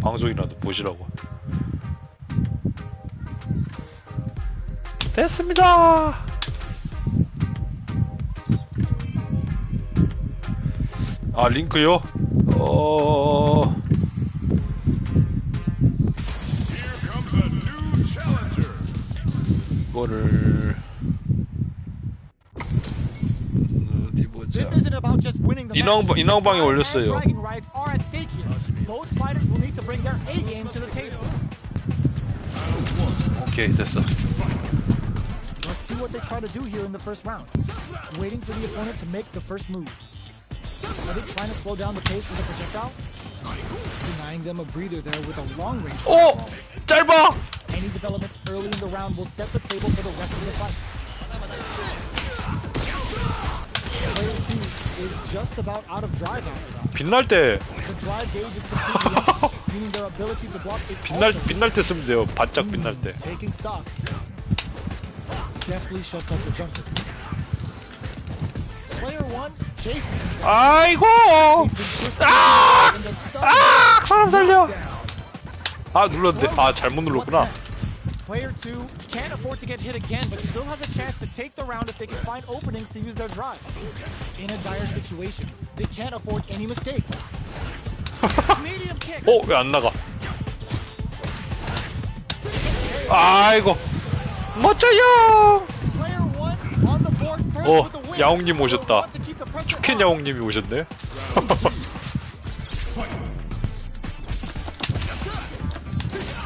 방송이라도 보시라고. 됐습니다. 아, 링크요? 이거를 어디 보자. 인왕방에 올렸어요. 오케이, 됐어. Let's see what they try to do here in the first round. Waiting for the opponent to make the first move. Are they trying to slow down the pace with a projectile? Denying them a breather there with a long range. 오! 짧아! Any developments early in the round will set the table for the rest of the fight. Player 2 is just about out of drive after that. 빛날 때 The drive gauge is completely empty, meaning their ability to block is 빛날 때 쓰면 돼요. 반짝 빛날 때. Taking stock. Definitely shuts up the jumper. Player 1 chasing. 아이고! 사람 살려! 아, 눌렀는데. 아, 잘못 눌렀구나. Player 2 can't afford to get hit again, but still has a chance to take the round if they can find openings to use their drive. In a dire situation, they can't afford any mistakes. Medium kick. 왜 안 나가? 아이고. 멋져요! Player 1 on the board first with the win. 야옹님 오셨다. 축켄 야옹님이 오셨네.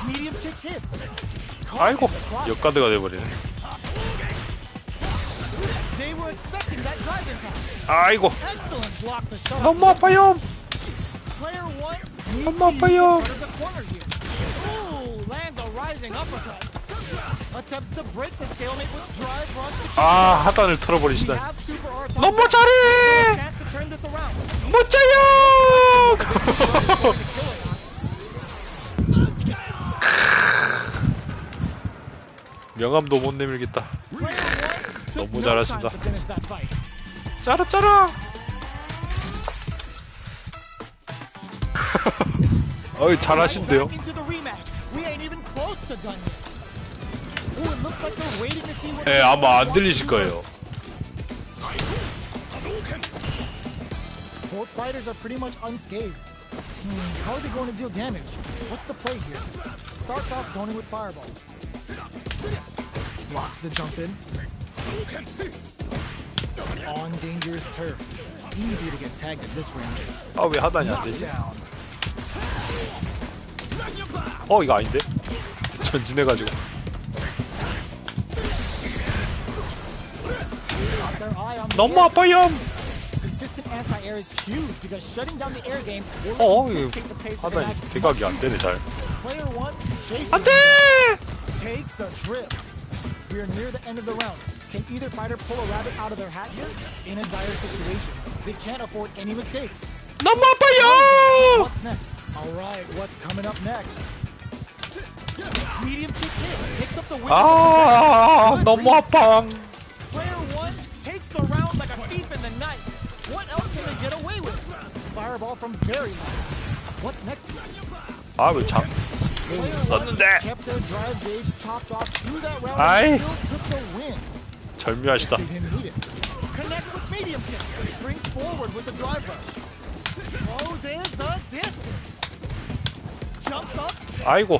Medium kick hits. 아이고, 역가드가 돼버리네. They were expecting that drive impact. 아이고, Excellent block to shut 너무 아파요. Player 1 너무 아파요. out of the corner here. Ooh, lands a rising uppercut. Attempts to break the stalemate with drive runs to 아, 하단을 We 털어버리시다. have super arts on 너무 deck. 잘해! Still a chance to turn this around. 멋져요! 명함도 못 내밀겠다. Player 1 took 너무 no 잘하신다. time to finish that fight. 짜라. 어이, 잘하신대요. Back into the rematch. We ain't even close to done yet. Ooh, it looks like they're waiting to see what 예, 아마 안 들리실 거예요. Both fighters are pretty much unscathed. How are they going to deal damage? What's the play here? Starts off zoning with fireballs. Blocks the jump in. On dangerous turf. Easy to get tagged at this range. 아, 왜 하단이 안 되지? Knockdown. 이거 아닌데? 전진해가지고. Got their eye on the 너무 air. 아파요. Consistent anti-air is huge because shutting down the air game will 이거 dictate the pace of the 하단이 match. 대각이 안 되네, 잘. Player 1 chasing. 안 돼! Takes a trip. We are near the end of the round. Can either fighter pull a rabbit out of their hat here? In a dire situation, they can't afford any mistakes. 너무 아파요! What's next? All right, what's coming up next? Medium kick hit. Picks up the win. 아, 너무 아파. Player 1 takes the round like a thief in the night. What else can they get away with? Fireball from very low. What's next? 아, 왜 장, Player 1 썼는데. kept their drive gauge topped off through that round 아이. and still took the win. 절묘하시다. They didn't need it. Connects with medium kick. Springs forward with the drive rush. Closes the distance. Jumps up. 아이고,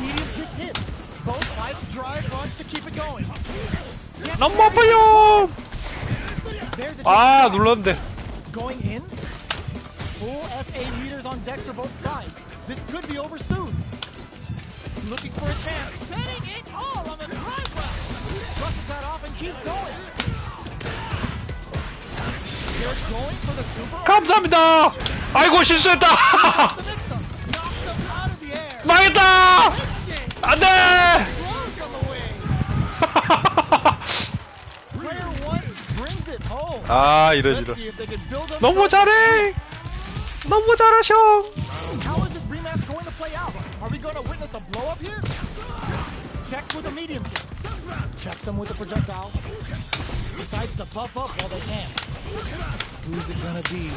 Medium kick hits. Both fight drive rush to keep it going. 너무 아파요! There's a 아, jump. 눌렀는데. Going in. Full SA meters on deck for both sides. This could be over soon. Looking for a chance. Betting it all on the drive rush. Brushes that off and keeps going. They're going for the super. 감사합니다! 아이고, 실수했다! The mix-up. Knocks them out of the air. 망했다! Exchange. 안 돼! Blows on the way. Player 1 brings it home. 아, Let's 이러지러. see if they can build up. 너무 잘해! 너무 잘하셔! How is this rematch going to play out? Are we going to witness a blow up here? Checks with a medium kick. Checks him with a projectile. Decides to buff up while they can. Who's it going to be?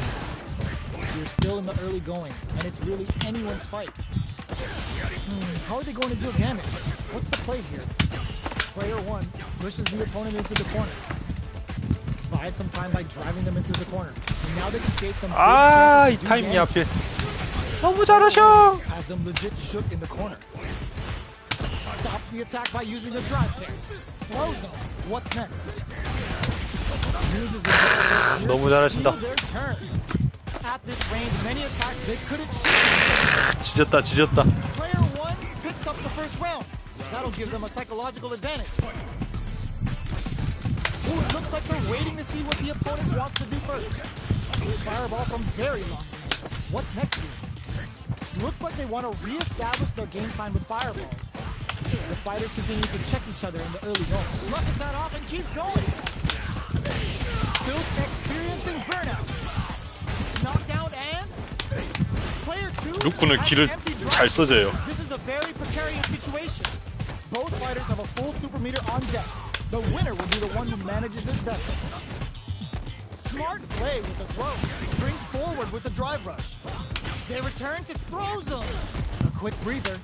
You're still in the early going, and it's really anyone's fight. How are they going to deal damage? What's the play here? Player 1 pushes the opponent into the corner. Buys some time by driving them into the corner. And now they can create some big 아, 이 chances to do 타이밍이 damage. 앞에. 너무 잘하셔! Has them legit shook in the corner. Stops the attack by using a drive pair. Throws them. What's next? Uses the drive pair 너무 to 잘하신다. steal their turn. At this range, many attacks they couldn't shoot. 지졌다, 지졌다. Player 1 picks up the first round. That'll give them a psychological advantage. Ooh, it looks like they're waiting to see what the opponent wants to do first. Fireball from very long range. What's next here? Looks like they want to re-establish their game plan with fireballs. The fighters continue to check each other in the early going. Rushes that off and keeps going. Still experiencing burnout. Knockdown and player 2 루크는 has 길을 an empty drive. 잘 써줘요. This is a very precarious situation. Both fighters have a full super meter on deck. The winner will be the one who manages it best. Smart play with the throw. Springs forward with the drive rush. They return to Sprozum. A quick breather.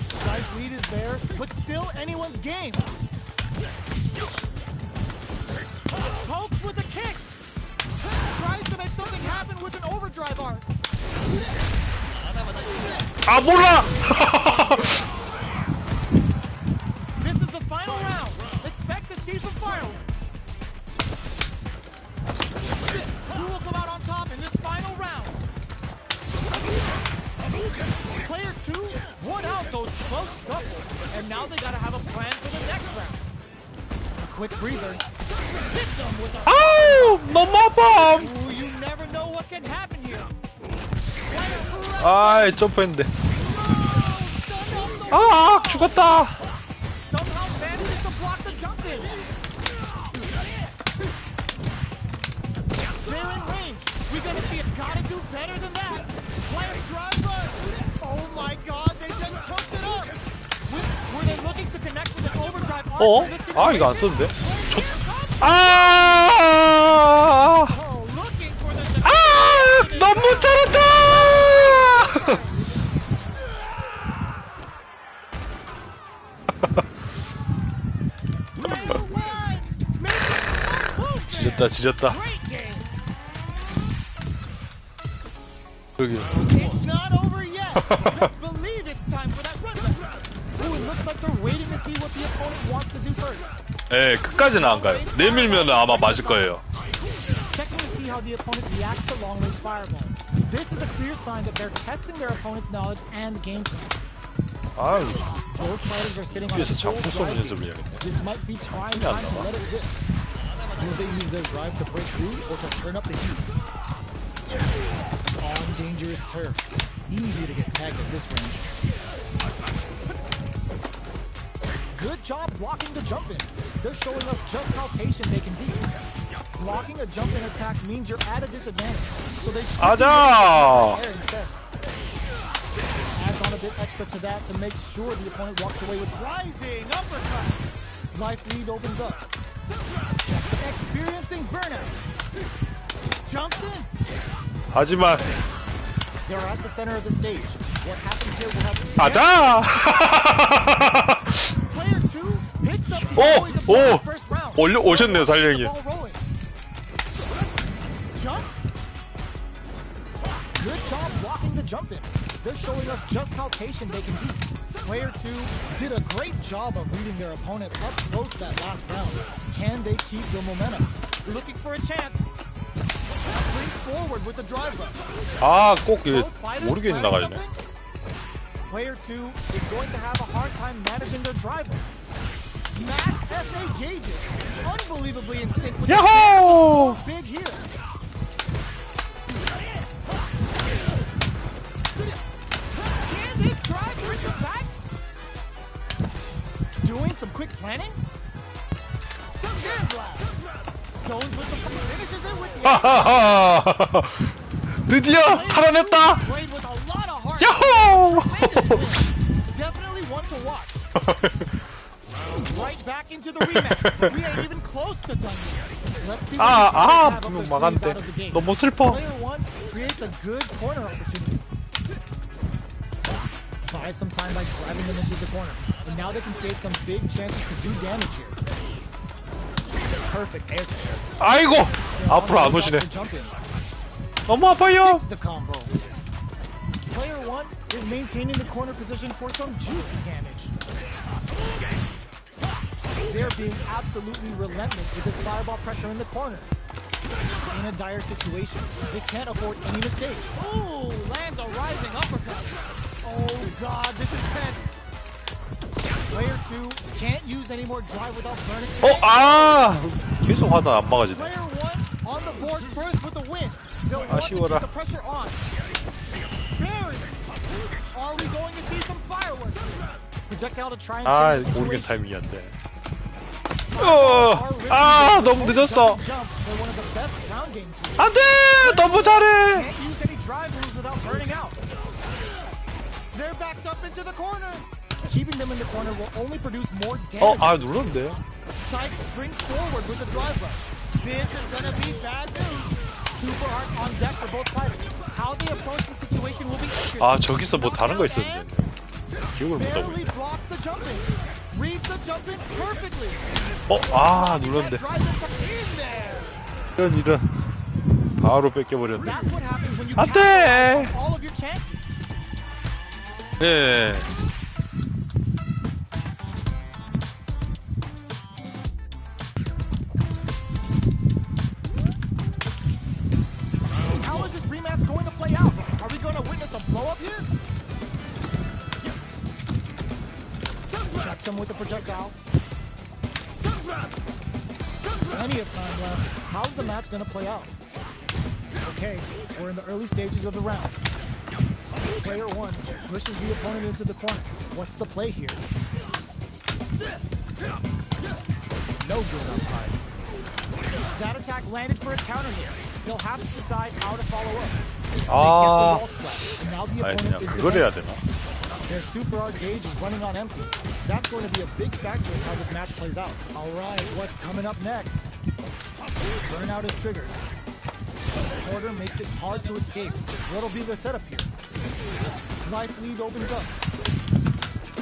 Strike's lead is there, but still anyone's game. Pokes with a kick. Tries to make something happen with an overdrive arc. 아, 몰라! This is the final round. Expect to see some fireworks. Who will come out on top in this final round? Player 2 won out those close scuffles, and now they gotta have a plan for the next round. A quick breather. Hits them with a 아우, 너무 아파! Ooh, you never know what can happen here. Player who left 아이, 점프했는데. stunned off the 아, 죽었다! somehow manages to block the jump in. They're in range. We're gonna see it. Gotta do better than that. Player drive rush. Oh my god, they just choked it up. Were they looking to connect with an overdrive arc 어? for this 아, 이거 안 situation? 썼는데? 아! Oh, looking for the 아! 너무 잘한다! Player 1 makes a smart move there. 지렸다, 지렸다. Great game. 여기. It's not over yet. Just believe it's time for that run back. Ooh, it looks like they're waiting to see what the opponent wants to do first. 예, 끝까지는 안 가요. 내밀면 아마 맞을 거예요. Checking to see how the opponent reacts to long-range fireballs. This is a clear sign that they're testing their opponent's knowledge and game plan. 아유, Both fighters are sitting on a 위에서 full 자꾸 쏘는 drive 연습을 beat. 해야겠네. This might be prime time to let it rip. Will they use their drive to break through or to turn up the heat? On dangerous turf. Easy to get tagged at this range. Good job blocking the jump in. They're showing us just how patient they can be. Blocking a jump in attack means you're at a disadvantage. So they should 아자! air instead. Adds on a bit extra to that to make sure the opponent walks away with rising uppercut. Life lead opens up. Experiencing burnout. Jumps in. 하지만, They're at the center of the stage. What happens here will have 아자! Player 2 picks up the 오! poise of 오! the first round. 오셨네요, 살령이. Ball rolling. Jumps. Good job blocking the jump in. They're showing us just how patient they can be. Player 2 did a great job of reading their opponent up close that last round. Can they keep the momentum? Looking for a chance. Springs forward with the drive rush. 아, 꼭 이게 Both fighters 모르게 plan 나가지네. something? Player 2 is going to have a hard time managing their drive rush. Max SA gauges. Unbelievably in sync with 야호! the big here. Can this drive bring them back? Doing some quick planning? Sandblast. Zones with the finishes it with the 하하하! 드디어 탈환했다! played with a lot of heart. 야호! Definitely one to watch. Right back into the rematch. We ain't even close to done yet. Let's see what 아, these players 아, have up 분명 their sleeves out of the 막았는데. gate. 너무 슬퍼. Player 1 creates That's a good corner opportunity. Buy some time by driving them into the corner. And now they can create some big chances to do damage here. Perfect air to air. 아이고! 앞으로 안 오시네. 너무 아파요! The combo. Player 1 is maintaining the corner position for some juicy damage. They're being absolutely relentless with this fireball pressure in the corner. In a dire situation, they can't afford any mistakes. Ooh, lands a rising uppercut. Oh god, this is tense. Player 2 can't use any more drive without burning. 계속 하다 안 막아지네. Player 1 on the board first with the win. They'll want to keep 아쉬워라. the pressure on. Barry, are we going to see some fireworks? Projectile to try and change the 모르겠 situation. 타이밍이 안 돼. 너무 늦었어. 안 돼! 너무 잘해! Can't use any drive moves without burning out. They're backed up into the corner. Keeping them in the corner will only produce more damage. 눌렀는데. Psych springs forward with the drive rush. This is gonna be bad news. Super hard on deck for both fighters. How they approach the situation will be interesting. 저기서 뭐 다른 거 있었는데. 기억을 못 하고 Barely 있네. blocks the jump in. Reads the jump in perfectly. 눌렀는데. Drives it in there. 이런. 바로 뺏겨버렸네. That's what happens when you 안 돼! capitalize on all of your chances. 예. How is this rematch going to play out? Are we going to witness a blow up here? Checks him with the projectile. Plenty of time left. How's the match going to play out? Okay, we're in the early stages of the round. Player 1 pushes the opponent into the corner. What's the play here? No good umpire. That attack landed for a counter here. They'll have to decide how to follow up. They get the wall splash, and now the opponent is 그걸 해야 defensive. 되나? Their super hard gauge is running on empty. That's going to be a big factor in how this match plays out. All right, what's coming up next? Burnout is triggered. Porter makes it hard to escape. What'll be the setup here? Life lead opens up.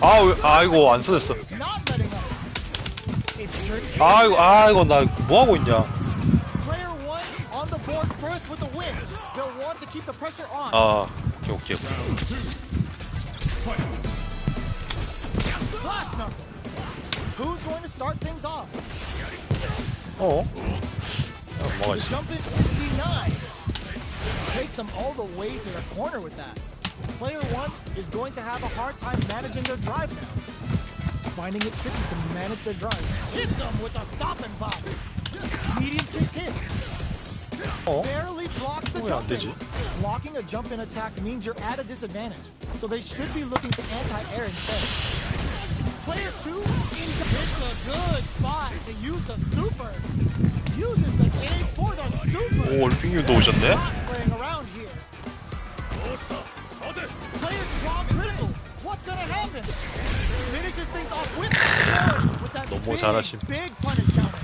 아이고 안 써졌어. Not letting up. It's tricky. 아이고 나 뭐 하고 있냐? Player 1 on the board first with the win. They'll want to keep the pressure on. 오케이. Flash knuckle. Who's going to start things off? 뭐가 The 있어? jump in is denied. Takes them all the way to the corner with that. Player 1 is going to have a hard time managing their drive now. Finding it tricky to manage their drive. Hits them with a stop and pop. Medium kick hits. Barely blocks the 안 jump in. 되지? Blocking a jump in attack means you're at a disadvantage. So they should be looking to anti-air instead. Player 2 into it's a good spot to use the super. Uses the gauge for the super. 올림픽님도 오셨네? Not playing around here. Player draw critical. What's gonna happen? Finishes things off with that 너무 잘하심. big punish counter.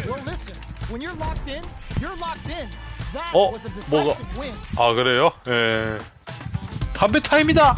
Well, listen. When you're locked in, you're locked in. That was a decisive win. 그래요? 예. 담배 타임이다!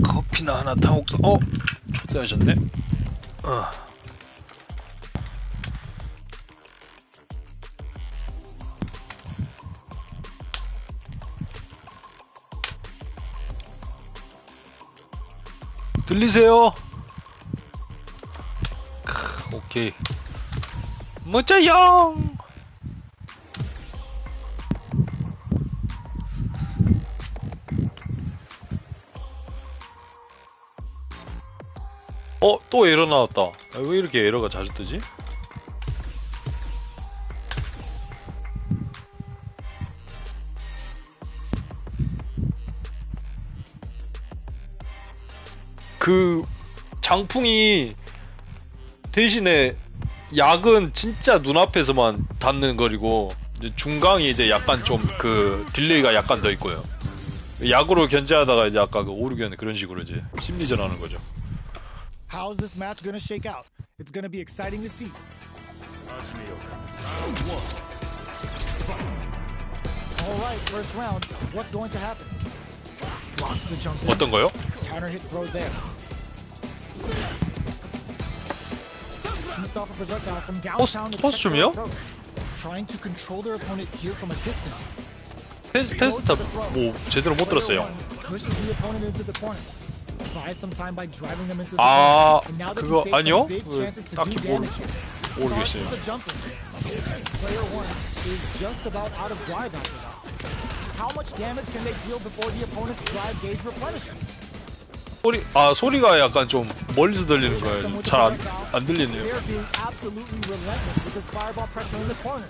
커피나 하나 타먹자. 어? 초대하셨네? 들리세요? 오케이. 멋져요! 또 에러 나왔다. 왜 이렇게 에러가 자주 뜨지? 그 장풍이 대신에 약은 진짜 눈앞에서만 닿는 거리고 이제 중강이 이제 약간 좀 그 딜레이가 약간 더 있고요. 약으로 견제하다가 이제 아까 그 오르기는 그런 식으로 이제 심리전 하는 거죠. How's this match gonna shake out? It's gonna be exciting to see. All right, first round. What's going to happen? Blocks the jump in. 어떤 거요? Counter hit throw there. Shoots off a projectile from downtown to check their 포스춤이요? approach. Trying to control their opponent here from a distance. 펜스타 뭐 제대로 못 들었어요. Pushes the opponent into the corner. Buy some time by driving them into the 아, corner. And now they 그거 can face 아니요? some big chances to 딱히 do 모르- damage here. 모르겠어요. Starts with the jumping. Player one is just about out of drive after that. How much damage can they deal before the opponent's drive gauge replenishes? 소리가 약간 좀 멀리서 들리는 거예요. 잘 안 들리네요. They're being absolutely relentless with this fireball pressure in the corner.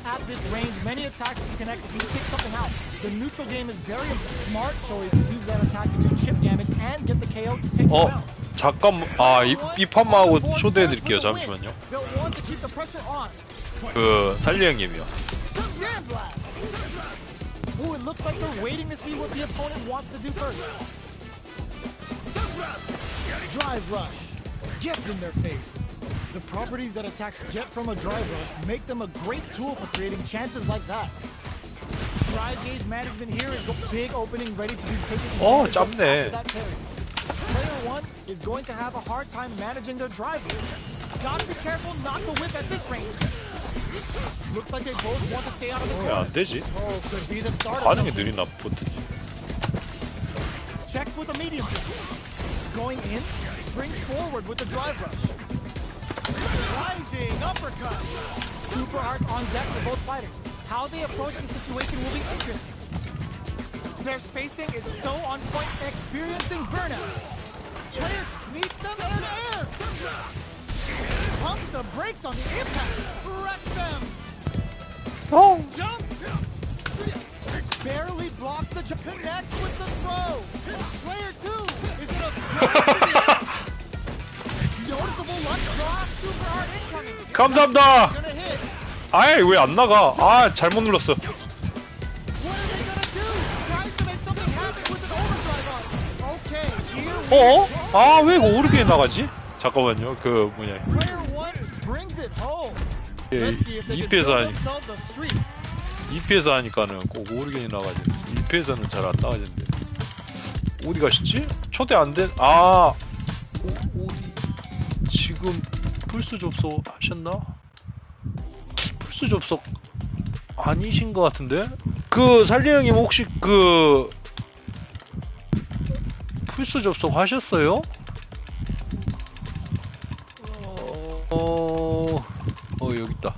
At this range, many attacks can connect if you kick something out. The neutral game is very smart choice to use that attack to do chip damage and get the KO to take them out. 잠깐, 이 판마하고 초대해드릴게요. 잠시만요. They'll want to keep the pressure on. 그 살리 형님이요. Sandblast! Ooh, it looks like they're waiting to see what the opponent wants to do first. Drive rush. Gets in their face. The properties that attacks get from a drive rush make them a great tool for creating chances like that. Drive gauge management here is a big opening ready to be taken advantage of 짧네. after that parry. Player one is going to have a hard time managing their drive here. Gotta be careful not to whip at this range. Looks like they both want to stay out of the 왜 corner. 안 되지? Oh, could be the start of 반응이 something. 느리나 보트지. Checks with a medium pistol. Going in, springs forward with the drive rush. Rising uppercut. Super arc on deck for both fighters. How they approach the situation will be interesting. Their spacing is so on point and experiencing burnout. Player meets them in air. Pumps the brakes on the impact. Wrecks them. Jumps. Barely blocks the jump. Connects with the throw. Player two is in a noticeable lunge drop. Super hard incoming. 감사합니다. Gonna hit. 아이 왜 안 나가? 잘못 눌렀어. What are they gonna do? Tries to make something happen with an overdrive on. Okay, here we 왜 이거 오르게 나가지? 잠깐만요. 그 뭐냐. Player one brings it home. 예, Let's see if they can 2패에서 build 하니 themselves a streak. 2패에서 하니까는 꼭 오르게 나가지. 1패에서는 잘 안 나가지는데. 어디 가시지? 초대 안 된. 어디 지금 풀스 접속 하셨나? 풀스 접속 아니신 것 같은데? 그 살리 형님 혹시 그 풀스 접속 하셨어요? 여기 있다.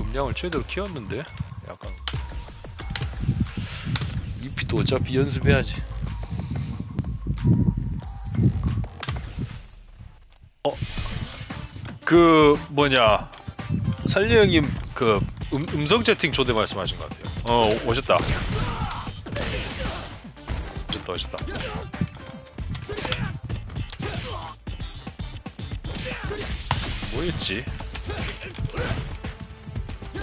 음량을 최대로 키웠는데 약간 EP도 어차피 연습해야지. 그 뭐냐 살리 형님 그 음성 채팅 초대 말씀하신 것 같아요. 오셨다. 오셨다. 뭐였지?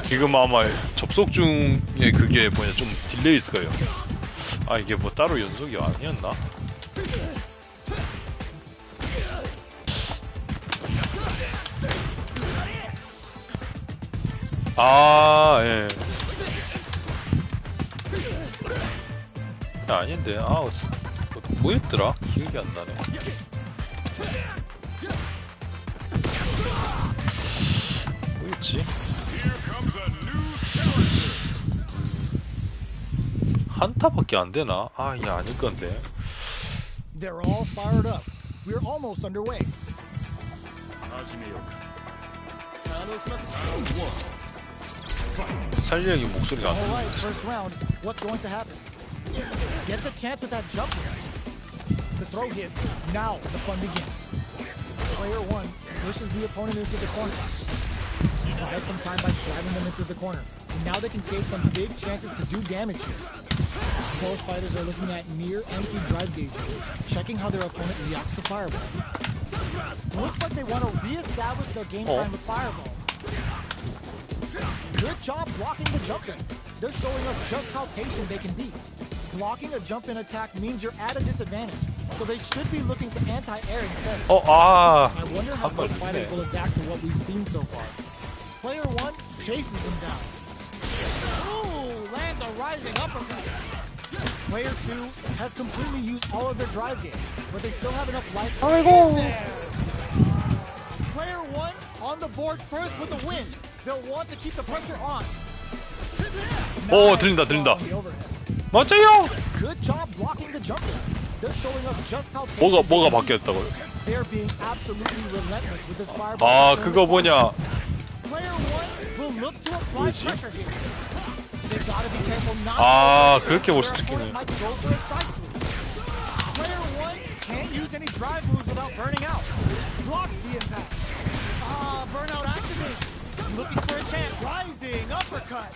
지금 아마 접속 중에 그게 뭐냐 좀 딜레이 있을 거예요. 이게 뭐 따로 연속이 아니었나? 예. 야, 아닌데. 아, 뭐였더라? 기억이 안 나네. 뭐였지? 한타밖에 안 되나? 아, 이게 아닐 건데. They're all fired up. We're almost underway. 살려기 목소리가 안 All 들려. right, first round. What's going to happen? Gets a chance with that jump here. The throw hits. Now the fun begins. Player one pushes the opponent into the corner. Has some time by driving them into the corner. And now they can take some big chances to do damage here. Both fighters are looking at near empty drive gauges, checking how their opponent reacts to fireballs. Looks like they want to re-establish their game plan with fireballs. Good job blocking the jump in. They're showing us just how patient they can be. Blocking a jump in attack means you're at a disadvantage, so they should be looking to anti-air instead. I wonder how both fighters will adapt to what we've seen so far. Player one chases them down. Ooh, lands a rising uppercut. Player two has completely used all of their drive game, but they still have enough life to get there. Player one on the board first with a win. They'll want to keep the pressure on. 오, 들린다. 맞아요. Good job blocking the jump in. They're showing us just how patient 뭐가 바뀌었다고요? they're being absolutely relentless with this fireball. 아, 그거 뭐냐? Player one will look to apply 뭐지? pressure here. They've got to be careful not 아, to 그렇게 볼 수 their opponent 있겠네. might go for a side sweep. Player one can't use any drive moves without burning out. Blocks the impact. Burnout activates. Looking for a chance. Rising uppercut.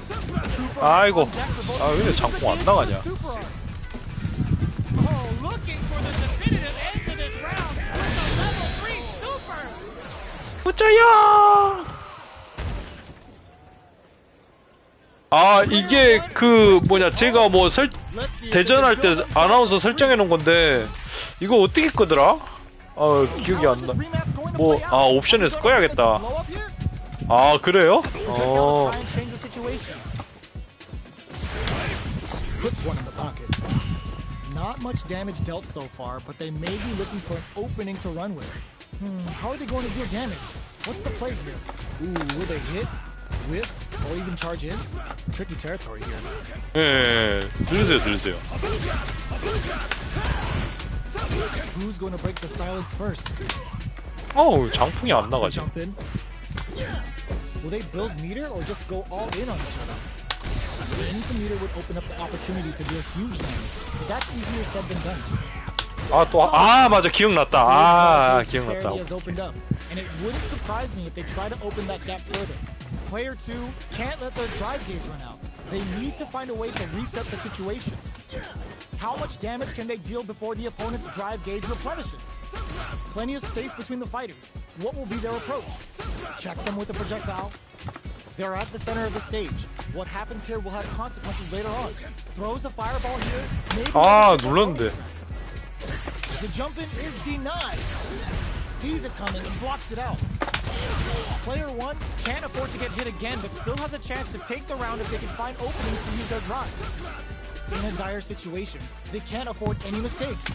Super 아이고. on deck for both 아, 왜 장풍 안 나가냐? super arm. Oh, looking for the definitive end to this round with a level 3 super. 맞아요. 아, 이게 그 뭐냐, 제가 뭐 대전할 때 아나운서 설정해 놓은 건데 이거 어떻게 끄더라? 기억이 안 나. 뭐, 옵션에서 꺼야겠다. 아, 그래요? Not much damage dealt so far, but they may be looking for an opening to run with. How are they going to deal damage? What's the play here? Will they hit, whiff, or even charge in? Tricky territory here. 예, 들으세요. Who's going to break the silence first? 어우, 장풍이 안 나가지. Jump in. Will they build meter or just go all in on each other? Any meter would open up the opportunity to deal huge damage, but that's easier said than done. 맞아, 기억났다. 기억났다. Has opened up, and it wouldn't surprise me if they try to open that gap further. Player two can't let their drive gauge run out. They need to find a way to reset the situation. How much damage can they deal before the opponent's drive gauge replenishes? Plenty of space between the fighters. What will be their approach? Checks them with a projectile. They're at the center of the stage. What happens here will have consequences later on. Throws a fireball here. Maybe 눌렀는데. the jump in is denied. Sees it coming and blocks it out. Player one can't afford to get hit again, but still has a chance to take the round if they can find openings to use their drive. In a dire situation, they can't afford any mistakes.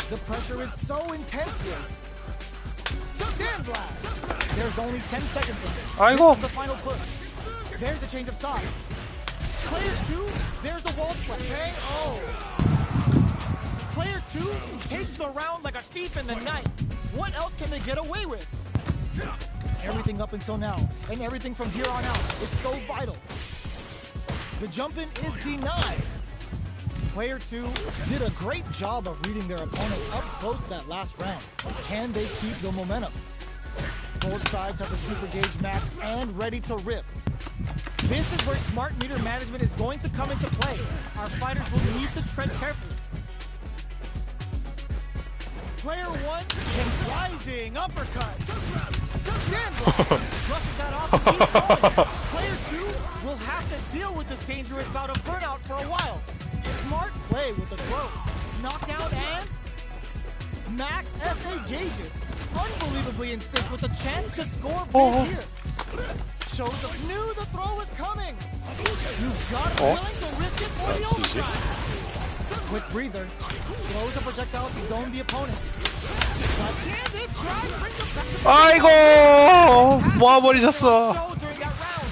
The pressure is so intense here. Sandblast! There's only 10 seconds of it. 아이고. This is the final push. There's a change of side. Player two, there's a wall splash. Okay? Player two takes the round like a thief in the night. What else can they get away with? Everything up until now, and everything from here on out, is so vital. The jump-in is denied. Player two did a great job of reading their opponent up close that last round. Can they keep the momentum? Both sides have the super gauge maxed and ready to rip. This is where smart meter management is going to come into play. Our fighters will need to tread carefully. Player one can rising uppercut. Sandblast brushes that off and keeps going. Player two will have to deal with this dangerous bout of burnout for a while. Smart play with the throw. Knockdown and max SA gauges. Unbelievably in sync with a chance to score big here. Shows up, knew the throw was coming. You've got to be willing to risk it for the overdrive. Quick breather. Throws a projectile to zone the opponent. But can this drive bring them back to the 아이고 모아버리셨어. show during that round?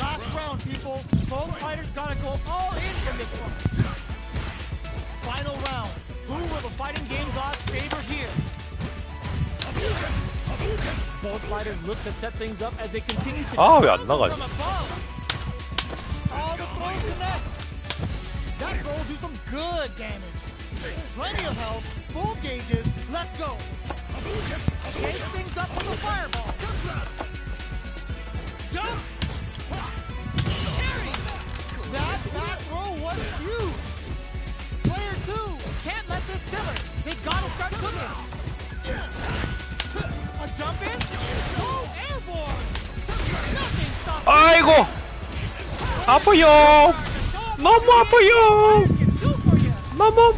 Last round, people. Both fighters gotta go all in from this one. Final round. Who will the fighting game gods favor here? Both fighters look to set things up as they continue to 아, 왜 안 나가지? from above. All the throws connects. That throw will do some good damage. Plenty of health, full gauges. Let's go. Shake things up with a fireball. Jump. That back throw was huge. Player 2 can't let this simmer. They gotta start cooking. A jump in. Oh, airborne. Nothing stops. 아이고 아파요. 너무 아파요. 너무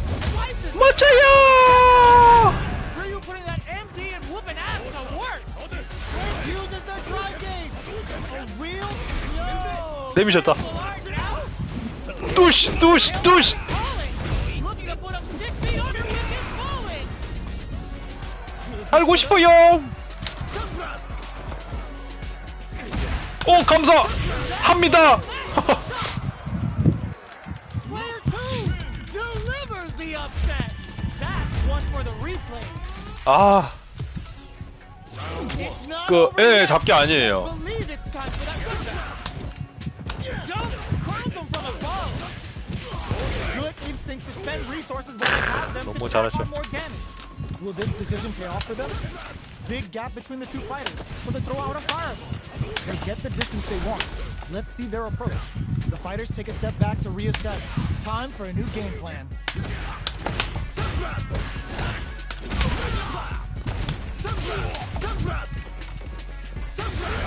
멋져요. Ryu putting that MP and whooping ass to work. Uses their drive gauge. A real yo. 내미셨다. 뚜시 뚜시 뚜시. Looking to put him 6 feet under with his falling. 알고 싶어요. 오 감사합니다. Player 2 delivers the upset. That's one for the replays. 아, It's not 그, over 예, yet. 잡기 아니에요. Believe it's time for that comeback. Jump, crowns them from above. Good instincts to spend resources when they have them to 너무 tack 잘하셔. on more damage. Will this decision pay off for them? Big gap between the two fighters, so they throw out a fireball. They get the distance they want. Let's see their approach. The fighters take a step back to reassess. Time for a new game plan.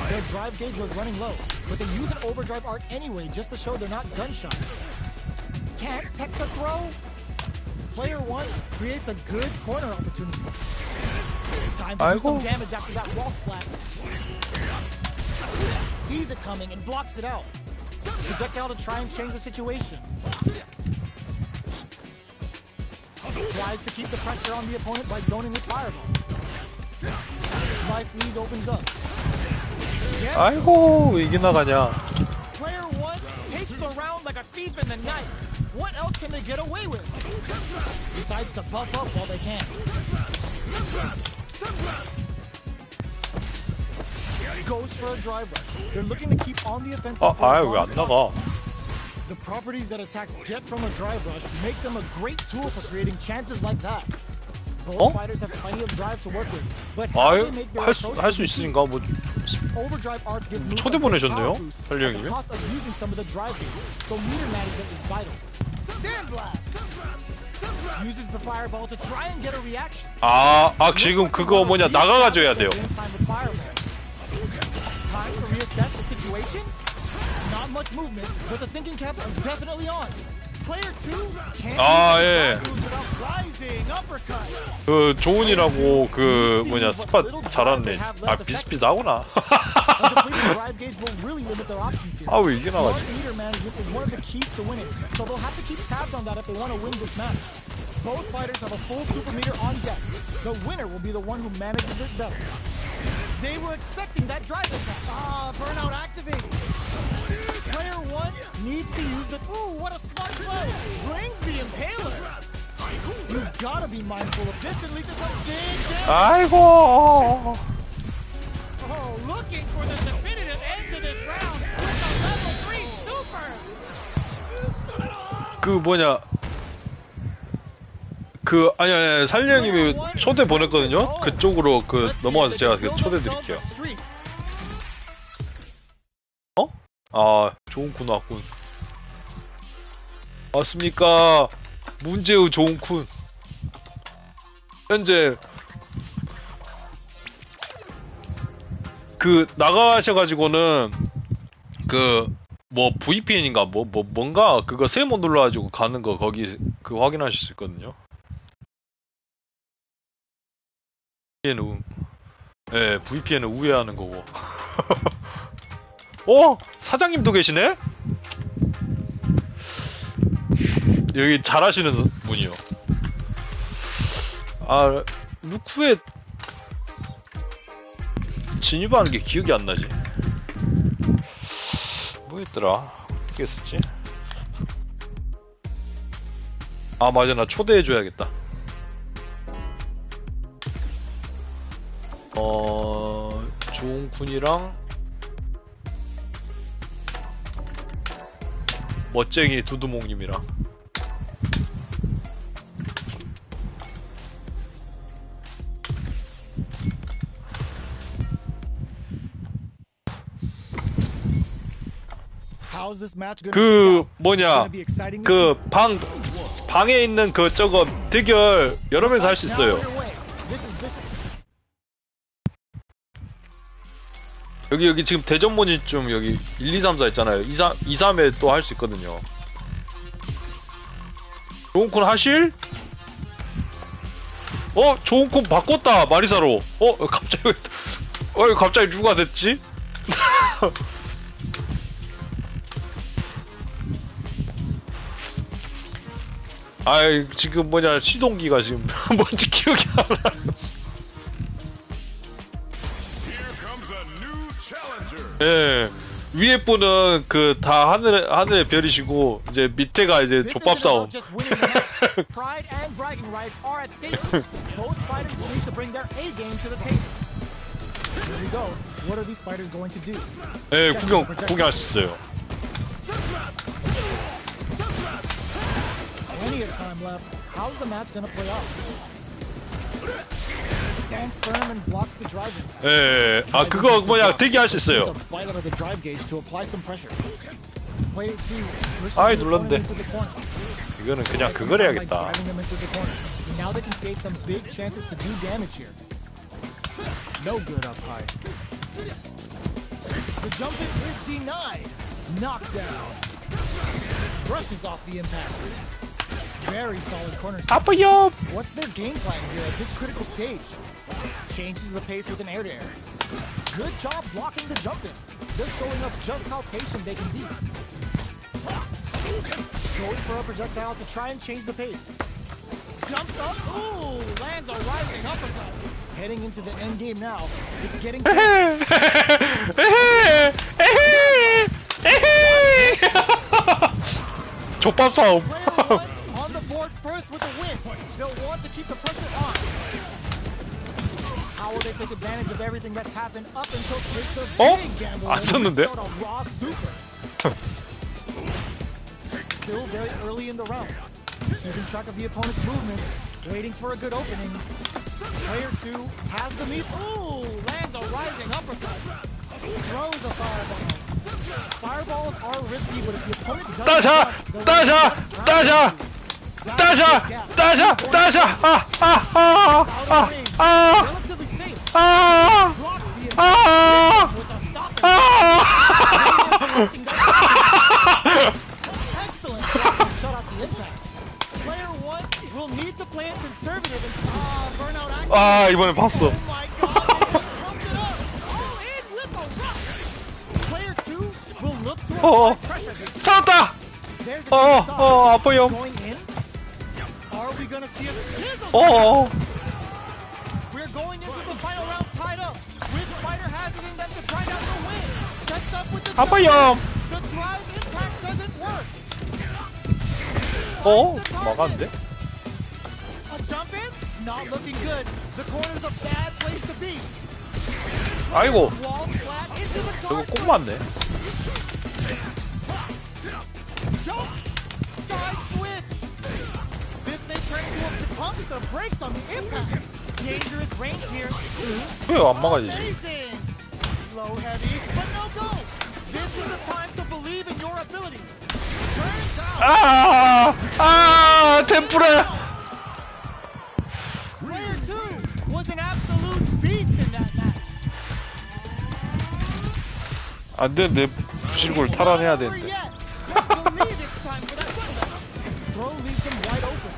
Their drive gauge was running low, but they use an overdrive art anyway just to show they're not gun-shy. Can't tech the throw? Player 1 creates a good corner opportunity. Time to do some 아이고. damage after that wall splat. Sees it coming and blocks it out. Projectile to try and change the situation. Tries to keep the pressure on the opponent by zoning with fireball. His life lead opens up. Yes. 아이고 왜 이게 나가냐. Player 1 takes the round like a thief in the night. What else can they get away with? Decides to buff up while they can. Goes for a drive rush. They're looking to keep on the offensive. 아, for as 아유 long 왜 as 안 나가. The properties that attacks get from a drive rush make them a great tool for creating chances like that. Both 어? fighters have plenty of drive to work with, but how 아유 they make their 할 수 approach is key. 있으니까 뭐 Overdrive arts give moves 초대 a great 보내셨네요, power boost 설리 at the 형님이. cost of using some of the drive gauge, so meter management is vital. Sandblast uses the fireball to try and get a reaction. 아 지금 그거 뭐냐 나가가지고 해야 돼요. Time to reassess the situation. Not much movement, but the thinking caps are definitely on. Player 2 can't 아, use 예. the moves without rising uppercut. 그 조은이라고 그 뭐냐 스팟 잘하는 애. 아 비슷비슷하구나. A depleted drive gauge will really limit their options here. 아 왜 이게 Smart 나가지? meter management is one of the keys to winning, so they'll have to keep tabs on that if they want to win this match. Both fighters have a full super meter on deck. The winner will be the one who manages it best. They were expecting that drive attack. Ah, burnout activates. Player 1 needs to use it. Ooh, what a smart play. Brings the impaler. You gotta be mindful of this and lead to some big damage. 아이고. Oh, looking for the definitive end to this round with a level 3 super. 그 뭐냐 그 아니 살리 형님이 초대 보냈거든요. 그쪽으로 그 넘어가서 제가 그 초대 드릴게요. 어? 아 좋은 쿤 왔군. 맞습니까? 문제의 좋은 쿤. 현재 그 나가셔가지고는 그 뭐 VPN인가 뭔가 그거 세모 눌러가지고 가는 거 거기 그 확인하실 수 있거든요. 예, VPN은 우회하는 거고. 사장님도 계시네? 여기 잘하시는 분이요. 아, 루크에 진입하는 게 기억이 안 나지. 뭐였더라? 어떻게 했었지? 아, 맞아. 나 초대해줘야겠다. 조은쿤이랑 멋쟁이 두두목님이랑. How's this match gonna 그 shake out? 뭐냐, It's gonna be exciting to 그 방에 있는 그 저거 대결 여러 명이서 할 수 see. 있어요. Now underway. This 여기 지금 대전문이 좀 여기 1, 2, 3, 4 있잖아요. 2, 3에 또 할 수 있거든요. 조은쿤 하실? 조은쿤 바꿨다, 마리사로. 갑자기 누가 됐지? 아이, 지금 뭐냐, 시동기가 지금 뭔지 기억이 안 나. 예. 위에 분은 그 다 하늘의 별이시고, 이제 밑에가 이제 This 족밥 isn't 싸움. about just winning the match. Pride and bragging rights are at stake. Both fighters will need to bring their A game to the table. Here we go. What are these fighters going to do? 예, 구경할 수 있어요. Plenty of time left. How's the match gonna play out? Stands firm and blocks the drive. 예. 아, 그거 뭐냐, 대기할 수 있어요. A bite out of the drive gauge to apply some pressure. Player 2 pushes 아이, the 눌렀는데. opponent into the corner. 이거는 그냥 By 그걸 해야겠다. driving them into the corner. Now they can create some big chances to do damage here. No good up high. The jump in is denied. Knockdown. Brushes off the impact. Very solid corner. 아빠요! What's their game plan here at this critical stage? Changes the pace with an air-to-air. Good job blocking the jump in. They're showing us just how patient they can be. Goes for a projectile to try and change the pace. Jumps up. Ooh, lands a rising uppercut. Heading into the end game now. It's getting tense. 족밥 싸움. Player 1 on the board first with the win. They'll want to keep the pressure on. How will they take advantage of everything that's happened up until Fritz a big gamble 안 and 썼는데? sort of raw super. Still very early in the round. Keeping track of the opponent's movements, waiting for a good opening. Player 2 has the meat. Ooh, lands a rising uppercut. Throws a fireball. Fireballs are risky, but if the opponent doesn't 따샤! jump, they'll 따샤! just 따샤! 따샤! 따샤! relatively safe. Blocks the 아! with a stop. 아! Excellent job to shut out the impact. Player 1 will need to play it conservative and burnout action. 아, 이번엔 봤어. Oh my god, they just jumped it up. All in with a rush. Player 2 will look to apply pressure. 찾았다! There's a good side. 아파요. Going in. Are we gonna see a chisel? We're going into the final round tied up. Which fighter has it in them to try out the win? Sets up with the 아파요. The drive impact doesn't work. 막았는데? A jump in? Not looking good. The corner's a bad place to be. 아이고, Wall flat into the 저거 dark. 꼭 맞네. Jump! Side switch! This may turn into a pump the brakes on the impact. Dangerous range here. 왜 안 막아지지? Amazing! Low heavy, but no go! This is the time to believe in your ability. Turns out, 템프레! player 2 was an absolute beast in that match. 안 돼, 내 부실골 탈환해야 Not over 되는데. yet. Just believe it's time for that comeback. Throw leaves him wide open.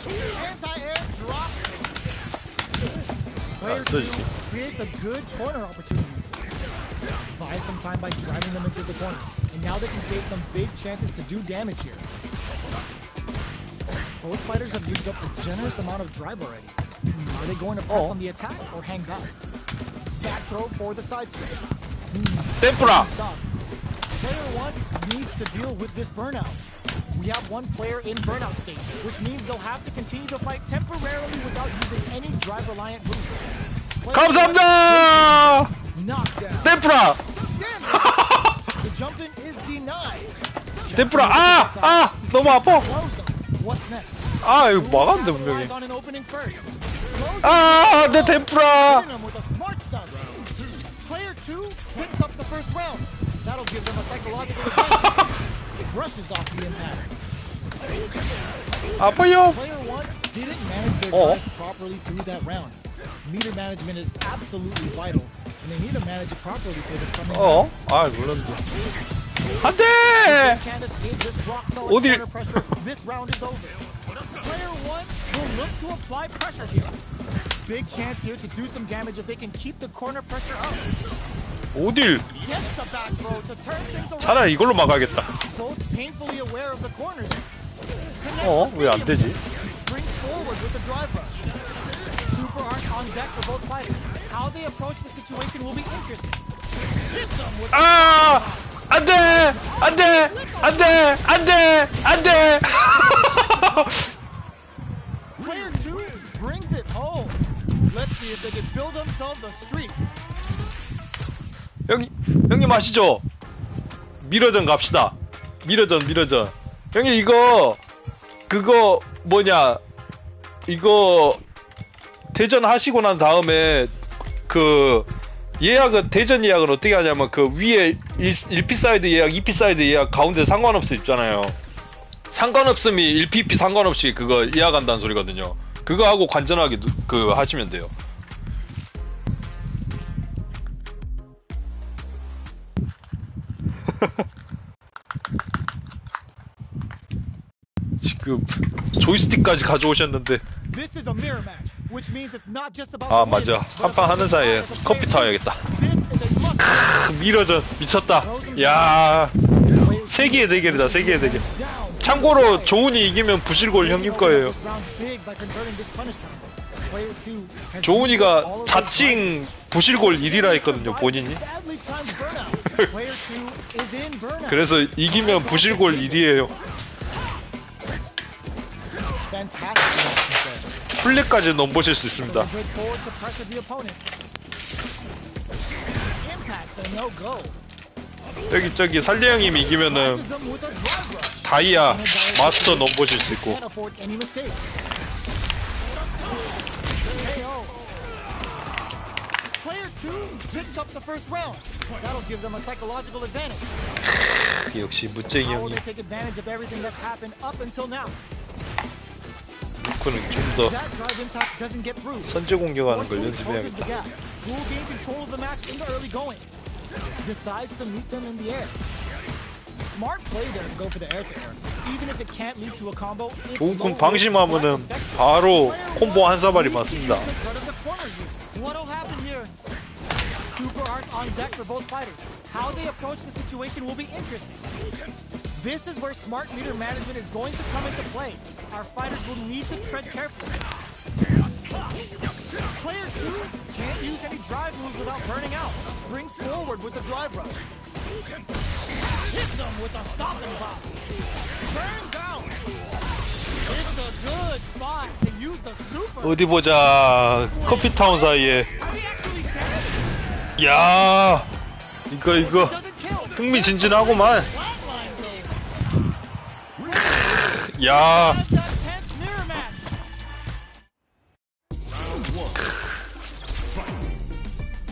Anti-air drop. Player 2 써지지. creates a good corner opportunity. Buys some time by driving them into the corner. and now they can create some big chances to do damage here. Both fighters have used up a generous amount of drive already. Are they going to press on the attack or hang back? Back throw for the side step. 템프라. Stop. Player 1 needs to deal with this burnout. We have one player in burnout state, which means they'll have to continue to fight temporarily without using any drive-reliant moves. 감사합니다. Knockdown. 템프라. The jump in is denied. 템프라. 너무 아파. Close up. What's next? 이거 막았는데 분명히. Capitalize on an opening first. 내 템프라. Hitting him with a smart stun. Player 2 picks up the first round. That'll give them a psychological advantage. It brushes off the impact. 아파요. Player 1 didn't manage their drive properly through that round. Meter management is absolutely vital, and they need to manage it properly for this coming round. 몰랐는데. 안돼. Can't escape this rock solid 어딜- corner pressure. This round is over. Player 1 will look to apply pressure here. Big chance here to do some damage if they can keep the corner pressure up. 어딜? Gets the back throw to turn things around. 차라리 이걸로 막아야겠다. Both painfully aware of the corner. 왜 안 되지? Springs forward with the drive rush. Super arc on deck for both fighters. How they approach the situation will be interesting. Hits them with 안돼. Player 2 brings it home. Let's see if they can build themselves a streak. 형님 아시죠? 미러전 갑시다. 미러전. 형님 그거 뭐냐? 이거 대전 하시고 난 다음에 대전 예약은 어떻게 하냐면 그 위에 1P 사이드 예약, 2P 사이드 예약 가운데 상관없음 있잖아요. 상관없음이 1P, 2P 상관없이 그거 예약한다는 소리거든요. 그거 하고 관전하게 하시면 돼요. 지금 조이스틱까지 가져오셨는데. This is a mirror match, which means it's not just about 맞아. 한판 하는 사이에 컴퓨터 와야겠다. This is a must. 미러전 미쳤다. 야, 세계의 대결이다. 세계의 대결. 참고로 조은이 이기면 부실골 형님 거예요. 조은이가 자칭 부실골 1위라 했거든요, 본인이. 그래서 이기면 부실골 1위에요. 플랫까지 넘보실 수 있습니다. 저기 살리 형님 이기면은 다이아 마스터 넘보실 수 있고. 역시 무쟁이 형님. 루크는 좀 더 선제 공격하는 걸 연습해야겠다. Decides to meet them in the air. Smart play there to go for the air to air. Even if it can't lead to a combo. 조은쿤 방심하면은 바로 콤보 한 사발이 맞습니다. What'll happen here? Super arc on deck for both fighters. How they approach the situation will be interesting. This is where smart meter management is going to come into play. Our fighters will need to tread carefully. Player 2 can't use any drive moves without burning out. Springs forward with the drive rush. Hits them with a stop and pop. Burns out. It's a good spot to use the super. 어디 보자. 커피타운 사이에. 야, 이거 흥미진진하구만. 야.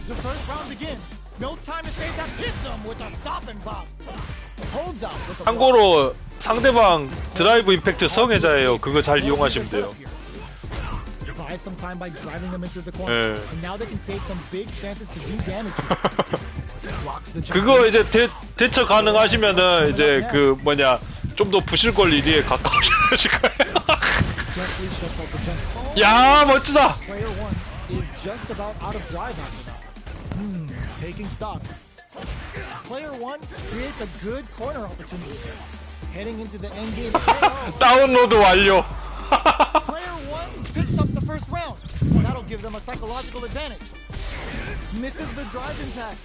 The first round begins. No time to save that. Hits him with a stop and pop. Holds up with a 참고로 상대방 드라이브 임팩트 성애자예요. 그거 잘 이용하시면 돼요. Buy some time by driving them into the corner. And now they can create some big chances to do damage. 그거 이제 대처 가능하시면은 이제 그 뭐냐 좀 더 부실골 1위에 가까우실 거예요. 야, 멋지다. Player 1 is just about out of drive after that. Taking stock. Player 1 creates a good corner opportunity. Heading into the end game. KO. 다운로드 완료. Player 1 picks up the first round. That'll give them a psychological advantage. Misses the drive impact.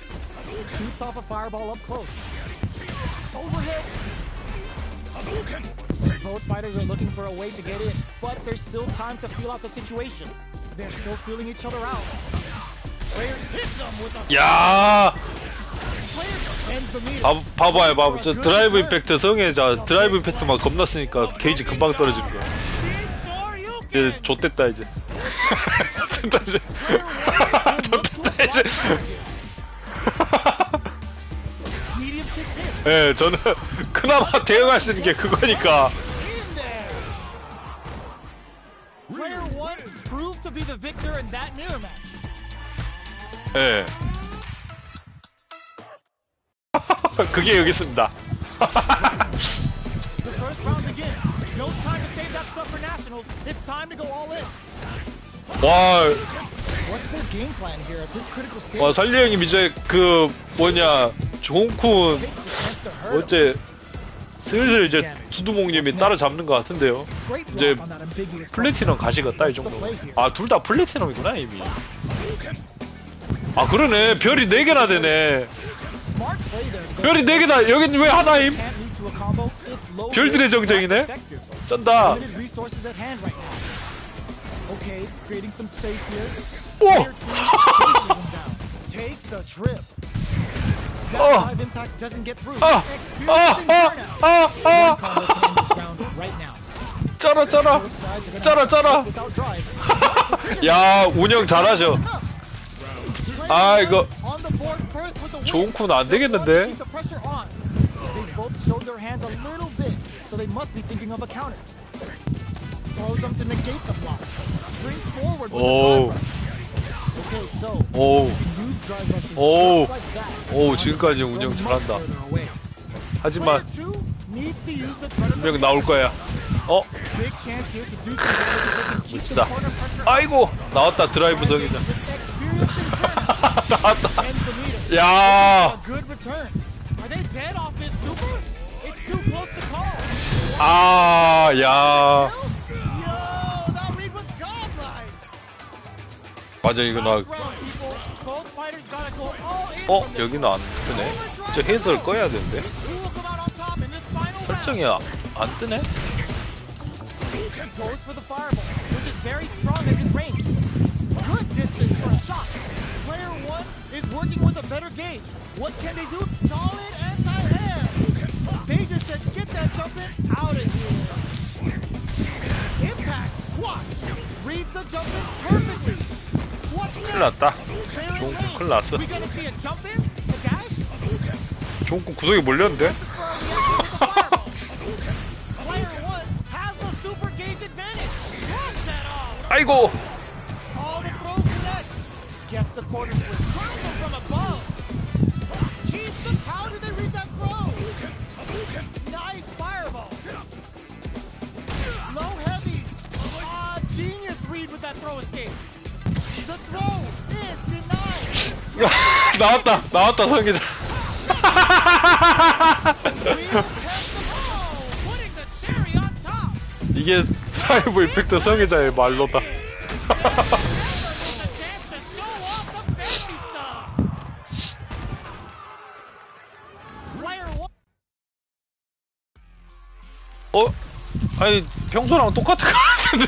Shoots off a fireball up close. Overhead. Both fighters are looking for a way to get in, but there's still time to feel out the situation. They're still feeling each other out. Player hits them with a 야, player ends the meter. 봐봐요, 봐봐. 저 드라이브 임팩트 성애자 드라이브 임팩트 막 겁나 쓰니까 게이지 금방 떨어지는 거야. 이제 좆됐다 이제. 됐다 이제. 좆됐다 이제. 예, 저는 그나마 대응할 수 있는 게 그거니까. Player 1 proved to be the victor in that mirror match. 예. 그게 여기 있습니다. The first round begins. No time to save that stuff for nationals. It's time to go all in. 와, What's their game plan here at this critical stage? 와 설리 형님 이제 그 뭐냐 종쿤 Takes the chance to hurt him. 어째 슬슬 이제 두두목님이 따라잡는 것 같은데요. Great 이제 block on that ambiguous 플래티넘 가시겠다 이 정도. 아 둘 다 플래티넘이구나 이미. 아 그러네 별이 4개나 되네. Smart play there. but 별이 4개나 여긴 왜 하나임? can't lead to a combo. It's low 별들의 risk, 정쟁이네. not effective. 쩐다. Limited resources at hand right now. Okay, creating some space here. 오! Player 2 chases him down. Takes a trip. That Oh. drive impact doesn't get through. 아! Experiencing 아! burnout. 아! 아! One combo can end this round right now. 짜라 짜라. Both sides are gonna 짜라, have to 짜라. fight without drive. 야 운영 잘하셔. 아 이거 On the board first with the win. 종쿤 안 되겠는데? Keep the pressure on. They both showed their hands a little bit, so they must be thinking of a counter. Throws them to negate the block. Springs forward with 오. the drive rush. Okay, so 오. you can use drive rushes 오. just like that. 오 지금까지 Go 운영 much 잘한다. further away. 하지만 Player 2 needs to use the predator 분명 나올 거야. 어? big chance here to do some damage if they can keep 멋지다. the corner pressure 아이고 나왔다 드라이브 성이자. experiencing burnout. 나왔다. Ends the meter. 야. A good return. Are they dead off this super? It's too close to call. 아, 야. Yo, that read was godlike. 맞아 이거 나. Last round, people. Both fighters gotta go all in 어 from this. 여기는 안 뜨네. 저 해설 꺼야 되는데. Who will come out on top in this final 설정이 round? 안 뜨네. Goes for the fireball, which is very strong at his range. Good distance for a shot. Player 1 is working with a better gauge. What can they do? Solid anti-air. They just said, get that jump in out of here. Impact squat. Reads the jump in perfectly. What 큰일 났다. They're in 종쿤 range. 큰일 났어. We gonna see a jump in? A dash? 종쿤 구석에 몰렸는데. This is for the action with the fireball. Player 1 has the super gauge advantage. Runs that off. 아이고. All the throw connects. Gets the quarter switch. Tries them from above. Keeps them. How did they read that throw? Nice fireball. Low heavy. Genius read with that throw escape. The throw is denied. 나왔다 성기자. Real test the ball. Putting the cherry on top. 이게 드라이브 이펙트 성애자의 말로다. Never miss a chance to show off the fancy stuff. Player 1. 어? 아니 평소랑 똑같은 거 같은데.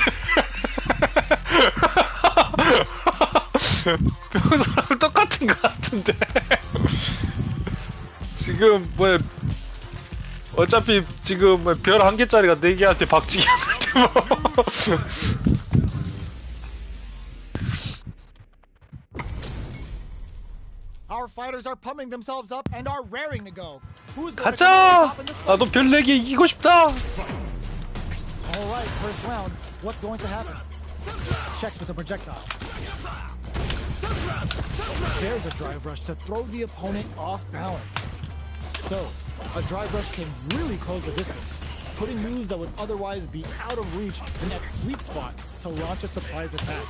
평소랑 똑같은 거 같은데. 지금 뭐 어차피 지금 별 1개짜리가 4개한테 박치기 하는데 뭐. Our fighters are pumping themselves up and are raring to go. Who's going to come 가자! out on top in this fight? 나도 별 4개 이기고 싶다. All right, first round. What's going to happen? Checks with the projectile. There's a drive rush to throw the opponent off balance. So, a drive rush can really close the distance, putting moves that would otherwise be out of reach in that sweet spot to launch a surprise attack.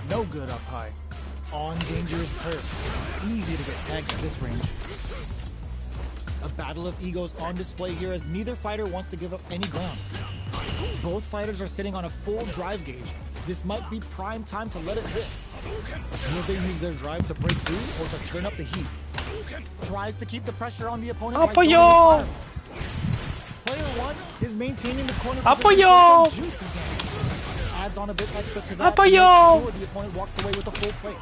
No good up high. on dangerous turf. Easy to get tagged at this range. A battle of egos on display here as neither fighter wants to give up any ground. Both fighters are sitting on a full drive gauge. This might be prime time to let it rip. Will they use their drive to break through or to turn up the heat? Tries to keep the pressure on the opponent by throwing a 아파요. fireball. Player one is maintaining the corner 아파요. position for some juicy damage. Adds on a bit extra to that to 아파요. make sure the opponent walks away with a full plate.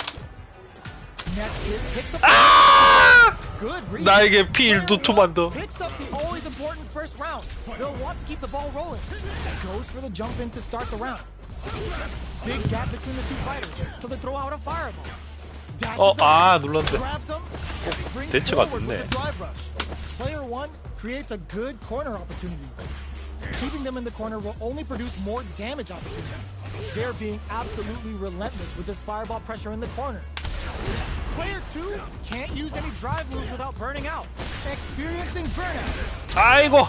Next hit picks up 아! good read. 나에게 피 1도토만 더. Picks up the always important first round. They'll want to keep the ball rolling. Goes for the jump in to start the round. Big gap between the two fighters, so they throw out a fireball. Dashes up, 눌렀는데. grabs them, springs 대처가 forward with 됐네. a drive rush. Player one creates a good corner opportunity. Keeping them in the corner will only produce more damage opportunity. They're being absolutely relentless with this fireball pressure in the corner. Player two can't use any drive moves without burning out. Experiencing burnout. 아이고.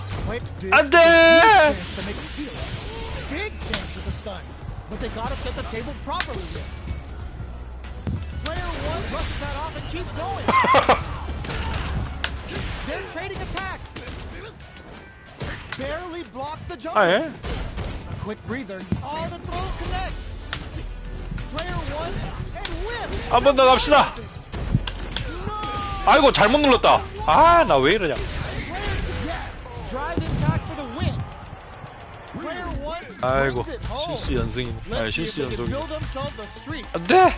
This 안 is 돼! a huge chance to make it feel. Big chance with a stun, but they gotta set the table properly here. Player one brushes that off and keeps going. They're trading attacks. Barely blocks the jump. 아, 예? A quick breather. Oh, the throw connects. Player one and whip. 한 번 더 갑시다. 아이고 잘못 눌렀다. 아, 나 왜 이러냐. Yes, drive impact for the win. Player one 아이고 brings it home. 실수 연승이네. 아, Let's see if 실수 they can 연속이네. build themselves a streak. 안돼.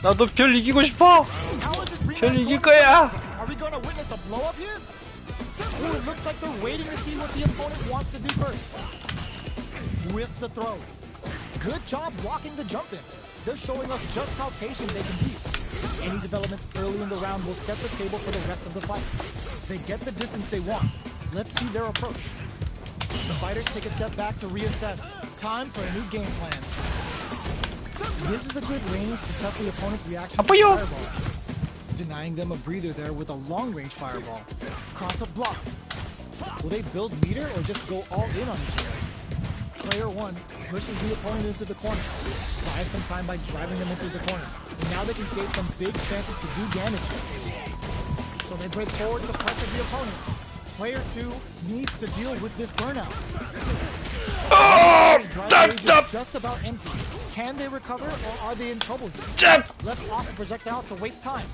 나도 별 이기고 싶어. How is this rematch 별 이길 going to 거야. go? Are we gonna witness a blow up here? Ooh, it looks like they're waiting to see what the opponent wants to do first. Whiffs the throw. Good job blocking the jump in. They're showing us just how patient they can be. Any developments early in the round will set the table for the rest of the fight. They get the distance they want. Let's see their approach. The fighters take a step back to reassess. Time for a new game plan. This is a good range to test the opponent's reaction to the 아파요. fireball. Denying them a breather there with a long-range fireball. Cross-up block. Will they build meter or just go all in on each other? Player one pushes the opponent into the corner. Buys some time by driving them into the corner. And now they can create some big chances to do damage here. So they break forward to pressure the opponent. Player two needs to deal with this burnout. 어, His drive 짭, range 짭, is just about empty. Can they recover or are they in trouble here? 짭, Left off a projectile to waste time.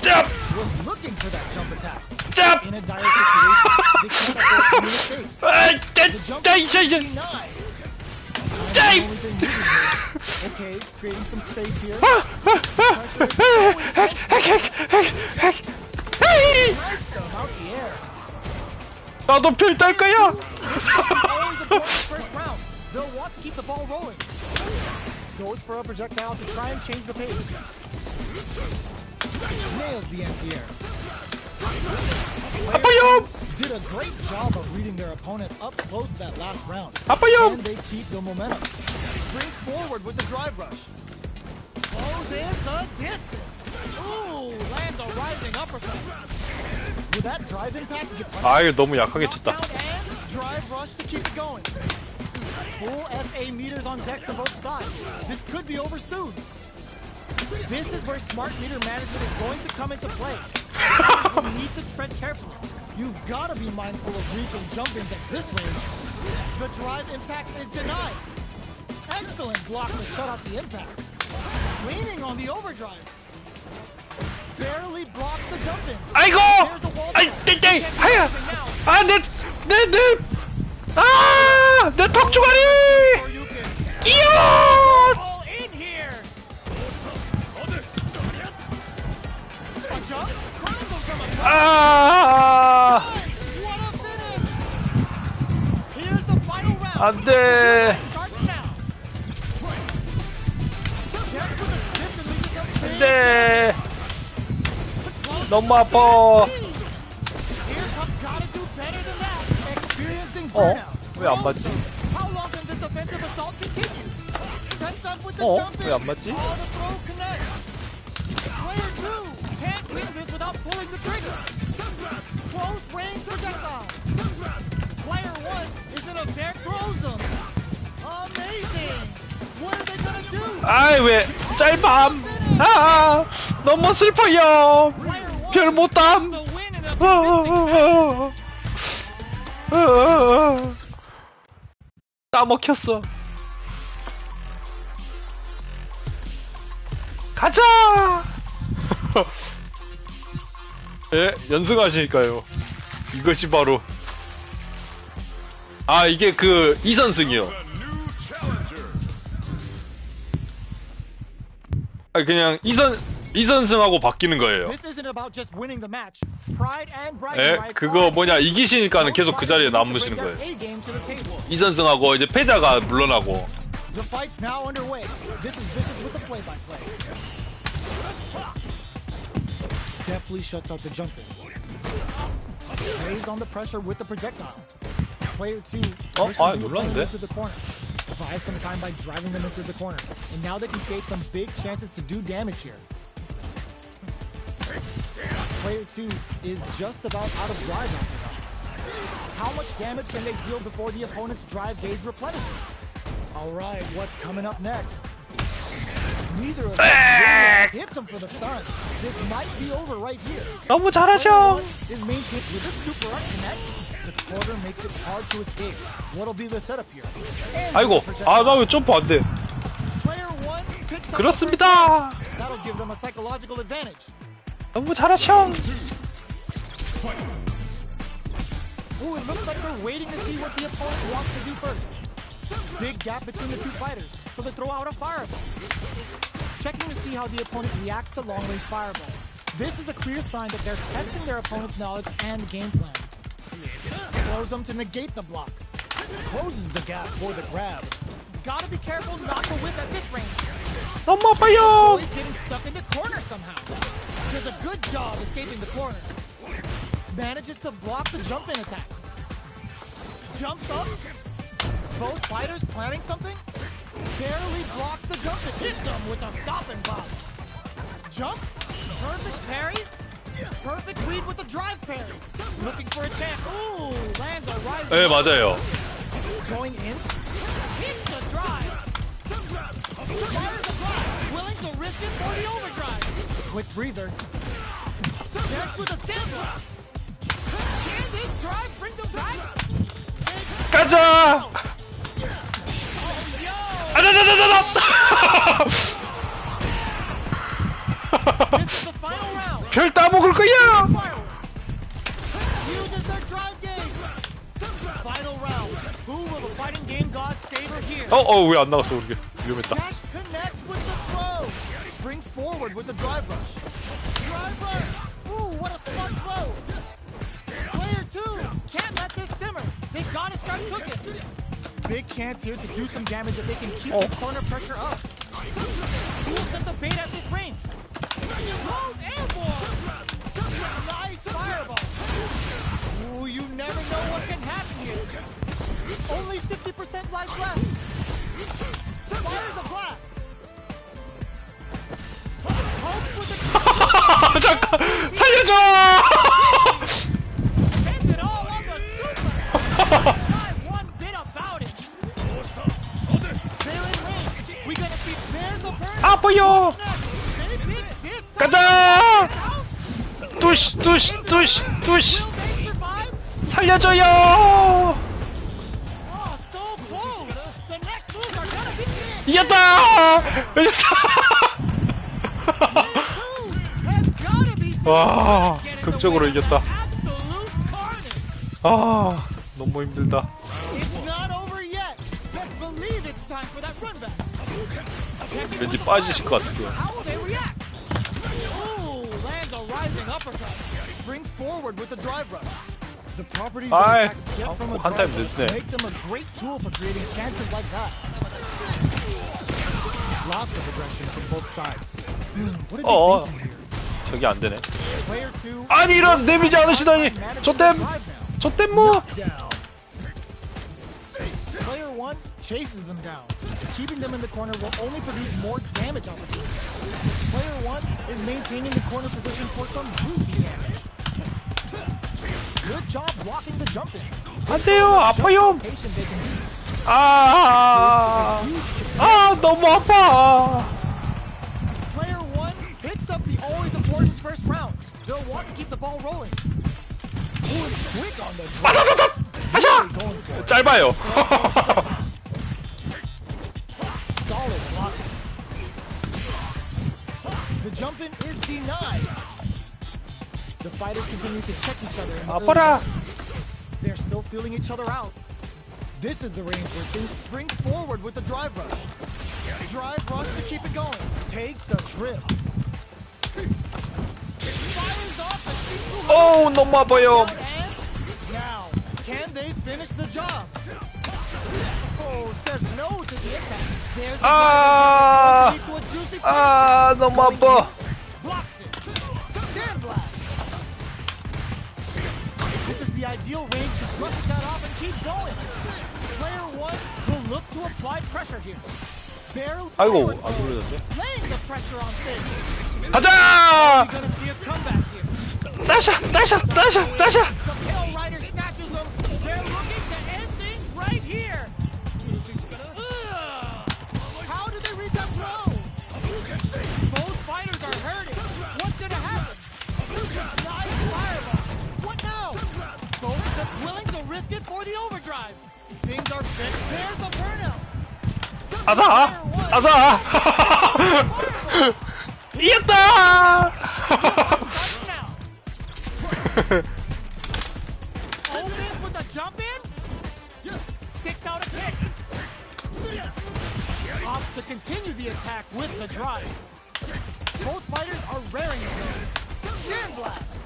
짭, Was looking for that jump attack. 짭. In a dire situation, they can't afford any mistakes. 아, The jump is 이제. denied. 짜이! Time is the only thing moving here. Okay, creating some space here. Pressure is so intense. Snipes them out the air. 나도 별 딸 거야. Always important first round. They'll want to keep the ball rolling. Goes for a projectile to try and change the pace. Nails the anti-air. 아파요. Did a great job of reading their opponent up close that last round. 아파요. And they keep the momentum. Springs forward with the drive rush. Closes the distance. Ooh, lands a rising uppercut. Will that drive impact get punished? 아, 이거 너무 약하게 쳤다. Knockdown and drive rush to keep it going. Full SA meters on deck for both sides. This could be over soon. This is where smart meter management is going to come into play. You need to tread carefully. You've got to be mindful of reach and jump-ins at this range. The drive impact is denied. Excellent block to shut out the impact. Leaning on the overdrive. Barely blocks the jump-in. 아이고. There's a wall 아이, stop. 땡땡. Can't do 하야. anything now. 아, 내 턱주가리. Or you can 이야. all in here. A jump? Crumbles from above. 아, What a finish! Here's the final round. 안돼. Starts now. Checks with a stiff and leaves it up big. 안돼. 너무 아파. Here comes gotta do better than that. Experiencing 어? burnout. 왜 안 맞지? How long can this offensive assault continue? Sets up with the 어? jump in. 왜 안 맞지? Oh, the throw connects. Player two can't win this without pulling the trigger. Close range projectile. Player one is in a bear throws them. Amazing. What are they gonna do? 아이 왜? 짤밤. 아, 너무 슬퍼요. 별 못담. The win in a convincing fashion. 따먹혔어. 가자. 예, 연승하시니까요. 이것이 바로. 아, 이게 그 2선승이요. 아, 그냥 2선승하고 바뀌는 거예요. This isn't about just winning the match. Pride and bragging 예, rights 그거 are 뭐냐, 이기시니까는 both 계속 그 자리에 fighters need to 남으시는 bring 거예요. their A game to the table. 2선승하고 이제 패자가 물러나고. The fight's now underway. This is Vicious with the play-by-play. Deftly shuts out the jumping. Lays on the pressure with the projectile. Player 2 pushes 아, the 놀랐는데? opponent into the corner. Buys some time by driving them into the corner. And now they can create some big chances to do damage here. Player 2 is just about out of drive after that. How much damage can they deal before the opponent's drive gauge replenishes? Alright, what's coming up next? Neither of them really hits him for the stun. This might be over right here. 너무 Player 잘하셔. 1 is maintained with a super art connect. The quarter makes it hard to escape. What'll be the setup here? And 아이고, 아, 나 왜 점프 안 돼? Player 1 picks up the first 그렇습니다. round. That'll give them a psychological advantage. 너무 잘하셔. Ooh, it looks like they're waiting to see what the opponent wants to do first. Big gap between the two fighters, so they throw out a fireball. Checking to see how the opponent reacts to long-range fireballs. This is a clear sign that they're testing their opponent's knowledge and game plan. Throws them to negate the block. Closes the gap for the grab. Gotta be careful not to whip at this range. 너무 아파요. He's getting stuck in the corner somehow. Does a good job escaping the corner. Manages to block the jump-in attack. Jumps up. Both fighters planning something. Barely blocks the jump-in. Hits him with a stop and block. Jumps. Perfect parry. Perfect read with the drive parry. Looking for a chance. Ooh, lands a rising. 네, 맞아요. Going in. Hits the drive. Fires a drive. Willing to risk it for the overdrive. Quick breather. Checks with a sandblast. Can this drive bring them back? 가자. Oh, yo! 아다다다다다. This is the final round. 별 따먹을 거야. Fireworks. Uses their drive game. Final round. Who will the fighting game gods favor here? 왜 안 나갔어, 우리. 위험했다. Dash connects with the throw. Springs forward with the drive rush. Drive rush. Ooh, what a smart throw. Player 2 can't let this simmer. They gotta start cooking. Big chance here to do some damage if they can keep the corner pressure up. Who will set the bait at this range? Throws airborne. Nice fireball. Ooh, you never know what can happen here. Only 50% life left. Fires a blast. Pokes with the 잠깐, 살려줘. Spends it all on the super. Shy one bit about it. They're in range. We gonna see there's a burn. 아파요. Big kiss. 가자. 뚜시, 뚜시, 뚜시, 뚜시. Will they survive? 살려줘요. Oh, so close. The next moves are gonna be big. 이겼다. 이겼다. Has gotta be big. 와, Getting 극적으로 away with 이겼다. absolute carnage. 아, 너무 힘들다. It's not over yet. Just believe it's time for that run back. Checking 왠지 with the 빠지실 것 fire. 같았어요. How will they react? Ooh, lands a rising uppercut. Springs forward with the drive rush. The properties of 아이, attacks get from a 한 drive 타임 rush 늦네. make them a great tool for creating chances like that. Lots of aggression from both sides. What are they 어, thinking here? 저기 안 되네. Player 2 아니, 이런 내밀지 않으시다니. 저땜, 저땜무. down. Player 1 chases them down. Keeping them in the corner will only produce more damage opportunities. Player 1 is maintaining the corner position for some juicy damage. Good job blocking the jump in. 안 돼요, 아파요. Patient they can be. 아, 너무 아파. ball rolling. Going quick on the drive. Really going for it. 짧아요. Solid block. The jump in is denied. The fighters continue to check each other. In the 아파라. They're still feeling each other out. This is the range where things springs forward with the drive rush. Drive rush to keep it going. Takes a trip. Fires off a steep 오, 너무 아파요. and now, can they finish the job? Oh, says no to the impact. There's the 아, drive. To a juicy 아, 너무 아파. blocks it. Sandblast. This is the ideal range to brush that off and keep going. Player one will look to apply pressure here. Barrel 아이고, forward 안 throw, 눌러졌네. laying the pressure on Finn. 가자! We're gonna see a comeback here. 다샤. The Pale Rider snatches them. They're looking to end things right here. Ugh. How did they read that throw? Both fighters are hurting. What's gonna happen? Nice fireball. What now? Both just willing to risk it for the overdrive. Things are fit. There's a burnout. 아사! 아사! 이겼다! Now. Opens with a jump in. Sticks out a kick. Opts to continue the attack with the drive. Both fighters are raring to go. Sandblast.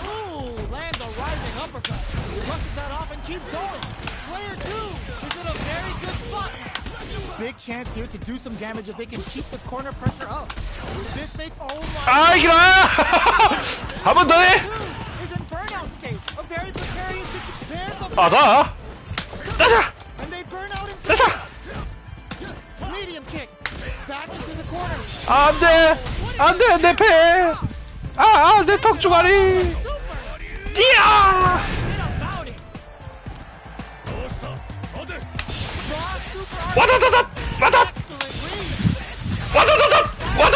Ooh, lands a rising uppercut. Brushes that off and keeps going. Player two is in a very good spot. Big chance here to do some damage if they can keep the corner pressure up. This makes 아, 이기라! 한 번 더 해! is in burnout state. A very precarious situation. There's a 아사! 다샤! and they burn out in 다샤! medium kick. Back into the corner. 안 돼! 안 돼! 내 패! 아, 내 턱주가리! Super. 뛰어! In a bounty. Raw super 와다다다! 와다! excellent read. 와다다다! 와다!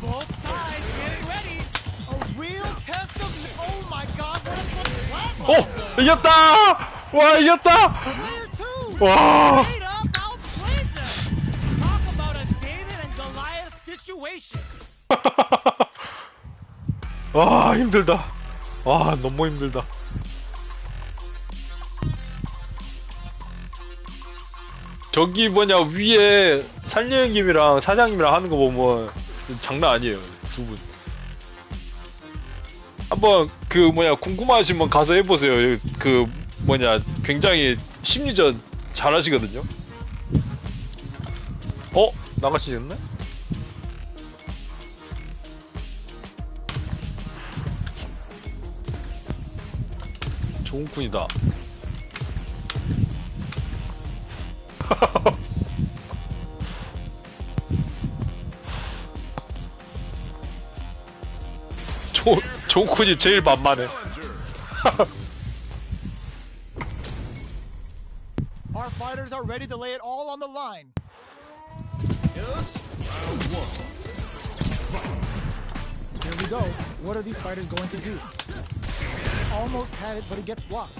Both sides getting ready. A real test of oh my god, what a 오! 이겼다! 와, 이겼다! player two. 와! Straight up outplayed them. Talk about a David and Goliath situation. 와, 힘들다. 와, 너무 힘들다. 저기 뭐냐, 위에 산녀님이랑 사장님이랑 하는 거 보면 장난 아니에요, 두 분. 한번 그 뭐냐, 궁금하시면 가서 해보세요. 그 뭐냐, 굉장히 심리전 잘하시거든요. 어? 나가시겠네? 좋은 꾼이다. 좋은 꾼이 제일 만만해. Our fighters are ready to lay it all on the line. Here we go. What are these fighters going to do? Almost had it, but he gets blocked.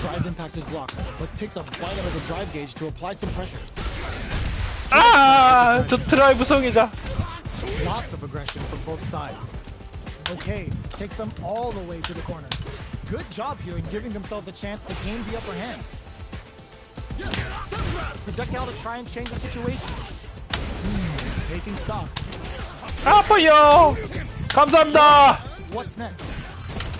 Drive impact is blocked, but takes a bite out of the drive gauge to apply some pressure. 아, 저 드라이브 성의자. Lots of aggression from both sides. Okay, takes them all the way to the corner. Good job here in giving themselves a chance to gain the upper hand. Projectile to try and change the situation. Taking stock. 아파요. 감사합니다. What's next?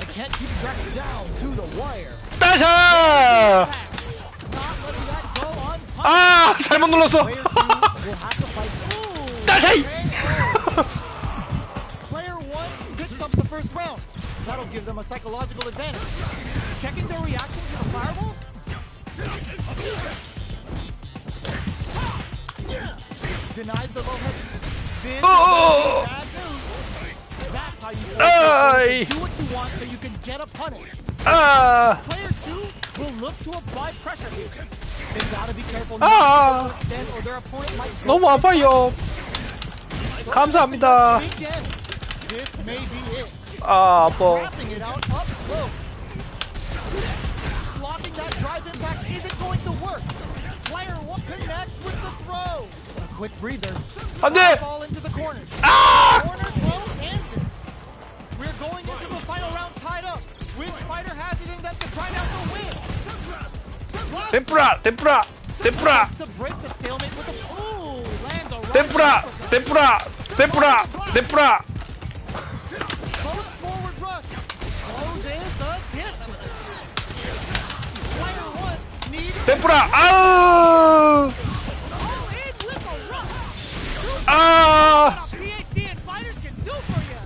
I can't keep Drax down to the wire. 따샤. Not letting that go unpunished. 아, 잘못 눌렀어. Player two will have to fight. Ooh, 따샤. Player one picks up the first round. That'll give them a psychological advantage. Checking their reaction to the fireball? Denies the low head. This is Oh. bad news. That's how you Aye. do what you want so you can get a punish. 아, Player two will look to apply pressure here. They've got to be careful Ah. not to extend or their opponent might go 너무 아파요. 감사합니다. big damage. This may be it. 아 아파. Wrapping it out up close. Blocking that drive impact isn't going to work. Player one connects with the throw. A quick breather. 안돼. Ball into the corner. 아! Corner throw ends it. We're going into the final round tied up. Which fighter has it in them to try out the win? 덴푸라 덴푸라 덴푸라 To break the stalemate with a ooh, lands a right 덴푸라 uppercut. 덴푸라 덴푸라 덴푸라. Goes forward rush. Closes the distance. Player one needs 덴푸라. 아우. all in with a rush. 아. What a PhD and fighters can do for you.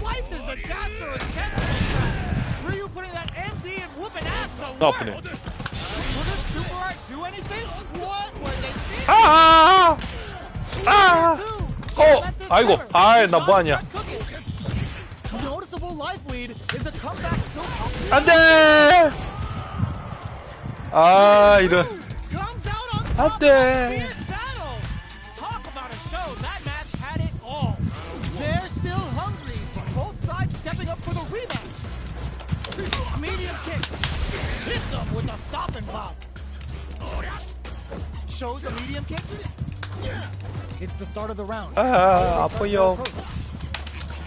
Slices the gastrointestinal tract. Ryu putting that MD and whooping ass to 나 work. 아프네. Will this super art do anything? What were they seeing? 아. 아. 어. Let this 아이고. hammer. 아이 나 뭐하냐. Start cooking. Noticeable life lead is a comeback still possible. 안돼. 아 이런. Comes out on top. 안돼. Fierce battle. Talk about a show. That match had it all. They're still hungry. Both sides stepping up for the rematch. Medium kick. Hits them with a stop and pop. Shows a medium kick. It's the start of the round. 아 아파요.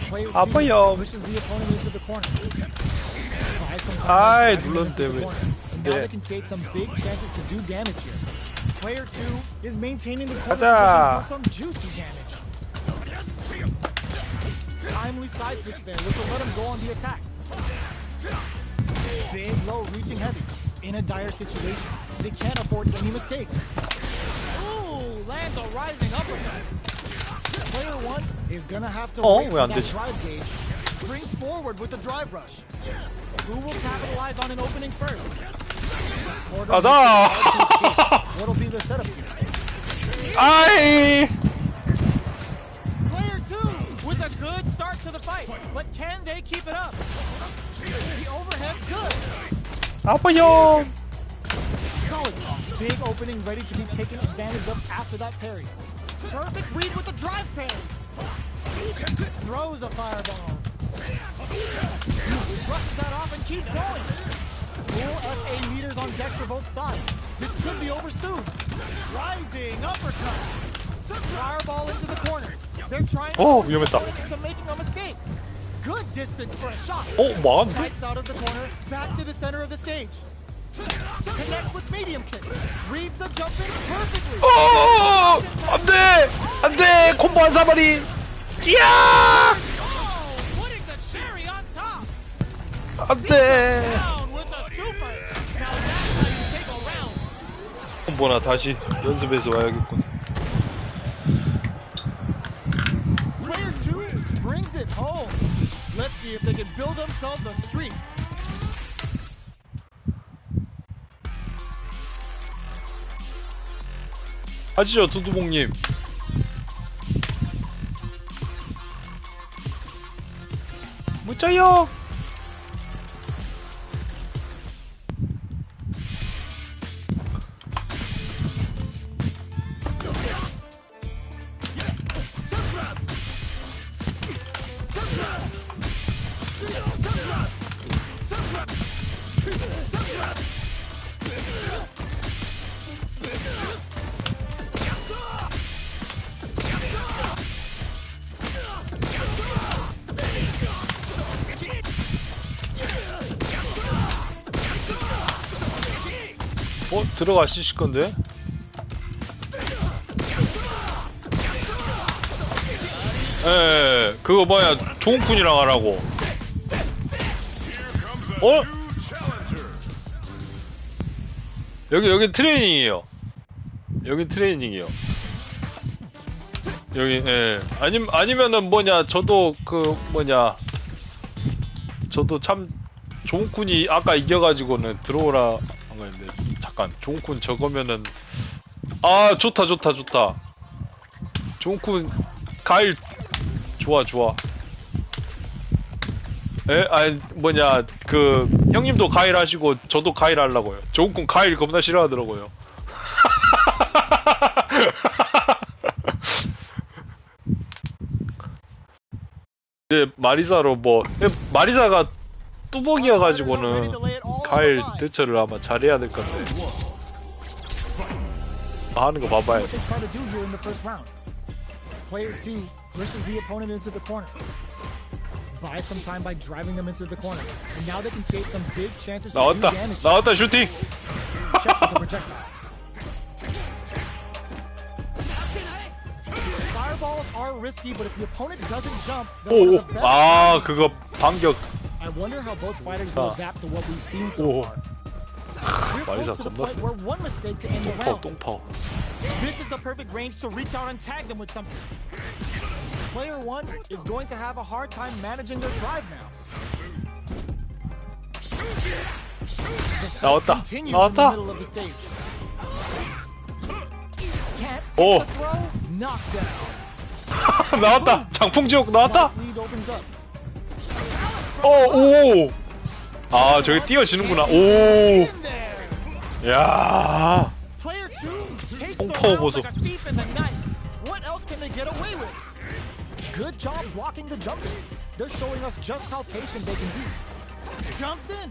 Player 아파요. pushes the opponent into the corner. Buys some time 아이, by driving them 눌렀는데 into the 왜. corner. And now 네. they can create some big chances to do damage here. Player 2 is maintaining the corner 가자. position for some juicy damage. Timely side switch there, which will let him go on the attack. Big, low, reaching heavy. In a dire situation, they can't afford any mistakes. Ooh, lands a rising uppercut. Player 1 is gonna have to 어? wait 왜 for 안 that 되지? drive gauge. Springs forward with the drive rush. Who will capitalize on an opening first? 가자. What'll be the setup here? 아이. Player 2 with a good start to the fight, but can they keep it up? The overhead's good. 아파요. Solid. Big opening ready to be taken advantage of after that parry. Perfect read with the drive parry. Throws a fireball. Brushes that off and keeps going. Full SA meters on deck for both sides. This could be over soon. Rising uppercut. Fireball into the corner. They're trying 오, to 위험했다. into making a mistake. Good distance for a shot. 어 막았는데? Bites out of the corner, back to the center of the stage. Connects with medium kick. Reads the jump in perfectly. 어 안돼 안돼 콤보 한 사발이. 이야. Oh, putting the cherry on top. 안돼. Down with the super. Now that's how you take a round. 콤보나 다시 연습해서 와야겠군. Player 2 brings it home. Let's see if they can build themselves a streak. 아시죠 두두봉님. 묻자요. 들어가시실 건데? 예, 그거 뭐야, 종쿤이랑 하라고. 어? 여기 트레이닝이에요. 여기 트레이닝이요. 여기, 예. 아니면은 뭐냐, 저도 저도 참, 종쿤이 아까 이겨가지고는 들어오라 한 거였는데, 잠깐, 종쿤 저거면은, 아, 좋다. 종쿤, 가일, 좋아. 에? 아니, 형님도 가일 하시고, 저도 가일 하려고요. 종쿤 가일 겁나 싫어하더라고요. 이제 마리사로 뭐 마리사가 뚜벅이어가지고는 가일 대처를 아마 잘해야 될 건데 하는 거 봐봐요. What they try to do here in the first round. Player 2 pushes the opponent into the corner. Buy some time by driving them into the corner. And now they can create some big chances to do 나왔다 damage. 나왔다 슈팅. Checks with the projectile. Fireballs are risky, but if the opponent doesn't jump, they're one 오, of the best. 아 그거 반격. I wonder how both fighters will adapt to what we've seen so 오. far. We're 마리사 close to the 겁나 point 세. where one mistake could end the 똥파워 round. 똥파워. This is the perfect range to reach out and tag them with something. Player 1 is going to have a hard time managing their drive now. The fight 나왔다 continues in the 나왔다. middle of the stage. Can't take 오. the throw, knockdown. 나왔다 장풍지옥 나왔다. Life lead opens up. 오. 아 저기 뛰어지는구나. 오. In there. 야. Player 2 takes the 똥파워 round 보소. like a thief in the night. What else can they get away with? Good job blocking the jump in. They're showing us just how patient they can be. Jumps in.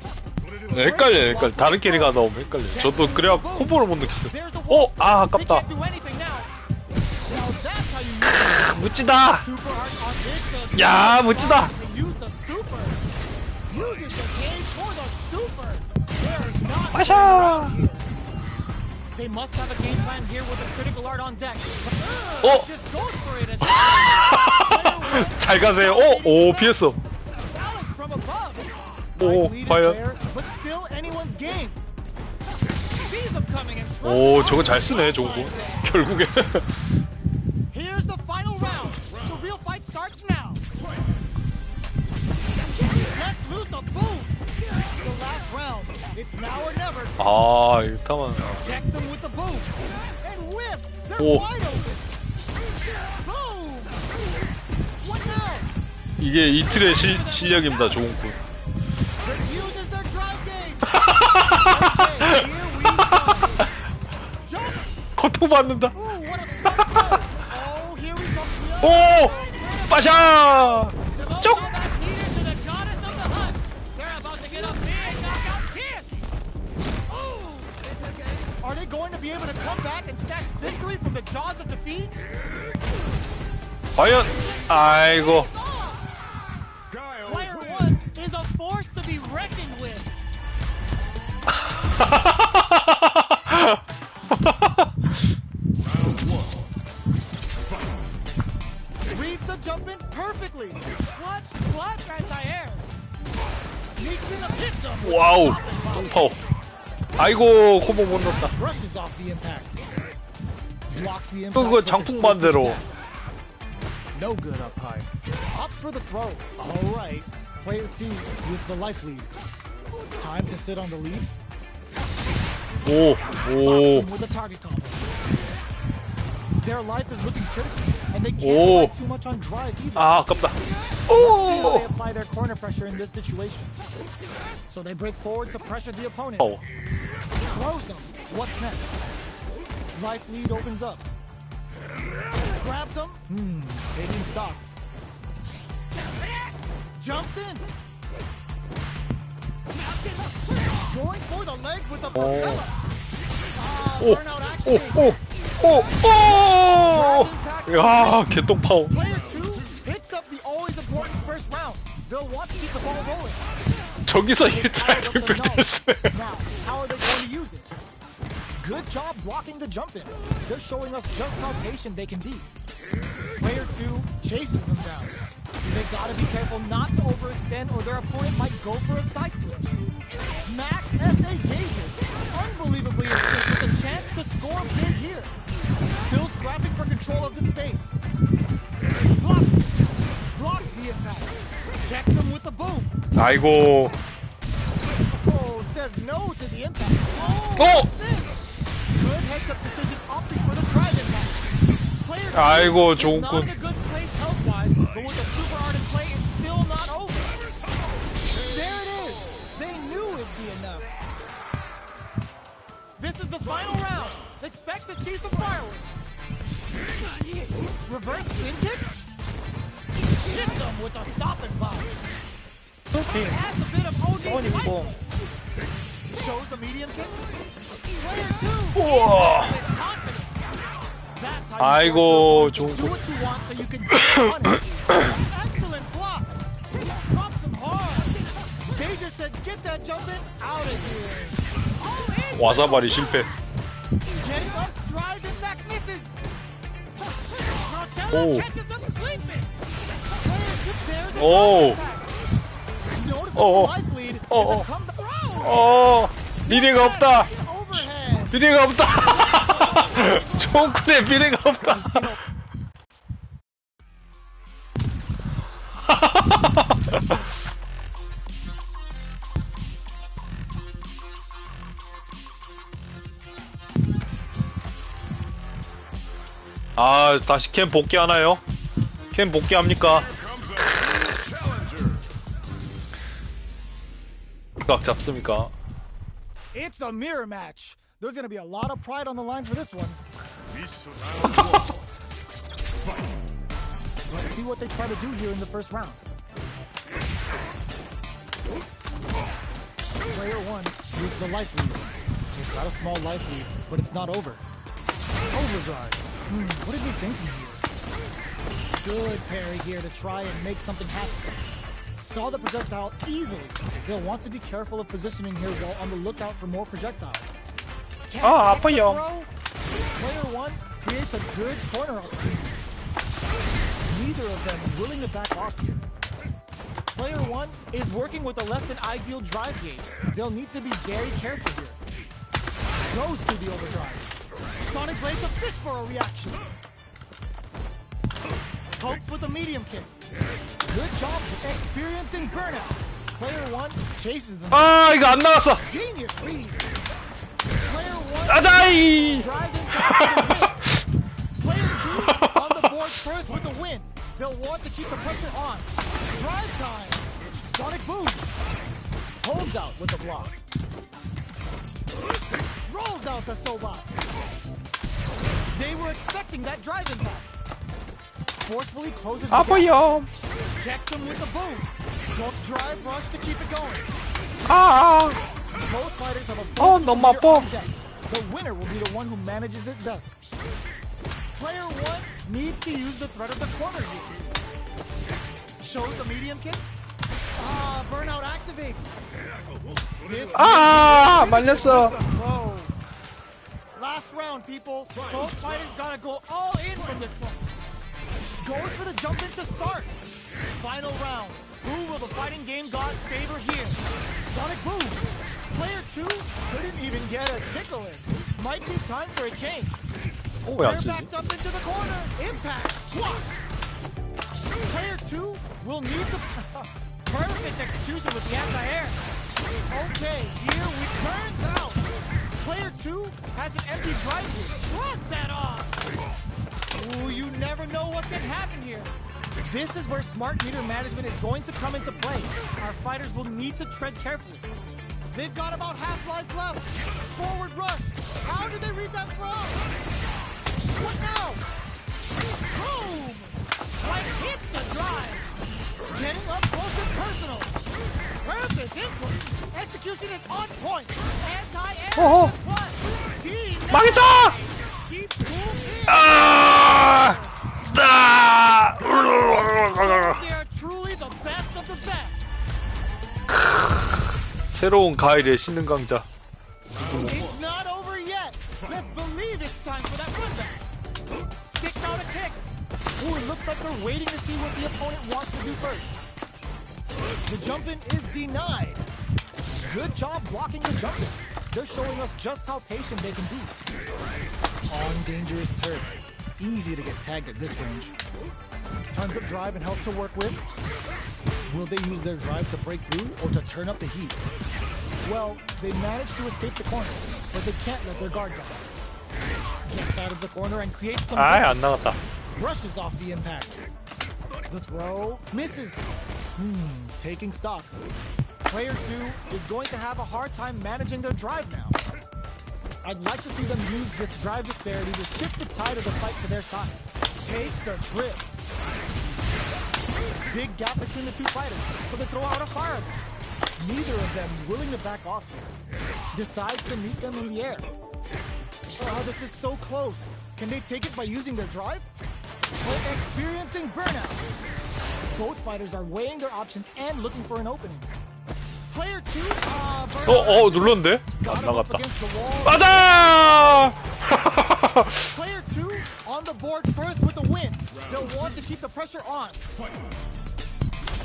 헷갈려. 다른 캐릭가 너무 헷갈려. 저도 그래야 콤보를 못 느꼈어. There's a wall 오, 아 They 아깝다. can't do anything now. Now that's how you use 멋지다. super art on this. 야, 멋지다. Use the super. Uses the game for the super. There's not 마샤. They must have a game plan here with the critical art on deck. 어. Just goes for it. And 잘 가세요. 오 피했어. Alex from above. 오, Life lead is 과연. there, but still anyone's game. Sees them coming and 오 shrugs 저거 잘 off. 쓰네 저거. 결국에. Here's the final round. The real fight starts now. Let's loose a boom. The last round. It's now or never. 아 이타만. Checks them with the boom. And whiffs. They're 오. wide open. Boom. What now? 이게 이틀의 실력입니다 조은군. That uses their drive game. Okay, here we go. Jump. 고통받는다. Ooh, what a smart throw. Oh, here we go. 오 빠샤. 쪽. Are they going to be able to come back and snatch victory from the jaws of defeat? 과연. 아이고. Player 1 is a force to be reckoned with. Reads the jump in perfectly. Clutch, anti-air. Sneaks in a hit him. 와우 똥파워. 아이고 콤보 못 넣었다. Brushes off the impact. Blocks the impact. 그거 but they're 장풍 still 반대로. pushed back. No good up high. Opts for the throw. All right. Player 2 with the life lead. Time to sit on the lead. 오. Box 오. him with a target combo. Their life is looking critical, and they can't Oh. rely too much on drive either. 아 아깝다. See how they 오. apply their corner pressure in this situation. So they break forward to pressure the opponent. 어. Throws him. What's next? Life lead opens up. Grabs him. Taking stock. Jumps in. Going for the legs with the Porcella. 오. Burnout 오. action. 오. 오. 오. 야 개똥파워. Player 2 picks up the always important first round. They'll want to keep the ball rolling. 저기서 They 1트라이 fire up the 팩팩됐어요. null. Now, how are they going to use it? Good job blocking the jump in. They're showing us just how patient they can be. Player 2 chases them down. They've got to be careful not to overextend or their opponent might go for a side switch. Max SA gauges. Unbelievably assist with a chance to score big here. Still scrapping for control of the space. Blocks the impact. Checks him with the boom. 아이고. Oh, says no to the impact. Oh, 어. that's it. Good heads-up decision opting for the drive impact. Player 아이고, is 좋은 not 꾼. in a good place health-wise, but with the super art in play, it's still not over. There it is. They knew it'd be enough. This is the final round. Expect to see some fireworks. Reverse spin kick. Hits him with a stop 오케이. Adds a bit of OD's 써니 life. 뽕. Shows the medium kick. Player 2. 우와. With confidence. That's how you 아이고, force your 좋은 opponent to do what you want so you can get punished. Excellent block. Drops him hard. They just said, get that jumping out of here. All in. 와사바리 실패. Getting up, driving back, misses. Marcello Oh. catches them sleeping. Player 2 bears a Oh. attack. Notice Oh. the life lead is Oh. a comeback. 미래가 없다. Overhead. 미래가 없다. 총군의 미래가 없다. 아, 다시 캠 복귀하나요? 캠 복귀합니까? 각 잡습니까? It's a mirror match. There's gonna be a lot of pride on the line for this one. Let's see what they try to do here in the first round. Player 1 used the life lead. He's got a small life lead, but it's not over. Overdrive. What is he thinking here? Good parry here to try and make something happen. Saw the projectile easily. They'll want to be careful of positioning here while on the lookout for more projectiles. Can't Ah, get the 아파요. throw. Player 1 creates a good corner opportunity. Neither of them willing to back off here. Player 1 is working with a less than ideal drive gauge. They'll need to be very careful here. Goes to the overdrive. Sonic Blade's a fish for a reaction. Pokes with a medium kick. Good job experiencing burnout. Player 1 chases them. 아, 이거 안 나왔어. Genius read. Player 1 아자이. driving back to the win. Player 2 on the board first with the win. They'll want to keep the pressure on. Drive time. Sonic boom. Holds out with the block. Rolls out the Sobot. They were expecting that drive impact. Forcefully closes the gap. 아파요. Checks him with the boom. Don't drive rush to keep it going. 아. Both fighters have a Oh, full no, meter Mapo. on deck. The winner will be the one who manages it best. Player 1 needs to use the threat of the corner here. Shows the medium kick. Burnout activates. This 아, 말렸어. throw. Last round, people. Both fighters gotta go all in from this point. Goes for the jump in to start. Final round. Who will the fighting game gods favor here? Sonic boom. Player 2 couldn't even get a tickle in. Might be time for a change. 오, 왜 안 They're 쓰지? backed up into the corner. Impact. Squat. Player 2 will need to... Perfect execution with the anti-air. Okay, here we turns out. Player 2 has an empty drive here. Shrugs that off. Ooh, you never know what can happen here. This is where smart meter management is going to come into play. Our fighters will need to tread carefully. They've got about half life left. Forward rush. How did they read that throw? What now? Boom! Like hits the drive. Getting up close and personal. Perfect input. Execution is on point. Anti-air. 어허. Denied. 망했다. Keeps cool here. 아. 아. They are truly the best of the best. 새로운 가을의 신능 강자. It's not over yet. Let's believe it's time for that comeback. Sticks out a kick. Ooh, it looks like they're waiting to see what the opponent wants to do first. The jump-in is denied. Good job blocking the jump-in. They're showing us just how patient they can be. On dangerous turf. Easy to get tagged at this range. Tons of drive and help to work with. Will they use their drive to break through or to turn up the heat? Well, they managed to escape the corner, but they can't let their guard down. Gets out of the corner and creates some 아, 안 distance. 나갔다. Brushes off the impact. The throw misses. Taking stock. Player 2 is going to have a hard time managing their drive now. I'd like to see them use this drive disparity to shift the tide of the fight to their side. Takes a trip. big gap between the two fighters, so they throw out a fireball. Neither of them willing to back off here. Decides to meet them in the air. Oh, this is so close. Can they take it by using their drive? They're experiencing burnout. Both fighters are weighing their options and looking for an opening. Player 2, burnout. 눌렀는데? Got 안 him up 나갔다. against the wall. 맞아! Player 2 on the board first with the win. They'll want to keep the pressure on.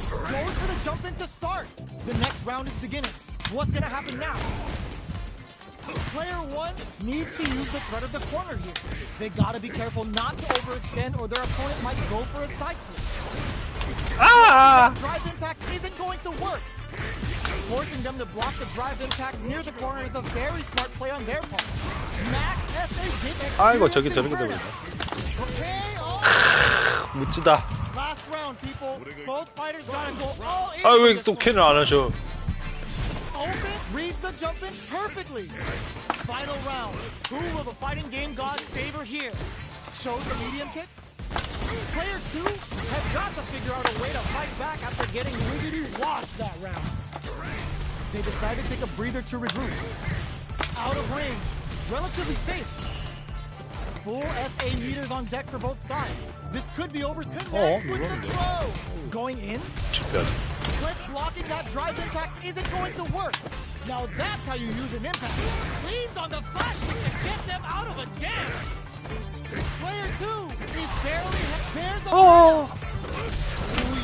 Goes for the jump in to start. The next round is beginning. What's gonna happen now? Player 1 needs to use the threat of the corner here. They gotta be careful not to overextend or their opponent might go for a side switch. Drive impact isn't going to work. Forcing them to block the drive impact near the corner is a very smart play on their part. Max SA did 아이고, 저기 저렇게 되고 있네. Okay, 멋지다. last round, people. Both fighters gotta go all in. 아, on 왜 this 또 one. 캔을 안 하셔? Open reads the jump in perfectly. Final round. Who will the fighting game gods favor here? Shows the medium kick. Player 2 has got to figure out a way to fight back after getting wiggity washed that round. They decide to take a breather to regroup. Out of range, relatively safe. Full SA meters on deck for both sides. This could be over. Connects with the 이건데. throw. Going in. 실패하지. But blocking that drive impact isn't going to work. Now that's how you use an impact. Leans on the flash kick to get them out of a jam. Player 2 is barely there's a 어. Ooh,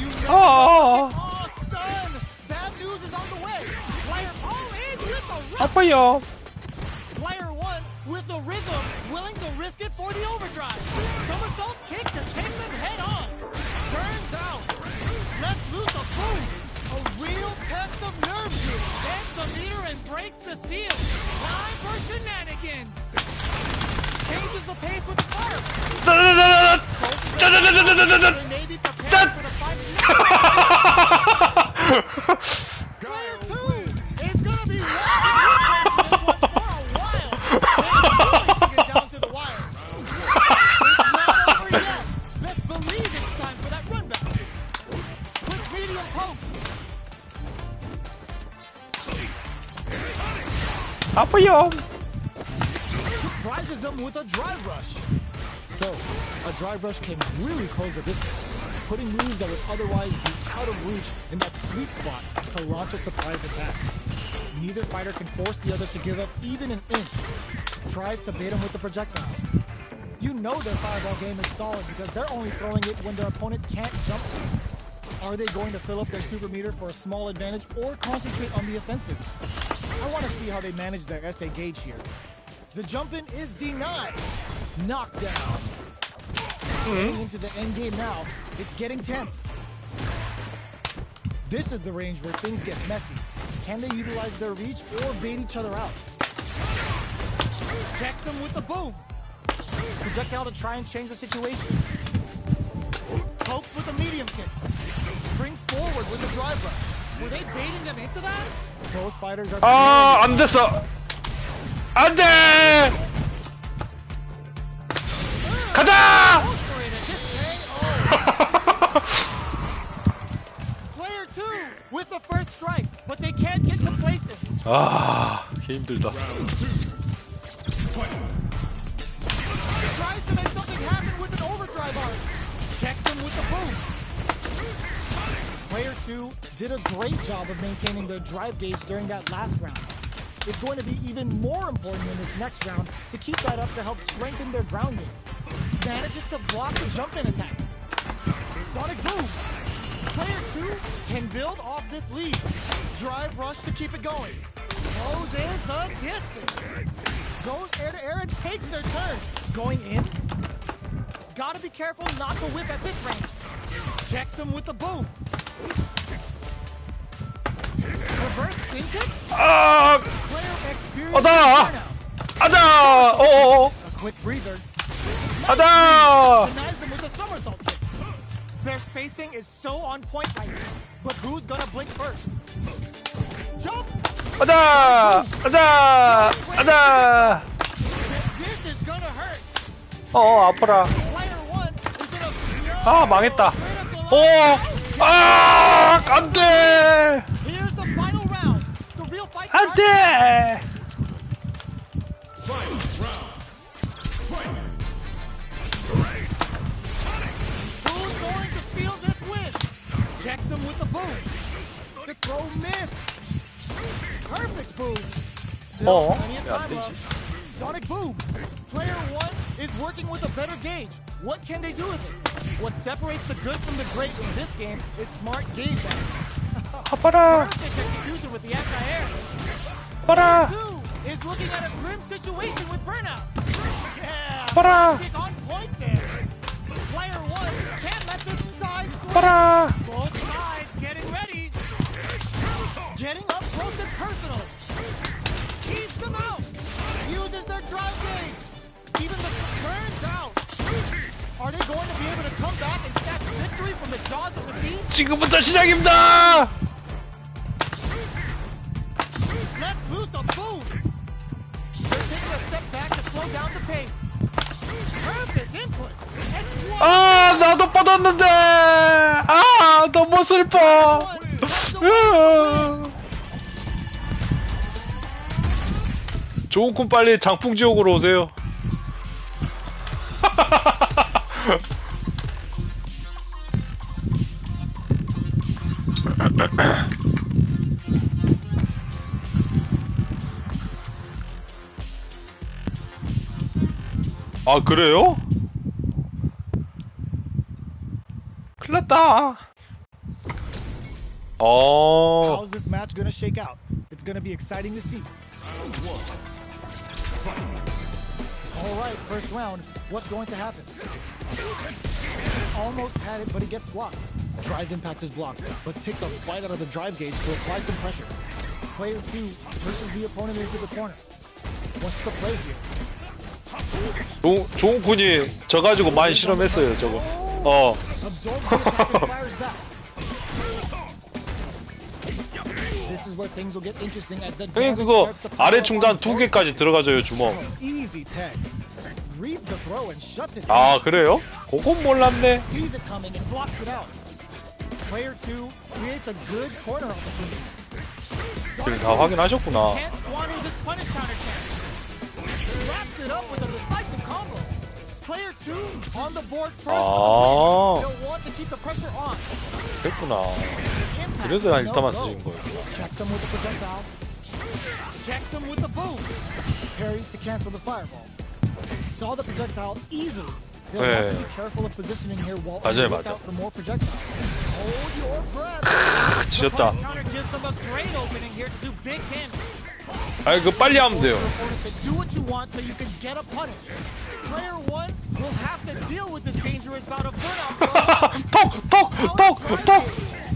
you know 어. oh, stun. Bad news is on the way. Player all in with the rush. 아파요. Player 1 with the rhythm, willing to risk it for the overdrive. Somersault kick to take them head on. Turns out. Let's loose a boom. A real test of nerve here. Bends the meter and breaks the seal. Time for shenanigans. Changes the pace with the fire. They may be prepared for the final. Player 2 is gonna be watching this one for a while. They're really taking it down to the wire. It's not over yet. Let's believe it's time for that run back. Quick medium poke. 아파요. Surprises them with a drive rush. So, a drive rush can really close the distance, putting moves that would otherwise be out of reach in that sweet spot to launch a surprise attack. Neither fighter can force the other to give up even an inch. Tries to bait him with the projectile. You know their fireball game is solid because they're only throwing it when their opponent can't jump. Are they going to fill up their super meter for a small advantage or concentrate on the offensive? I want to see how they manage their SA gauge here. The jump-in is denied. Knocked down. Getting into the end game now, it's getting tense. This is the range where things get messy. Can they utilize their reach or bait each other out? Checks them with the boom. Projectile to try and change the situation. Pokes with a medium kick. Springs forward with a drive rush. Were they baiting them into that? Both fighters are... 아, 안 됐어. 안 돼! 가자! Player 2 with the first strike, but they can't get complacent. 아, 힘들다. Tries to make something happen with an overdrive arc. Checks him with the boom. Player 2 did a great job of maintaining their drive gauge during that last round. It's going to be even more important in this next round to keep that up to help strengthen their ground game. Manages to block the jump-in attack. Sonic boom. Player 2 can build off this lead. Drive rush to keep it going. Closes the distance. Goes air to air and takes their turn. Going in. Gotta be careful not to whip at this range. Checks him with the boom. Reverse spin kick. 아, Player experience 가자! burnout. 가자! 어어어. A quick breather. 가자! Denies them with a somersault kick. Their spacing is so on point right now. But who's gonna blink first? Jumps! 가자! 가자! 가자! This is gonna hurt. 어, 아파라. Player 1 is gonna 아, 망했다. critical 어, 아, 안 돼! Here's the final round. The real fight 안 starts. 돼! Who's going to steal this win? Checks him with the boom. The throw missed. Perfect boom. Still Oh, plenty of yeah, time did left. Sonic boom. Player one is working with a better gauge. What can they do with it? What separates the good from the great in this game is smart gauge management. 아빠라! Perfect execution with the anti-air. 아빠라! Two is looking at a grim situation with burnout. Yeah, Para. kick on point there. Player one can't let this side swing. 아빠라! Both sides getting ready. Getting up close and personal. Keeps them out. Uses their drive gauge. Even the turns out. Are they going to be able to come back and snatch victory from the jaws of defeat? 지금부터 시작입니다! Let's loose a boom. They're taking a step back to slow down the pace. Perfect input. And one. 아, 나도 뻗었는데! 아, 너무 슬퍼! 조은쿤 빨리 장풍지옥으로 오세요. 아, 그래요? 큰일났다. How's this match gonna shake out? It's gonna be exciting to see. All right, first round. What's going to happen? Almost had it, but he gets blocked. Drive impact is blocked, but takes a bite out of the drive gauge to apply some pressure. Player two pushes the opponent into the corner. What's the play here? 조은쿤이 저 가지고 많이 실험했어요, 저거. Absorbs the attack and fires back. This is where things will get interesting as the 형님 damage 그거 starts to pile 아래 up 중단 on 두 both. 개까지 들어가져요, 주먹. Easy tag. Reads the throw and shuts it. 아, 그래요? 그건 몰랐네. Sees it coming and blocks it out. Player 2 creates a good corner opportunity. 지금 다 확인하셨구나. Can't squander this punish counter chance. Wraps it up with a decisive combo. Player 2 on the board first. 아, They'll want to keep the pressure on. 됐구나. Impact, 그래서 한 no 1타만 go. 쓰신 거예요. Checks him with the projectile. Checks him with the boom. Parries to cancel the fireball. Saw the projectile easily. They'll want to be careful of positioning here while on the 맞아요, lookout 맞아. for more projectiles. Hold your breath. 지렸다. The counter gives them a great opening here to do big damage. 아, 이거 빨리 하면 돼요. Your opponent to do what you want so you can get a punish. Player 1 will have to deal with this dangerous bout of burnout. 톡!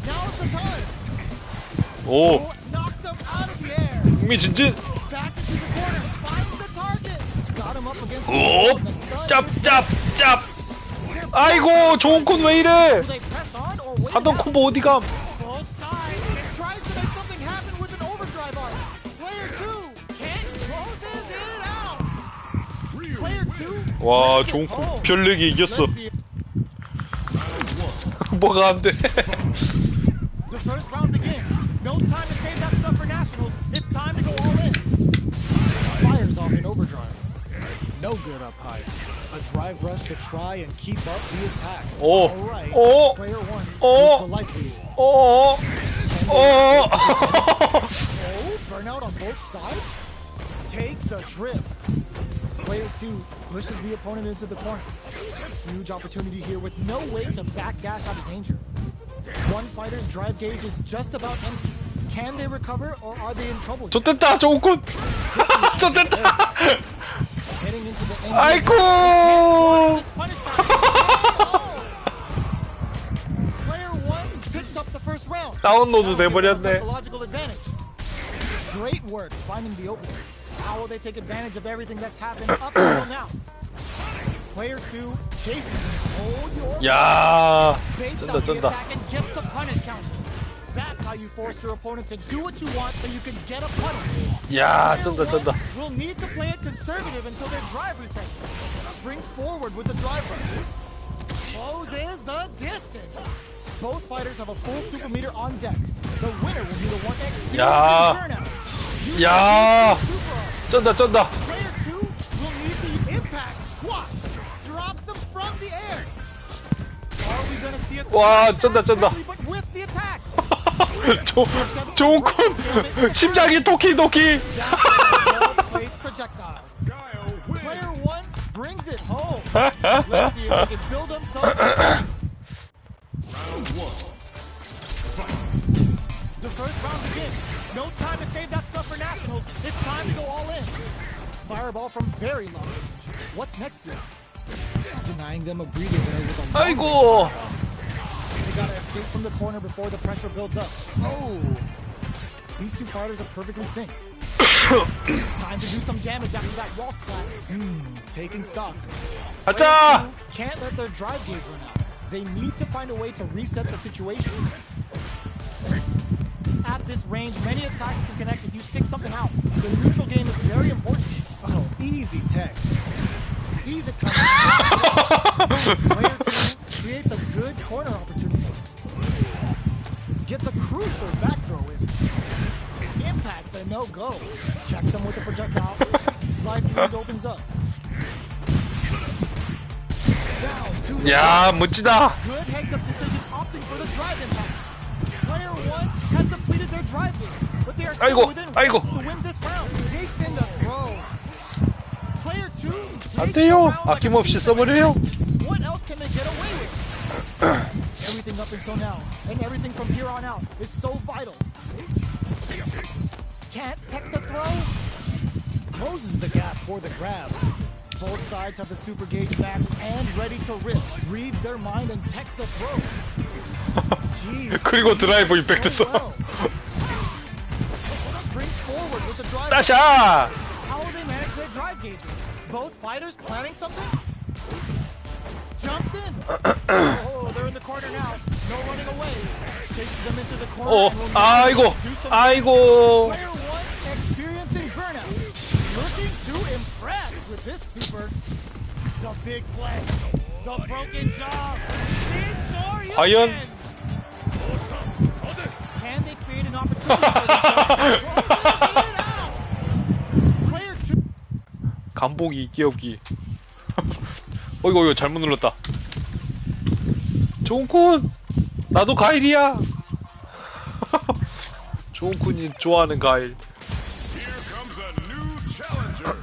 Now's the time. 오, Knocked him out of the air. 흥미진진. Back into the corner. Finds the target. Got him up against the 오, wall. The stun 짭! 아이고, 조은쿤 왜 이래? Do they press on or wait it 하던 out? 콤보 어디 감? Both sides. It tries to make something happen with an overdrive arc. Player 2 can't closes it out. Player 2. 와, lets it 조은쿤 home. 별내기 이겼어. Let's see. 뭐가 안 돼? The first round begins. No time to save that stuff for nationals. It's time to go all in. Fires off in overdrive. No good up high. A drive rush to try and keep up the attack. 오, All right. 오, Player 1 오. with the life lead. 어, 어. Oh, burnout on both sides? Takes a trip. Player 2 pushes the opponent into the corner. Huge opportunity here with no way to backdash out of danger. One fighter's drive gauge is just about empty. Can they recover or are they in trouble? 좋됐다, 조은쿤. 좋됐다. Heading into the end. 아이고. Punish Player 1 picks up the first round. 다운로드 Now given a 돼버렸네. psychological advantage. Great work finding the opening. How will they take advantage of everything that's happened up until now? Player 2 chases him. Hold your 야, baits 쩐다, out the 쩐다. attack and gets the punish counter. That's how you force your opponent to do what you want so you can get a punish. 야, Player 쩐다. 1 will need to play it conservative until their drive refreshes. Springs forward with the drive rush. Closes the distance. Both fighters have a full super meter on deck. The winner will be the one experiencing 야. burnout. Use 야. the super arm. 쩐다 쩐다. Player 2 will need the impact squash. Drops them from the air. Are we gonna see it? 와, 쩐다 쩐다. But with the attack. 좋은 콘. 심장이 도키도키. Place projectile. Player 1 brings it home. Let's see if they can build themselves a strength. The first round begins. No time to save that stuff for nationals. It's time to go all in. Fireball from very long range. What's next here? Denying them a breather there with a long 아이고. They gotta escape from the corner before the pressure builds up. Oh! These two fighters are perfectly synced. Time to do some damage after that wall splat. Taking stock. 가자. Can't let their drive gauge run out. They need to find a way to reset the situation. At this range, many attacks can connect if you stick something out. The neutral game is very important. Oh, easy tech. Sees it coming. Player 2 creates a good corner opportunity. Gets a crucial back throw in. Impacts a no-go. Checks him with the projectile. Life field opens up. Down, 2 야, 멋지다. Good heads-up decision opting for the drive impact. Player 1 has depleted their drive lead, but they are still 아이고, within 아이고. range to win this round. Sneaks in the throw. Player 2 takes 안 the 돼요. round like a 아낌없이 thief. 써버려요. What else can they get away with? Everything up until now, and everything from here on out, is so vital. Can't tech the throw. Closes the gap for the grab. Both sides have the super gauge maxed and ready to rip. Reads their mind and techs the throw. Jeez. 그리고 드라이브 임팩트 써. well. Springs forward with the drive. 따샤. How will they manage their drive gauges? Both fighters planning something? Jumps in. Oh, they're in the corner now. No running away. Chases them into the corner. 어, and will now 아이고, do some 아이고. Player 1 experiencing burnout. Looking to impress with this super. The big flex. The broken jaw. Sure you 과연? can. Can they create an opportunity for themselves? Closing it out. Player 2. 간보기 끼업기. 어이구 잘못 눌렀다. 좋은쿤 나도 가일이야. 좋은쿤이 좋아하는 가일. Here comes a new challenger.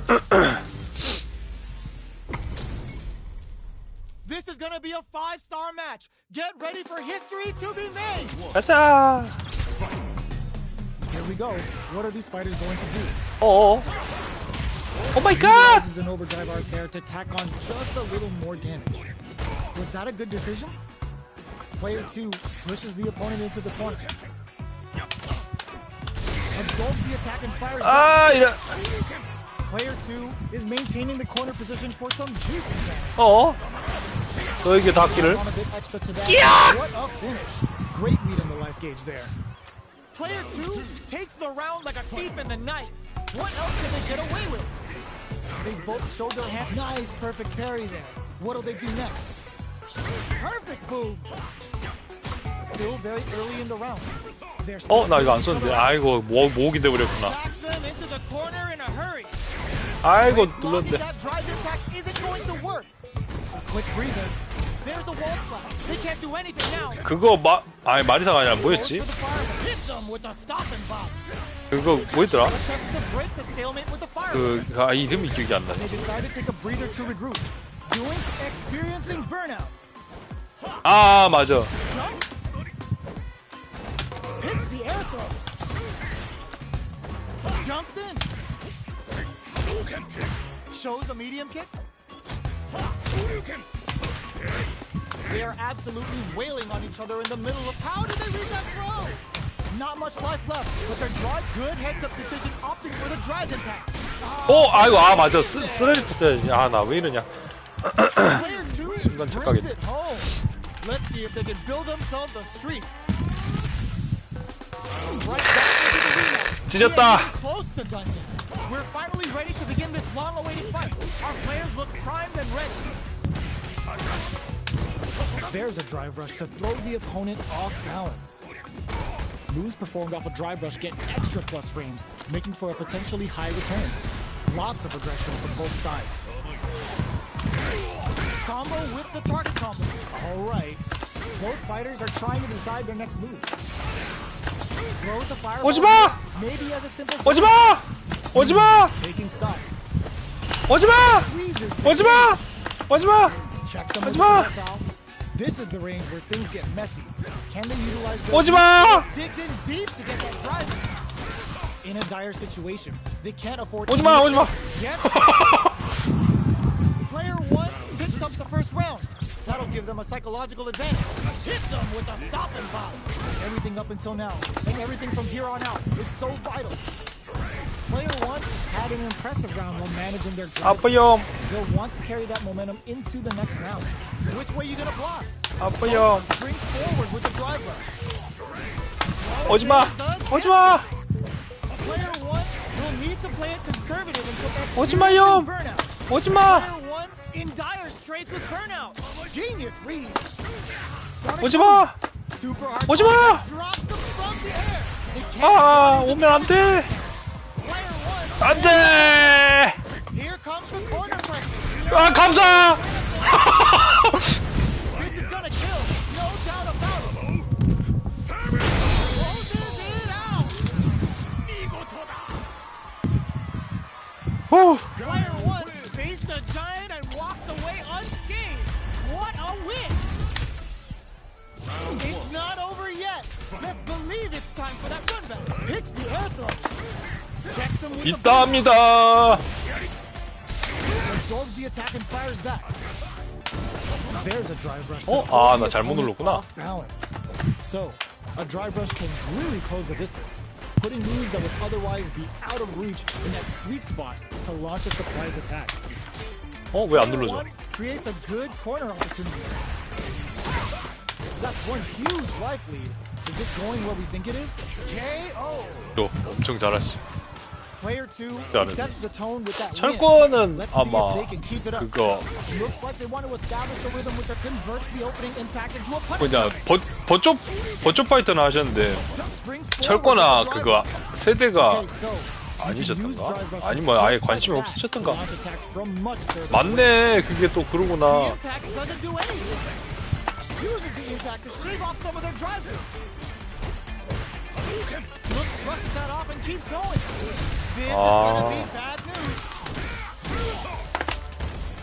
This is gonna be a 5-star match. Get ready for history to be made. 가자. Here we go. What are these fighters going to do? 어. 오 마이 갓. Utilizes an overdrive arc there to tack on just a little more damage. Was that a good decision? Player 2 pushes the opponent into the corner. Absorbs the attack and fires 아, back. 이런. Player 2 is maintaining the corner position for some juicy damage. 어. 너에게 닿기를. On a bit extra to that. Yeah! What a finish. Great read on the life gauge there. Player 2 takes the round like a thief in the night. What else can they get away with? They both showed their hand. Nice, perfect parry there. What'll they do next? Perfect move. Still very early in the round. They're still 나 이거 안 each other 썼는데. out. 아이고 모으기 돼버렸구나. Backs them into the corner in a hurry. 아이고 Blocking 눌렀는데. that drive impact isn't going to work. A quick breather. There's a wall splat. They can't do anything now. 그거 마리사가 아니라 뭐였지? Goes for the fire. Hit them with a stop and pop. 그거 뭐였더라? Attempts to break the stalemate with the fire. 이름이 기억이 안 나네. They decide to take a breather to regroup. Doing experiencing burnout. 아 맞아. Jump. Hits the air throw. Jumps in. Shows a medium kick. They are absolutely wailing on each other in the middle of. How did they read that throw? Not much life left, but their drive good heads-up decision opting for the drive impact. 아이고 맞아. 스레리트 써야지. 나 왜 이러냐. Player 2 순간 brings 착각했네. it home. Let's see if they can build themselves a streak. Right back into the rematch. 찢었다. We are getting close to done here. We're finally ready to begin this long-awaited fight. Our players look primed and ready. There's a drive rush to throw the opponent off balance. Moves performed off a drive rush get extra plus frames, making for a potentially high return. Lots of aggression from both sides. Combo with the target combo. Alright. Both fighters are trying to decide their next move. Throws a fireball. 오지마! Maybe as a simple 오지마! 오지마! taking stock. 오지마! Squeezes the 오지마! 오지마! Checks them with 오지마! the foul. This is the range where things get messy. Can they utilize their 오지마! digs in deep to get that drive? In a dire situation, they can't afford 오지마! any 오지마! mistakes. Yet, player one picks up the first round. That'll give them a psychological advantage. Hits them with a stop and pop. Everything up until now, and everything from here on out, is so vital. Player one had an impressive round while managing their drive. 아프요. They'll want to carry that momentum into the next round. Which way you gonna block? 아프요. Springs forward with the drive rush. 오지마! 오지마! Player one will need to play it conservative and put that 오지마요. burnout. 오지마! Player one in dire straits with burnout. Genius read. Sonic 오지마! boom. Super hard 오지마! contact drops them from the air. They can't 아, respond to 오면 this 안 돼! Player one. 안 돼! Here comes the corner pressure. 아, 감사! This is gonna kill, no doubt about it. Closes it out. 후. Player one faced a giant and walks away unscathed. What a win! It's not over yet. Let's believe it's time for that run back. Picks the air throw. Checks him with the 있답니다. absorbs the attack and fires back. There's a drive rush. 어? to 아, throw 나 the 잘못 opponent 눌렀구나. off balance. So, a drive rush can really close the distance, putting moves that would otherwise be out of reach in that sweet spot to launch a surprise attack. 어, 왜 안 Player 눌러져? one creates a good corner opportunity. That's one huge life lead. Is this going where we think it is? KO. 또 엄청 잘하시. Player two 안 했어. sets the tone with that win. 철권은 Let's see if 아마 they can keep it up. 그거 Looks like they want to establish a rhythm with their converts the opening impact into a 그냥 punishment. 버쪽 파이터는 하셨는데 Springs forward 철권아 with the 그거 drive. 세대가 Okay, so 아니셨던가? you can use drive rushes 아니면 아예 just 관심이 like that 없으셨던가? to launch attacks from much further 맞네, 그게 또 away. 그러구나. The impact doesn't do anything. Uses the impact to shave off some of their drive. Look, brushes that off and keeps going. This is gonna be bad news.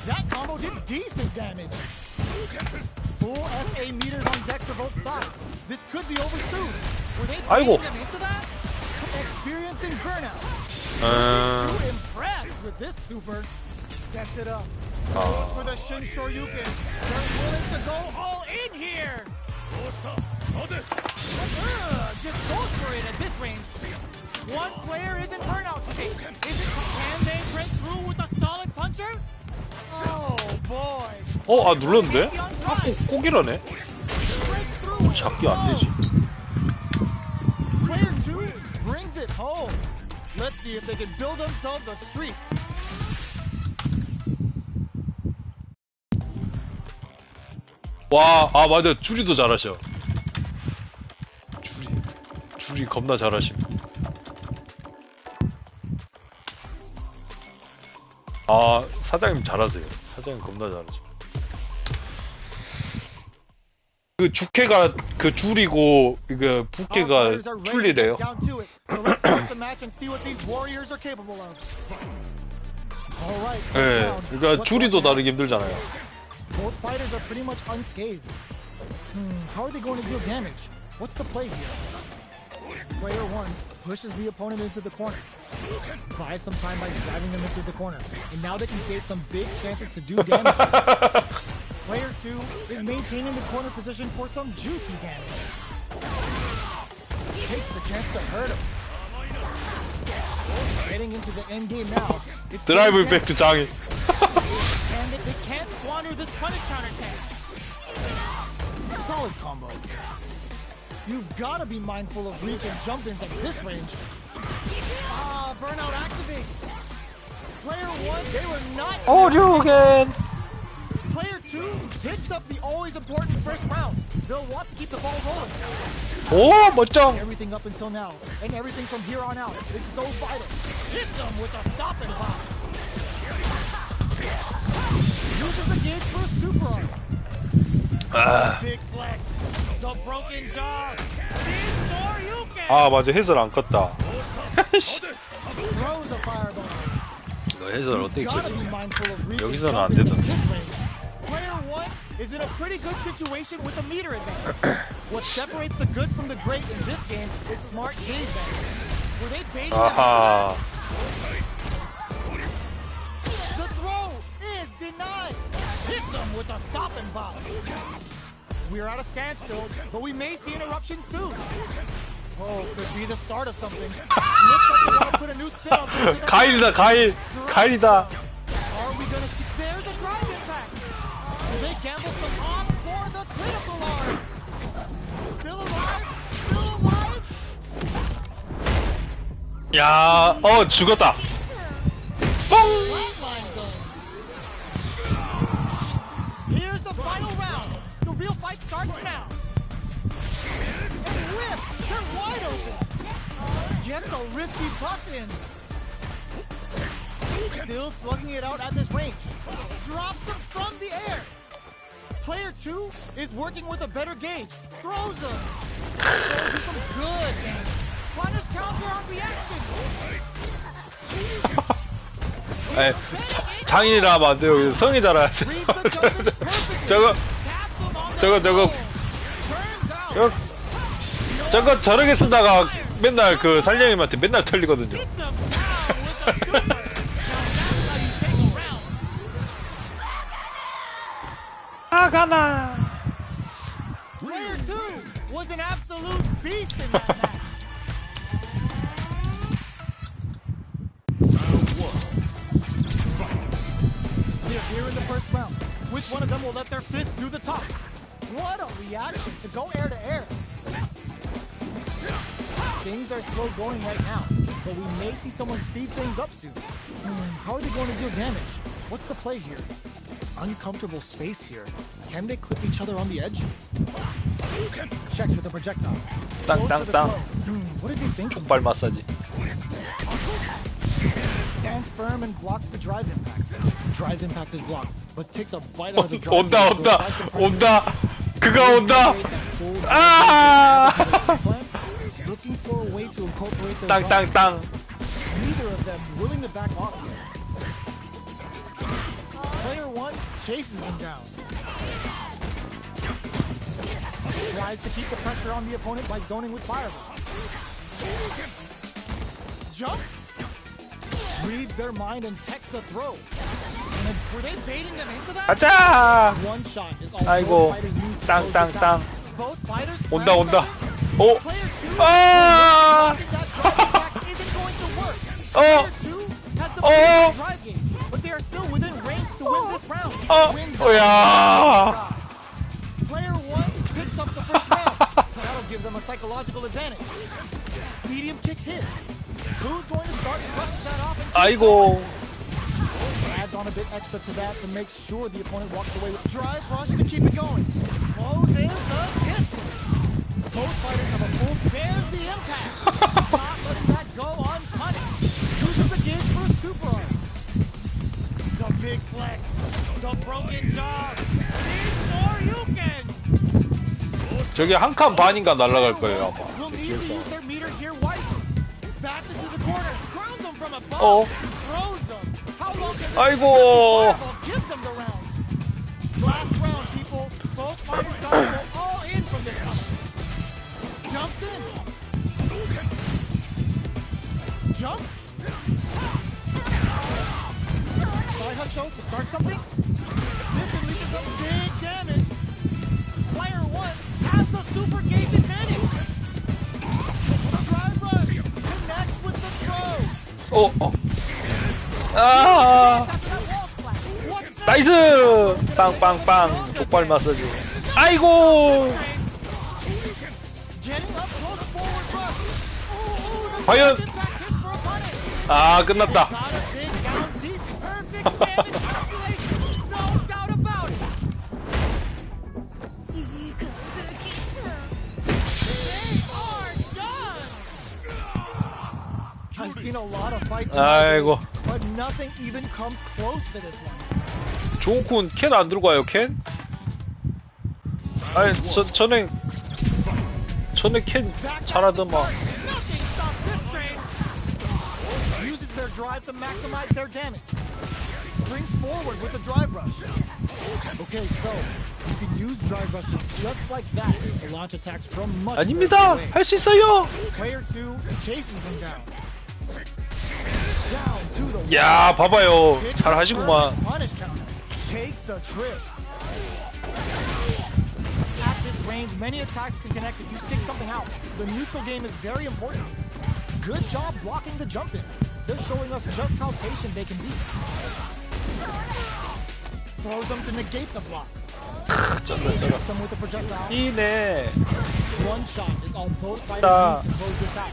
That combo did decent damage. Full SA meters on decks for both sides. This could be over soon. Were they 아이고. playing them into that? Experiencing burnout. Too impressed with this super. Sets it up. Goes for the Shin Shoryuken. They're willing to go all in here. Just goes for it at this range. One player is in burnout state. Can they break through with a solid puncher? Oh boy. 아 눌렀는데? 꼭 이러네. Break through with 잡기 안 되지. Player two brings it home. Let's see if they can build themselves a streak. 와, 아 맞아, 주리도 잘하셔. 주리 겁나 잘하심. 아, 사장님 잘하세요. 사장님 겁나 잘하죠. 그 주캐가 그 줄이고 그 부캐가 줄리래요. Down to it. So let's start the match and see what these warriors are capable of. All right. 예, 그러니까 줄이도 다르기 힘들잖아요. Both fighters are pretty much unscathed. How are they going to deal damage? What's the play here? Player one pushes the opponent into the corner. Buys some time by driving them into the corner. And now they can create some big chances to do damage. Player two is maintaining the corner position for some juicy damage. Takes the chance to hurt him. Getting into the end game now. It's 드라이브 getting 백 장이. and they can't squander this punish counter chance. Solid combo. You've got to be mindful of reach and jump-ins at this range. Burnout activates. Player one, they were not. 오류겐. Player 2 takes up the always important first round. They'll want to keep the ball rolling. 오 멋쩡. Everything up until now, and everything from here on out, is so vital. Hits them with a stop and pop. Uses the gauge for a super arm. Big flex. The broken jaw. Shin you can. 아 맞아 해설 안 껐다. Throws a fireball. 이거 해설 어떻게 Gotta be 켰지? mindful of reaching 여기서는 안 jump into 되던데. this range. Player 1 is in a pretty good situation with a meter advantage. What separates the good from the great in this game is smart gauge management. Were they baiting them into 아하. that? The throw is denied. Hits them with a stop and pop. We're at a standstill, but we may see an eruption soon. Oh, could be the start of something. Looks like they want to put a new spin on this. 가일이다 가일. 가일이다. Are we gonna see? There's a drive impact. Will they gamble some odds for the critical arm? Still alive? Still alive? 야, 죽었다. 뽕. Flatline zone. Here's the final round. The real fight starts now. And whip! They're wide open. Gets a risky butt in. Still slugging it out at this range. Drops them from the air. Player 2 is working with a better gauge. Throws them. Throws some good damage. Punish counter on reaction. 에, 장인이라 하면 안 돼요. 성이 잘해야지. Reads the judgment perfectly. 저거, Taps them on the 저거. Turns out. 저거 저렇게 쓰다가 맨날 그 살령님한테 맨날 털리거든요. Hits him down with a super. Now that's how you take a round. 가나. Player 2 was an absolute beast in that match. They're here in the first round. Which one of them will let their fists do the talk? What a reaction to go air to air. Things are slow going right now, but we may see someone speed things up soon. How are they going to deal damage? What's the play here? Uncomfortable space here. Can they clip each other on the edge? Checks with the projectile. 땅, Goes 땅, for the 땅. throw. What did they think? 발 마사지. Stands firm and blocks the drive impact. Drive impact is blocked, but takes a bite out of the drive. 온다, gauge to 온다, apply some pressure. 온다. 그가 온다. 아! 아! Looking for a way to incorporate their 땅, 땅, 땅. Neither of them willing to back off here. Player 1 chases them down. Tries to keep the pressure on the opponent by zoning with fireball. Jumps. Reads their mind and techs the throw. And were they baiting them into that? 가자. One shot is all 아이고. both fighters need to 땅, close 땅, this 땅. out. Both fighters 온다, plan 온다. something. 오. Player 2 아! blocking that drive attack isn't going to work. 어. Player 2 has the 어. drive gauge, but they are still within range to win this round. 어. Wins 야. Player 1 picks up the first round. So that'll give them a psychological advantage. Medium kick hit. Who's going to start brushing that off? And 아이고. adds on a bit extra to that to make sure the opponent walks away with drive rush to keep it going. Closes the distance. Both fighters have a full. There's the impact. Not letting that go unpunished. Uses the gauge for a super arm. The big flex. The broken jaw. Sure you can. 저게 한 칸 반인가 날아갈 거예요 아마. Will need to use their meter here wisely. Back into the corner. Crowns them from above. 어. Throws them. How long can 아이고. Fireball gives them the round. Last round, people. Both fighters got to go all in from this one. Jumps in. Jumps. Side hustle to start something. This unleashes some big damage. Player 1 has the super gauge advantage. Drive rush connects with the throw. 아. After that wall splash. What's that? 나이스. 빵빵빵. 족발 마사지. 아이고. Getting up close forward rush. Ooh, the 과연. impact hits for a punish. 아 끝났다. Got a big down deep. Perfect damage calculation. No doubt about it. I've seen a lot of fights, 아이고. but nothing even comes close to this one. 조군 캔 안 들고 와요 캔? 아니 전에 캔 잘하더만. Nothing stops this train. Uses their drive to maximize their damage. Springs forward with the drive rush. Okay, so you can use drive rushes just like that to launch attacks from much 아닙니다. further away. 할 수 있어요. Player 2 chases them down. Down to the 야 봐봐요. Hits 잘 a 하시구만. perfect punish counter. Takes a trip. At this range, many attacks can connect if you stick something out. The neutral game is very important. Good job blocking the jump in. They're showing us just how patient they can be. Throws them to negate the block. Hits them with the projectile. 이네. One shot is all both fighters need to close this out.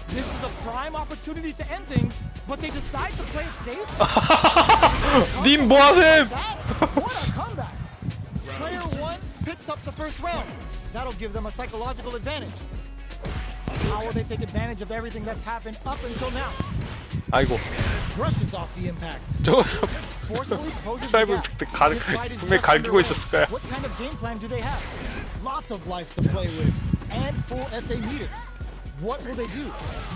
This is a prime opportunity to end things, but they decide to play it safe. 님 뭐하셈? What a comeback! Player 1 picks up the first round. That'll give them a psychological advantage. How will they take advantage of everything that's happened up until now? 아이고. Brushes off the impact. 저 Forcefully closes the 사이버 gap. 그때 가, This fight is 분명히 just 갈기고 underway. 있었을 거야. What kind of game plan do they have? Lots of life to play with, and full SA meters. What will they do?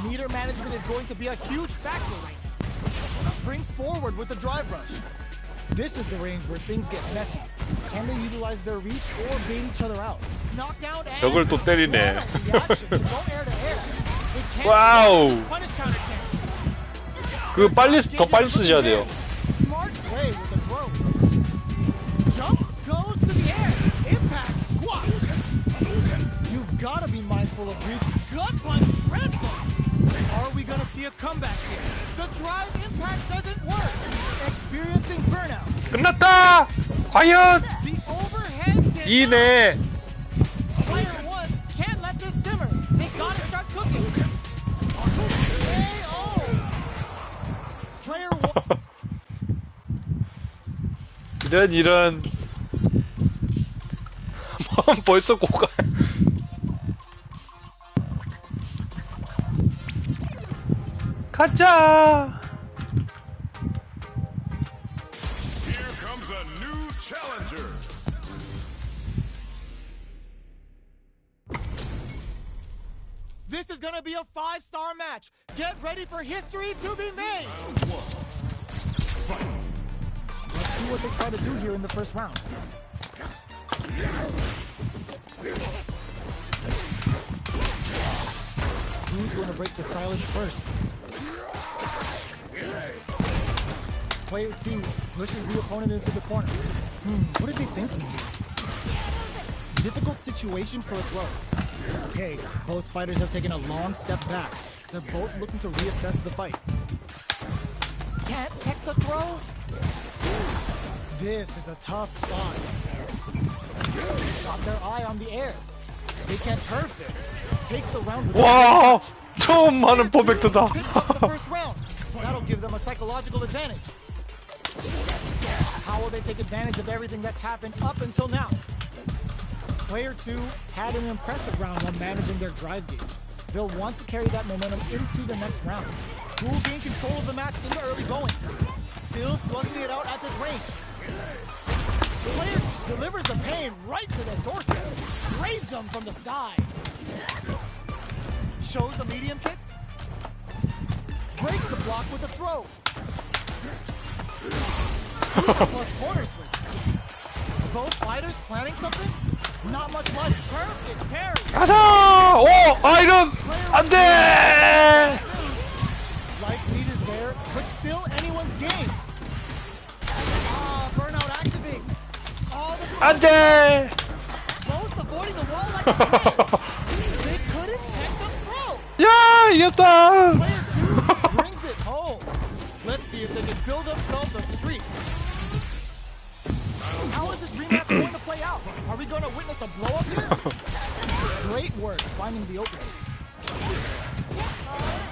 Meter management is going to be a huge factor right now. Springs forward with the drive rush. This is the range where things get messy. Can they utilize their reach or bait each other out? Knockdown and 저걸 또 때리네. reaction to go air to air. It can't 와우. punish counter can't. 그 더 빨리 쓰셔야 돼요. Smart play with the throw. Jump goes to the air. Impact squat. You've got to be mindful of reach. Gut punch shreds them. Are we going to see a comeback here? The drive impact doesn't work. Experiencing burnout. 끝났다. 과연 The overhead did 이네. Player 1 can't let this simmer. They got to start cooking. KO. Player 1. 이런 벌써 고가. 가자. Here comes a new challenger. This is gonna be a 5-star match. Get ready for history to be made. Let's see what they try to do here in the first round. Who's gonna break the silence first? Player 2 pushes the opponent into the corner. What are they thinking here? Difficult situation for a throw. Okay, both fighters have taken a long step back. They're both looking to reassess the fight. Can't tech the throw? This is a tough spot. Got their eye on the air. They can't perfect. Takes the round with 와, 처음 하는 퍼펙트다. picks up the first round. That'll give them a psychological advantage. How will they take advantage of everything that's happened up until now? Player 2 had an impressive round when managing their drive gauge. They'll want to carry that momentum into the next round. Who will gain control of the match in the early going? Still slugging it out at this range. Player delivers the pain right to their doorstep. Grades them from the sky. Shows the medium kick. Breaks the block with a throw. Plus corner switch. Both fighters planning something? Not much life. Perfect parry. 가자. 오, 아이런 안 돼. Life lead is there, but still anyone's game. Burnout activates. All the 안 돼. both avoiding the wall like a grenade. They couldn't tech the throw. 야, 이겼다. Player 2 brings it home. Let's see if they can build themselves a streak. How is this rematch going to play out? Are we going to witness a blow up here? Great work finding the opening.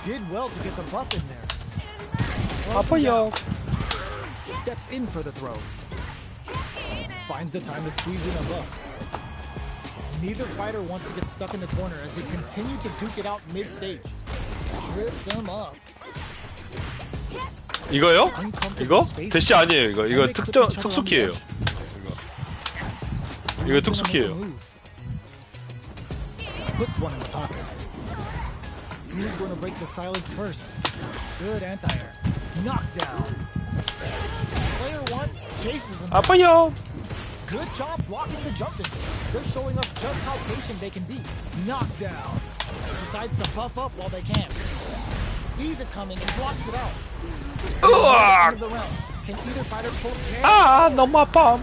Did well to get the buff in there. 아파요. Steps in for the throw. Finds the time to squeeze in a buff. Neither fighter wants to get stuck in the corner as they continue to duke it out mid-stage. rips him up. 이거요? Uncomfortable 이거? spaces. 대시 아니에요 이거. 이거 And they clip each other on the 특수키예요. edge. 이거 Who's gonna 특수키예요. make a move? Puts one in the pocket. Who's going to break the silence first? Good anti-air. Knockdown. Player one chases them. 아파요. Good job blocking the jumping. They're showing us just how patient they can be. Knockdown. Decides to buff up while they can. Sees it coming and blocks it out. 으악! End of the round. Can either fighter pull care? 아 너무 아파.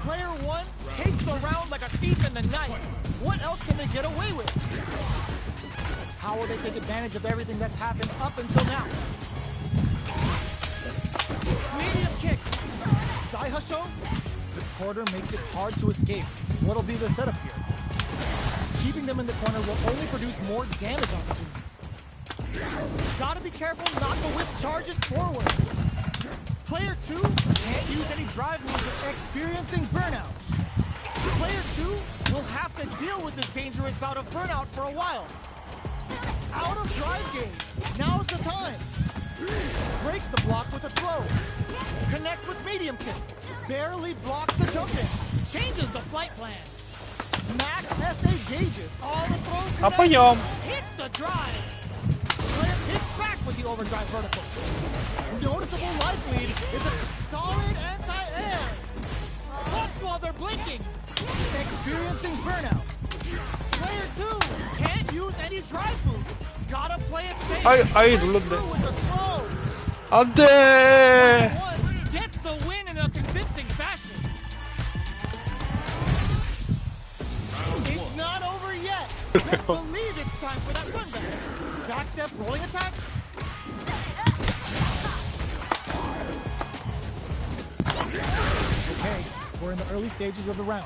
Player one takes the round like a thief in the night. What else can they get away with? How will they take advantage of everything that's happened up until now? Medium kick. Sai Hasho? The quarter makes it hard to escape. What'll be the setup here? Keeping them in the corner will only produce more damage opportunities. Gotta be careful not to whip charges forward. Player 2 can't use any drive moves, experiencing burnout. Player 2 will have to deal with this dangerous bout of burnout for a while. Out of drive gauge. Now's the time. Breaks the block with a throw. Connects with medium kick. Barely blocks the jump in. Changes the flight plan. Max SA gauges. All the throws connect. 아파요. Hits the drive. Player hits back with the overdrive vertical. Noticeable life lead is a solid anti-air. Buffs while they're blinking. Experiencing burnout. Player 2 can't use any drive moves. Gotta play it safe. 아이 Play 눌렀네. through with the throw. 안돼. One gets the win in a convincing fashion. It's not over yet. Best believe it's time for that run back. Backstep rolling attack. Okay, we're in the early stages of the round.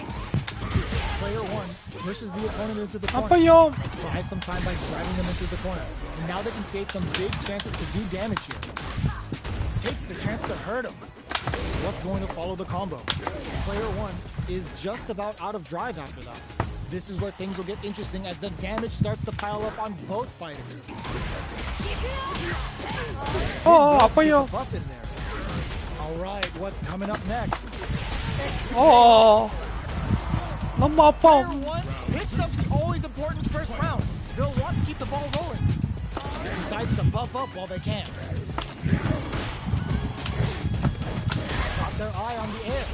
Player one pushes the opponent into the corner. 아파요. Buys some time by driving them into the corner. And now they can create some big chances to do damage here. Takes the chance to hurt him. What's going to follow the combo? Player one is just about out of drive after that. This is where things will get interesting as the damage starts to pile up on both fighters. 어 Let's keep 아파요. the buff in there. All right, what's coming up next? 어 너무 Player 아파. one hits up the always important first round. They'll want to keep the ball rolling. Decides to buff up while they can. Got their eye on the air.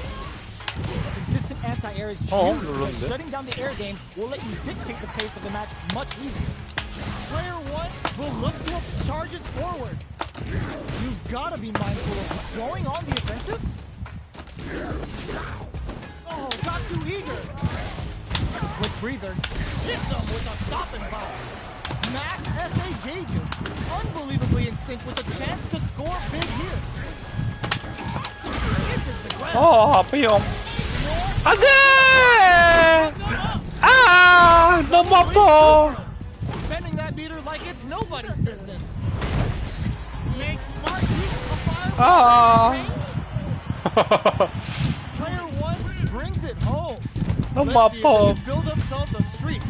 Consistent anti-air is huge. 눌렀는데? because shutting down the air game will let you dictate the pace of the match much easier. Player one will look to charges forward. You've got to be mindful of going on the offensive. Oh, got too eager. Quick breather. Hits him with a stop and power. Max SA gauges. Unbelievably in sync with a chance to score big here. Kisses the ground. 어 아파요. 안돼. 아 너무 아파. Spending that meter like it's nobody's business. Make smart use of fire 아. range. Player one brings it home. 너무 Let's see if they 아파. can build themselves a streak.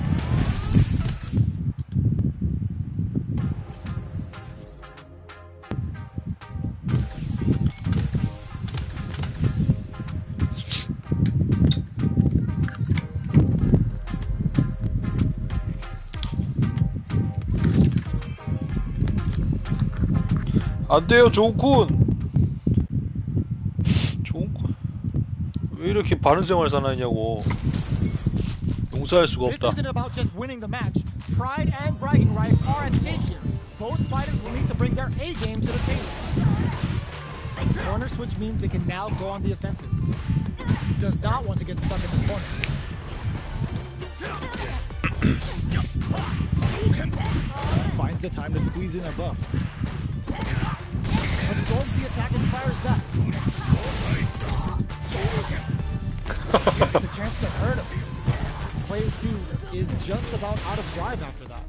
안돼요 조군. 조군. 왜 이렇게 바른 생활 사나이냐고. 용서할 수가 This 없다. isn't about just winning the match. Pride and bragging rights are at stake here. Both fighters will need to bring their A game to the table. Corner switch means they can now go on the offensive. Does not want to get stuck in the corner. Finds the time to squeeze in a buff. Absorbs the attack and fires back. Gets the chance to hurt him. Player 2 is just about out of drive after that.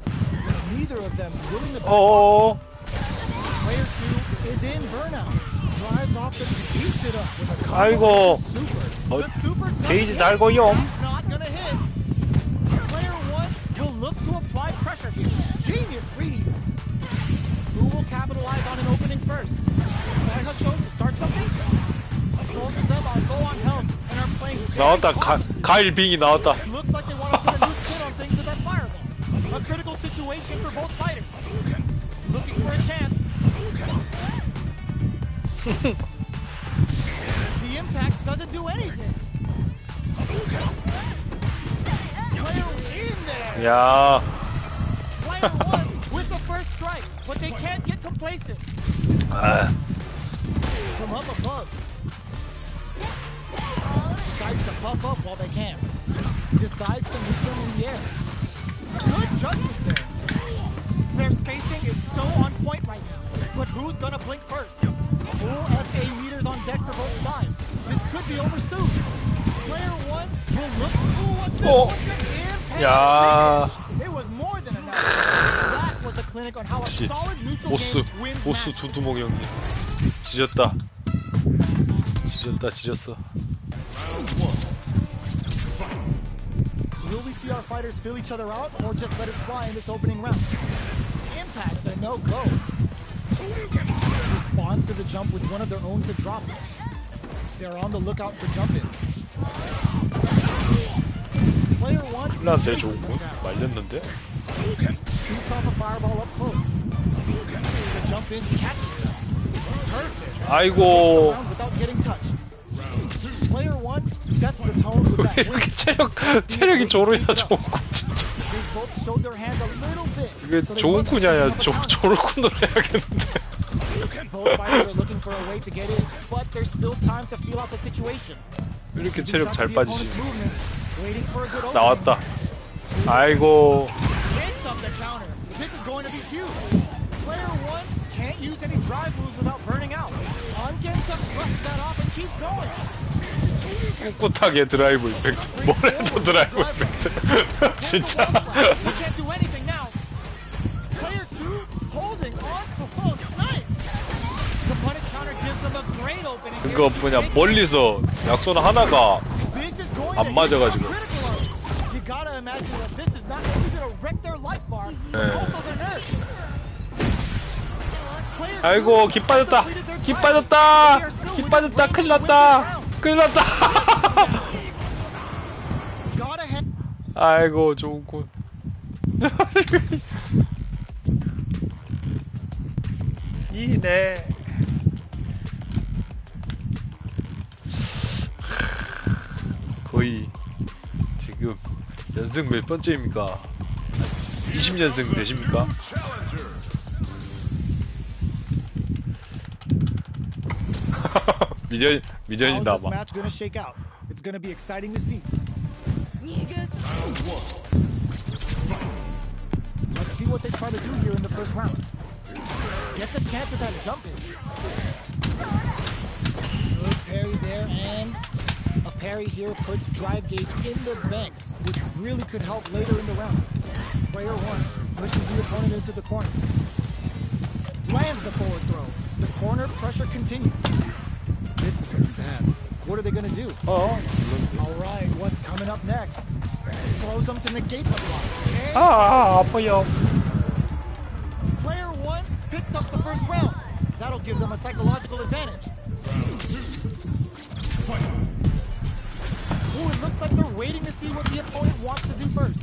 Neither of them willing to back off. 어. Player 2 is in burnout. Drives off and beats it up with a combo 아이고. with the super. 어, The super doesn't 게이지 hit. 날고요. That's not gonna hit. Player 1 will look to apply pressure here. Genius read. capitalize on an opening first. Saiha chose to start something. Both of them are low on health and are playing very 나왔다. cautiously. 가일 빙이 나왔다. Looks like they want to put a new spin on things with that fireball. A critical situation for both fighters. Looking for a chance. The impact doesn't do anything. Player in there. 야, Player one with the first strike, but they can't get complacent. 아, From up above. Decides to puff up while they can. Decides to meet them in the air. Good judgment there. Their spacing is so on point right now. But who's gonna blink first? Full SA meters on deck for both sides. This could be over soon. Player one will look. Ooh, what's Oh. impact 야. finish. It was more than enough. That was a clinic on how a 역시 solid neutral 보스 game wins 보스 matches. 두두목 형님 지졌다. 지졌어. Will we see our fighters fill each other out or just let it fly in this opening round? Impact's a no-go. Responds to the jump with one of their own to drop it. They're on the lookout for jump-ins. Player one 플란데 chases 좋은 them 군 down. 말렸는데. Shoots off a fireball up close. The jump-in catches them. Perfect. 아이고. Round without getting touched. Player one sets the tone with that 이렇게 win. 체력이 조르야 좋은 군 진짜. They both showed their hands a little bit. 이게 so they 좋은 wasn't 군이 아니라 picking up a counter. 조르군으로 해야겠는데. Both fighters are looking for a way to get in, but there's still time to feel out the situation. 왜 이렇게 Keeping 체력 track 잘 of the opponent's 빠지지? movements, waiting for a good opening. 나왔다. 아이고. Picks up the counter. This is going to be huge. Player one can't use any drive moves without burning out. Ungensa brushes that off and keeps going. 꿋꿋하게 드라이브 이펙트. 뭘 해도 드라이브 이펙트. 진짜. He can't do anything now. Player two holding on to full snipe. The punish counter gives them a great opening. here. 그거 뭐냐 멀리서 약손 하나가 This is going 안 to 맞아가지고. hit them critical on them. You gotta imagine that this is not only gonna wreck their life bar, but 네. also their nerves. Player 아이고 two 기 빠졌다. completed their 기 drive, 빠졌다. but they are still 기 within 빠졌다. range 큰일 to win 났다. this round. 큰일 났다. Gotta have 아이고 좋은 군. 이네. 거의 지금 연승 몇 번째입니까? 20연승 되십니까? Challenger. 미련이 How's this 남아. match gonna shake out? It's gonna be exciting to see. Let's see what they try to do here in the first round. Gets a chance at that jump in. Good parry there, and a parry here puts drive gauge in the bank, which really could help later in the round. Player one pushes the opponent into the corner. Lands the forward throw. The corner pressure continues. This is gonna be bad. What are they gonna do? 어. All right, what's coming up next? Throws them to negate the block. Okay. 아파요. Player one picks up the first round. That'll give them a psychological advantage. Ooh, it looks like they're waiting to see what the opponent wants to do first.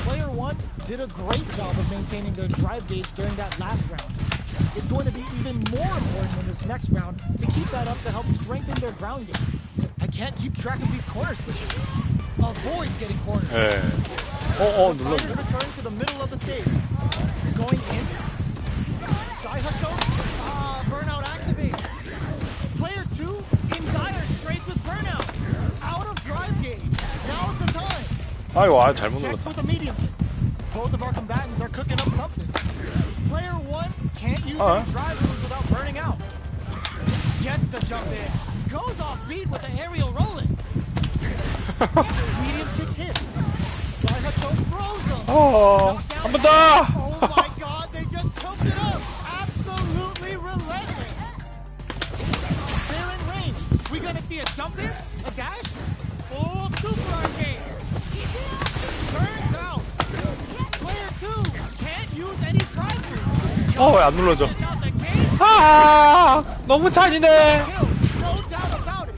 Player one did a great job of maintaining their drive gauge during that last round. It's going to be even more important in this next round to keep that up to help strengthen their ground game. I can't keep track of these corner switches. Avoid getting cornered. 예. Fighters 눌렀네. returning to the middle of the stage. Going in. Saihacho. Burnout activates. Player two in dire straits with burnout. Out of drive gauge. Now's the time. 아이고 잘못 Checks 눌렀다. with a medium kick. Both of our combatants are cooking up something. Player one can't use any drive moves without burning out. Gets the jump in. Goes off beat with the aerial rolling. Medium kick hits. Saihacho throws them. 한 번 더. Oh my god, they just choked it up! Absolutely relentless! They're in range. We gonna see a jump in? A dash? Oh, super arcade! Turns out, player two can't use any 왜 안 눌러져? 아, 너무 잔인해. No doubt about it.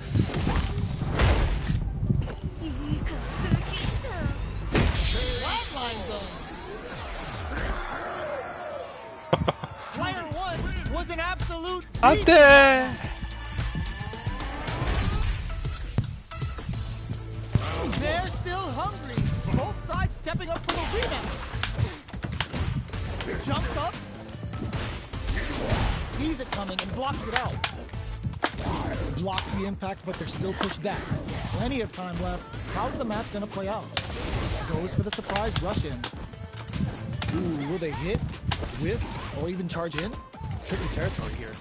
Flatline zone. Player 1 was an absolute 안 beast. 돼. They're still hungry. Both sides stepping up for the rematch. Jumps up. Sees it coming and blocks it out. Blocks the impact, but they're still pushed back. Plenty of time left. How's the match gonna play out? Goes for the surprise rush in. Ooh, will they hit, whiff, or even charge in? Tricky territory here.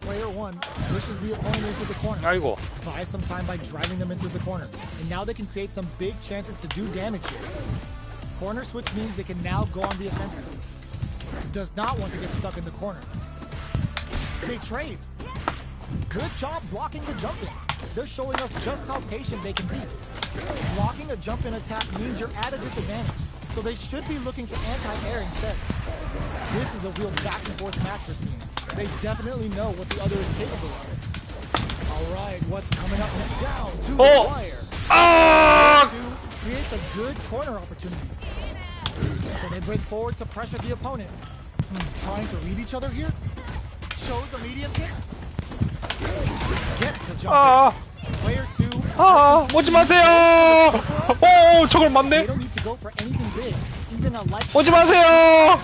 Player 1 pushes the opponent into the corner. 아이고. Buys some time by driving them into the corner. And now they can create some big chances to do damage here. Corner switch means they can now go on the offensive. Does not want to get stuck in the corner. They trade. Good job blocking the jump in. They're showing us just how patient they can be. Blocking a jump in attack means you're at a disadvantage. So they should be looking to anti-air instead. This is a real back and forth match we're seeing. They definitely know what the other is capable of. Alright, what's coming up next? Down to the Oh! wire. 아! Two creates a good corner opportunity. So they break forward to pressure the opponent. Trying to read each other here? Shows the medium kick. Gets the jump 아! in. Player 2. 아! 오지 마세요! 오, 저걸 They 맞네? don't need to go for anything big. Even a light 오지 마세요!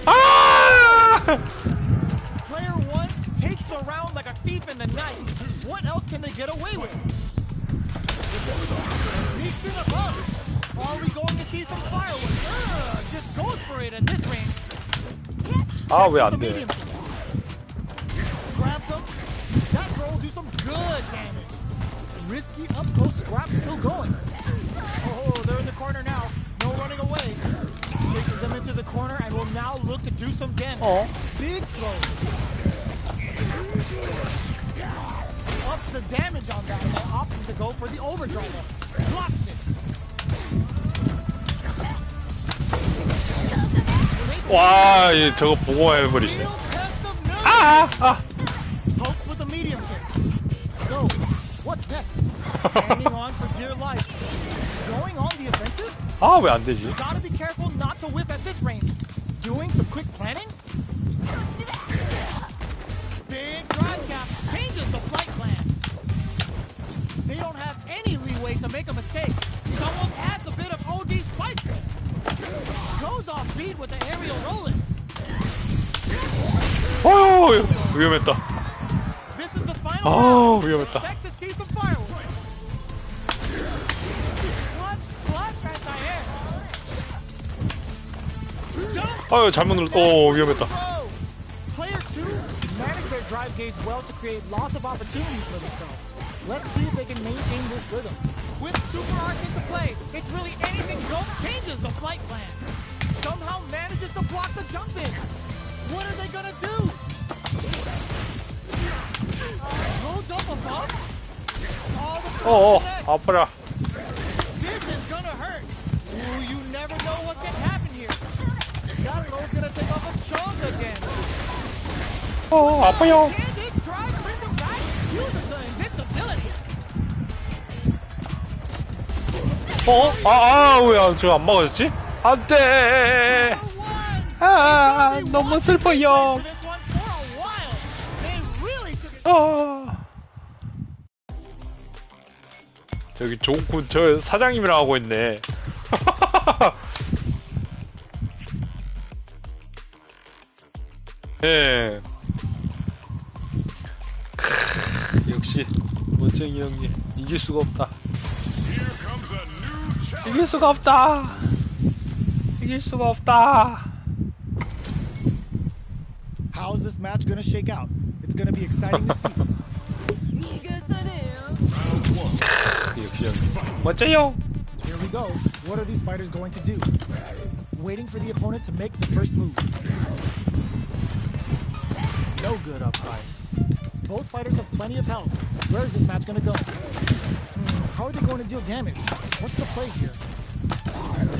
아! Player 1 takes the round like a thief in the night. What else can they get away with? Sneaks in above. Are we going to see some fireworks? Just goes for it at this range. 아, 왜 The 안 돼? medium. Grabs him. That throw will do some good damage. Risky up close scrap still going. Oh, they're in the corner now. No running away. Chases them into the corner and will now look to do some damage. 어? Big throw. Ups the damage on that and opts to go for the overdrive. Blocks it. 와, 얘 저거 보고 해버리네. Real test of nerve. 아! 아! Pokes with a medium kick. So, what's next? Hanging on for dear life. Going on the offensive? 아, 왜 안 되지? Gotta be careful not to whip at this range. Doing some quick planning? Big drive gap changes the flight plan. They don't have any leeway to make a mistake. Someone adds a bit of OD spice. Goes off beat with the aerial rolling. 어휴, 위험했다. This is the final Oh, round. 위험했다. Expect to see some fireworks. Clutch anti-air. Jump. 아유, 잘못 눌렀. 오, 위험했다. Player 2 managed their drive gauge well to create lots of opportunities for themselves. Let's see if they can maintain this rhythm. With super arcs into play, it's really anything goes changes the flight plan. Somehow manages to block the jump in. What are they gonna do? Throws up above? All the 어어, connects. 아파라. This is gonna hurt. Ooh, you never know what can happen here. That throw's gonna take off a chunk again. 어, 아파요. Can this drive bring them back? Uses the invincibility. 왜 저거 안 막아졌지? 안 돼. 아, 너무 슬퍼요. 저기 좋은 저 사장님이랑 하고 있네. 예. 역시 멋쟁이 형님 이길 수가 없다. Here comes a new challenge. 이길 수가 없다. 이길 수가 없다. How is this match gonna shake out? It's gonna be exciting to see. 역시 형님 멋져요. Here we go. What are these fighters going to do? Waiting for the opponent to make the first move. No good up high. Both fighters have plenty of health. Where is this match gonna go? How are they going to deal damage? What's the play here?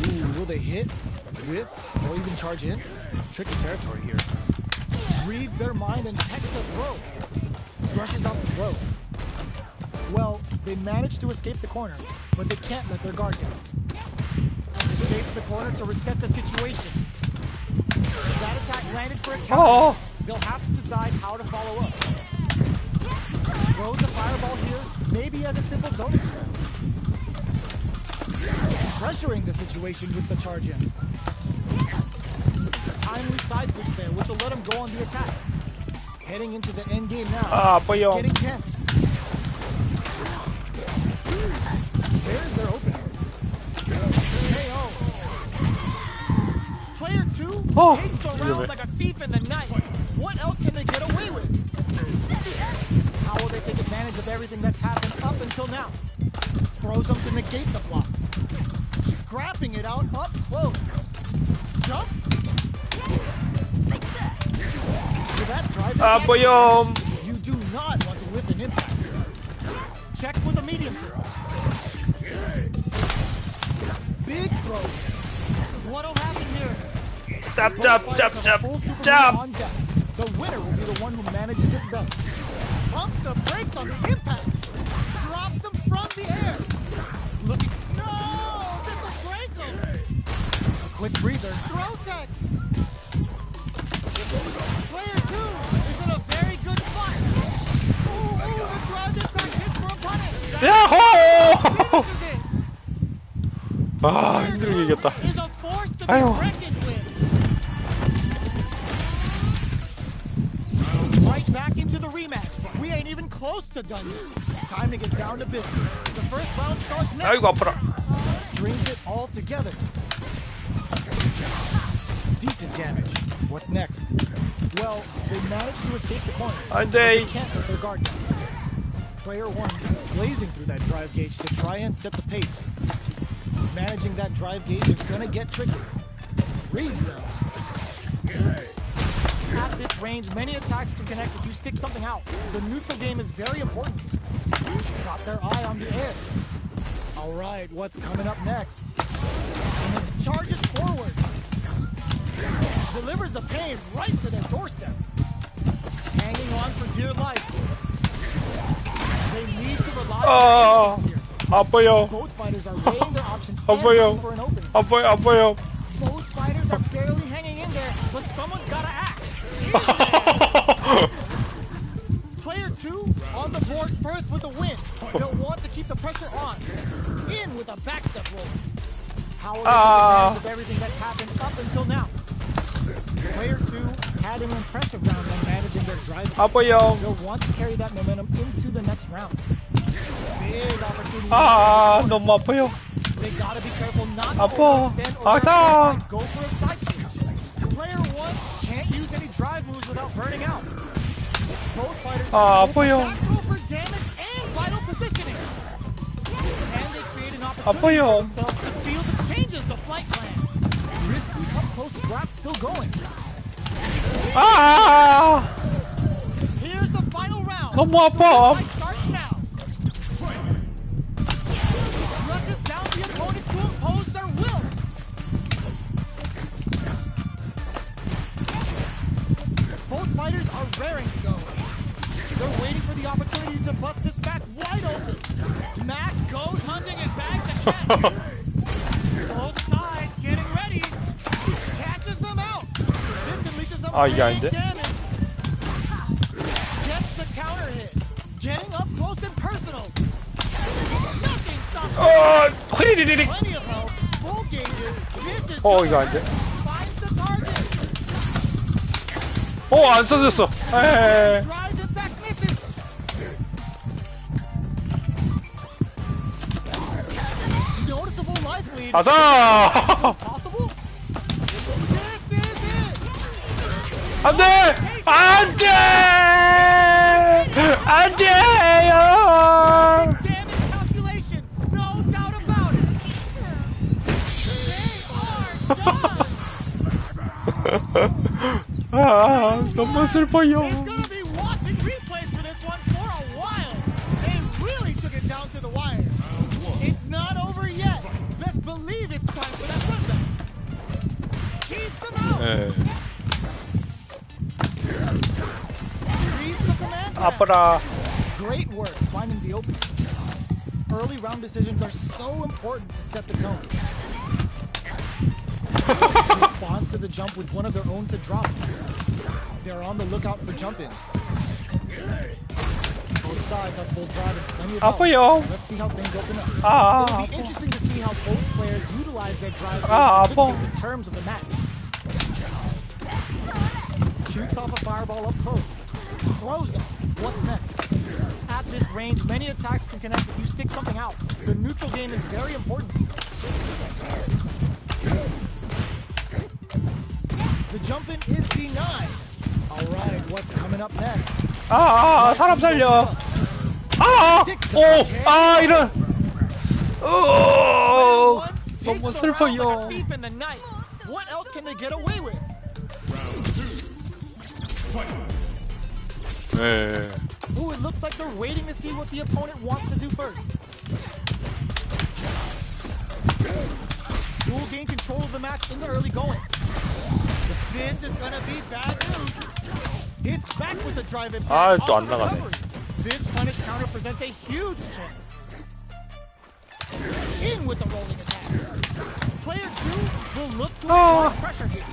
Ooh, will they hit, with, or even charge in. Tricky territory here. Reads their mind and takes the throw. Brushes out the throw. Well, they managed to escape the corner, but they can't let their guard down. Escapes the corner to reset the situation. That attack landed for a counter. Oh. They'll have to decide how to follow up. Throws a fireball here, maybe as a simple zoning strat. Pressuring the situation with the charge in. Timely side switch there, which will let him go on the attack. Heading into the end game now. 아, 아파요. Getting tense. There's their opener. KO. Player 2 Oh, takes the damn round it. like a thief in the night. What else can they get away with? How will they take advantage of everything that's happened up until now? Throws them to negate the block. Scrapping it out up close. Jumps. With that drive attack, 아파요. you do not want to whiff an impact. Checks with a medium throw. Big throw. What'll happen here? 짭, Both 짭, fighters 짭, have 짭, a full Superman 짭. on deck. The winner will be the one who manages it best. Pumps the brakes on the impact. Drops them from the air. Looking. No! This will break them! A quick breather. Throw tech! Player 2 is in a very good spot. Ooh, the drive impact hits for a punish. 야호! Finishes it. 아, 힘들게 이겼다. Is a force to be 아유. reckoned with. Right back into the rematch. We ain't even close to done yet. Time to get down to business. The first round starts next. 아이고 아파라. Strings it all together. Decent damage. What's next? Well, they managed to escape the corner. 안 They 돼. can't let their guard down. Player 1 blazing through that drive gauge to try and set the pace. Managing that drive gauge is gonna get tricky. Reads them. At this range, many attacks can connect if you stick something out. The neutral game is very important. Got their eye on the air. All right, what's coming up next? And it charges forward. Delivers the pain right to their doorstep. Hanging on for dear life. They need to rely on 아, their instincts here. 아파요. Both fighters are weighing their options and 아파요. looking for an opening. 아파요, 아파요. Both fighters are barely hanging in there, but someone's gotta act. Player 2 on the board first with a win. They'll want to keep the pressure on. In with a backstep roll. How will they take advantage of everything that's happened up until now? Player 2 had an impressive round on managing their drive. 아파요. They'll want to carry that momentum into the next round. Big opportunity. 아, 너무 아파요. They gotta be careful not to 아파. overextend or 아파. go for a side switch. Player 1 can't use any drive moves without burning out. Both fighters 아, go for 아파요. back row for damage and vital positioning. And they create an opportunity 아파요. for themselves to seal the changes the flight plan. Risky up close scrap still going. 아, Here's the final round. 너무 아파. Fight starts now. Rushes down the opponent to impose their will. Both fighters are raring to go. They're waiting for the opportunity to bust this match wide open. Mac goes hunting and bags a catch. Both sides getting ready. Catches them out. This can lead to some 아, 이게 big 아닌데? damage. Gets the counter hit. Getting up close and personal. Nothing stops. 휘리리리. Plenty of help. Full gauges. This is 이거 안 돼. finds the target. 안 써졌어. 에이. Drive it back misses. Noticeable life lead. 아자. Possible? This is it. 안 돼! 안 돼! 안 돼요! Damage calculation. No doubt about it. They are done. 너무 슬퍼요. It's gonna be watching replays for this one for a while. They really took it down to the wire. It's not over yet. Best believe it's time for that runback. 예. Reads the command grab. 아빠라. Great work finding the opening. Early round decisions are so important to set the tone. Responds to the jump with one of their own to drop. They're on the lookout for jump-ins. Both sides have full drive and plenty of help. 아파요. Let's see how things open up. 아, It'll be 아파. interesting to see how both players utilize their drive 아, to 아파. dictate the terms of the match. Shoots off a fireball up close. Throws it. What's next? At this range, many attacks can connect if you stick something out. The neutral game is very important. The jump-in is denied. All right, what's coming up next? 사람 살려. 이런. 너무 슬퍼요. What else can they get away with? 예. Ooh, it looks like they're waiting to see what the opponent wants to do first. Will gain control of the match in the early going. This is gonna be bad news. It's back with the drive and 또 안 나가네. This punish counter presents a huge chance. In with the rolling attack. Player 2 will look to apply pressure here.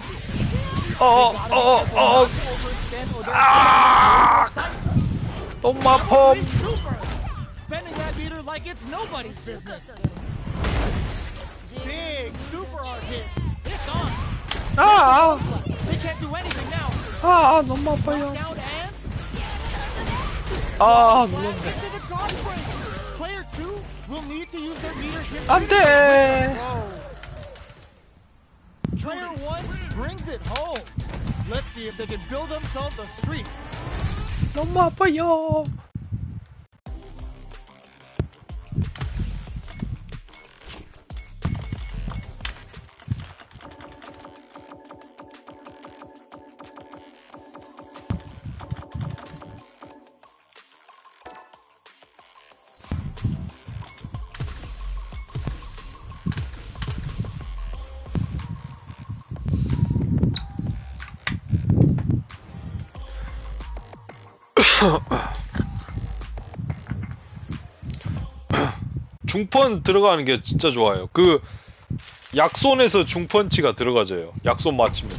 너무 아파. Spending that meter like it's nobody's business. Big super art hit. It's on. They can't do anything now. 너무 아파요. Down and 눌렀네. into the guard break. Player 2 will need to use their meter hit. 안돼. Player 1 brings it home. Let's see if they can build themselves a streak. 너무 아파요. 중펀 들어가는 게 진짜 좋아요. 그 약손에서 중펀치가 들어가져요. 약손 맞추면.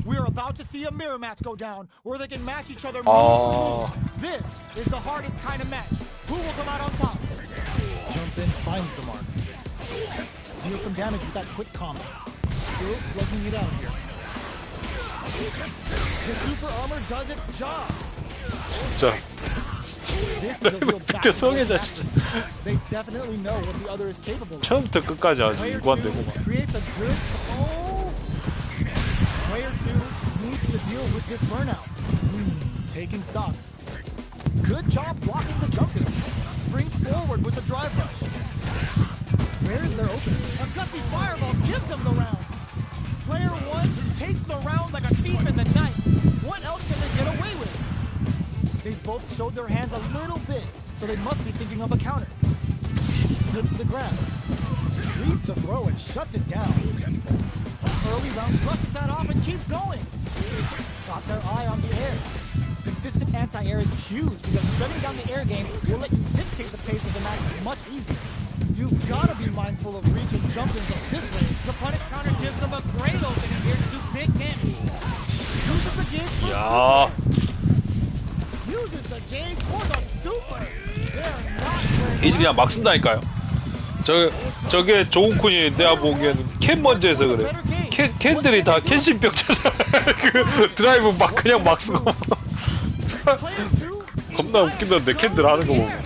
We're about to see a mirror match go down where they can match each other move for move. This is the hardest kind of match. Who will come out on top? Jump in, finds the mark. Deal some damage with that quick combo. Still slugging it out here. The super armor does its job. 진짜. This is a real 그때 성애자 진짜. They definitely know what the other is capable of. 처음부터 끝까지 아주 Player 일관되고 2 막. creates a good. Player 2 needs to deal with this burnout. Taking stock. Good job blocking the jumping. Springs forward with the drive rush. Where's their opening? A gutsy fireball gives them the round. Player 1 takes the round like a thief in the night. What else can they get away with? They both showed their hands a little bit, so they must be thinking of a counter. Slips the grab. Reads the throw and shuts it down. Early round brushes that off and keeps going. Got their eye on the air. Consistent anti-air is huge because shutting down the air game will let you dictate the pace of the match much easier. You've got to be mindful of reach and jump-ins at this range. The punish counter gives them a great opening here to do big damage. Uses the gauge for 야. Uses the gauge for the super. They're not 이제 그냥 막 쓴다니까요. 저게 좋은 쿤이 내가 보기에는 캔 먼저 해서 그래. 캔들이 다 캔신병 찾아. 그 드라이브 막 그냥 막 쓰고. 겁나 웃긴다는데 캔들 하는 거 보면.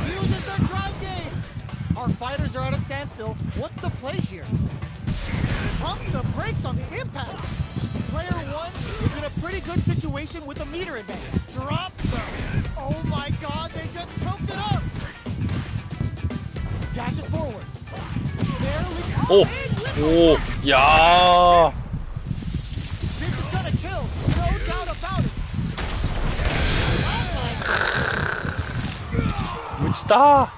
Uses their drive gauge. Our fighters are at a standstill. What's the play here? Pumps the brakes on the impact. Player 1 is in a pretty good situation with a meter advantage. Drops them. Oh my god, they just choked it up. Dashes forward. Barely. 오, 야. This is gonna kill. No doubt about it. 멋지다.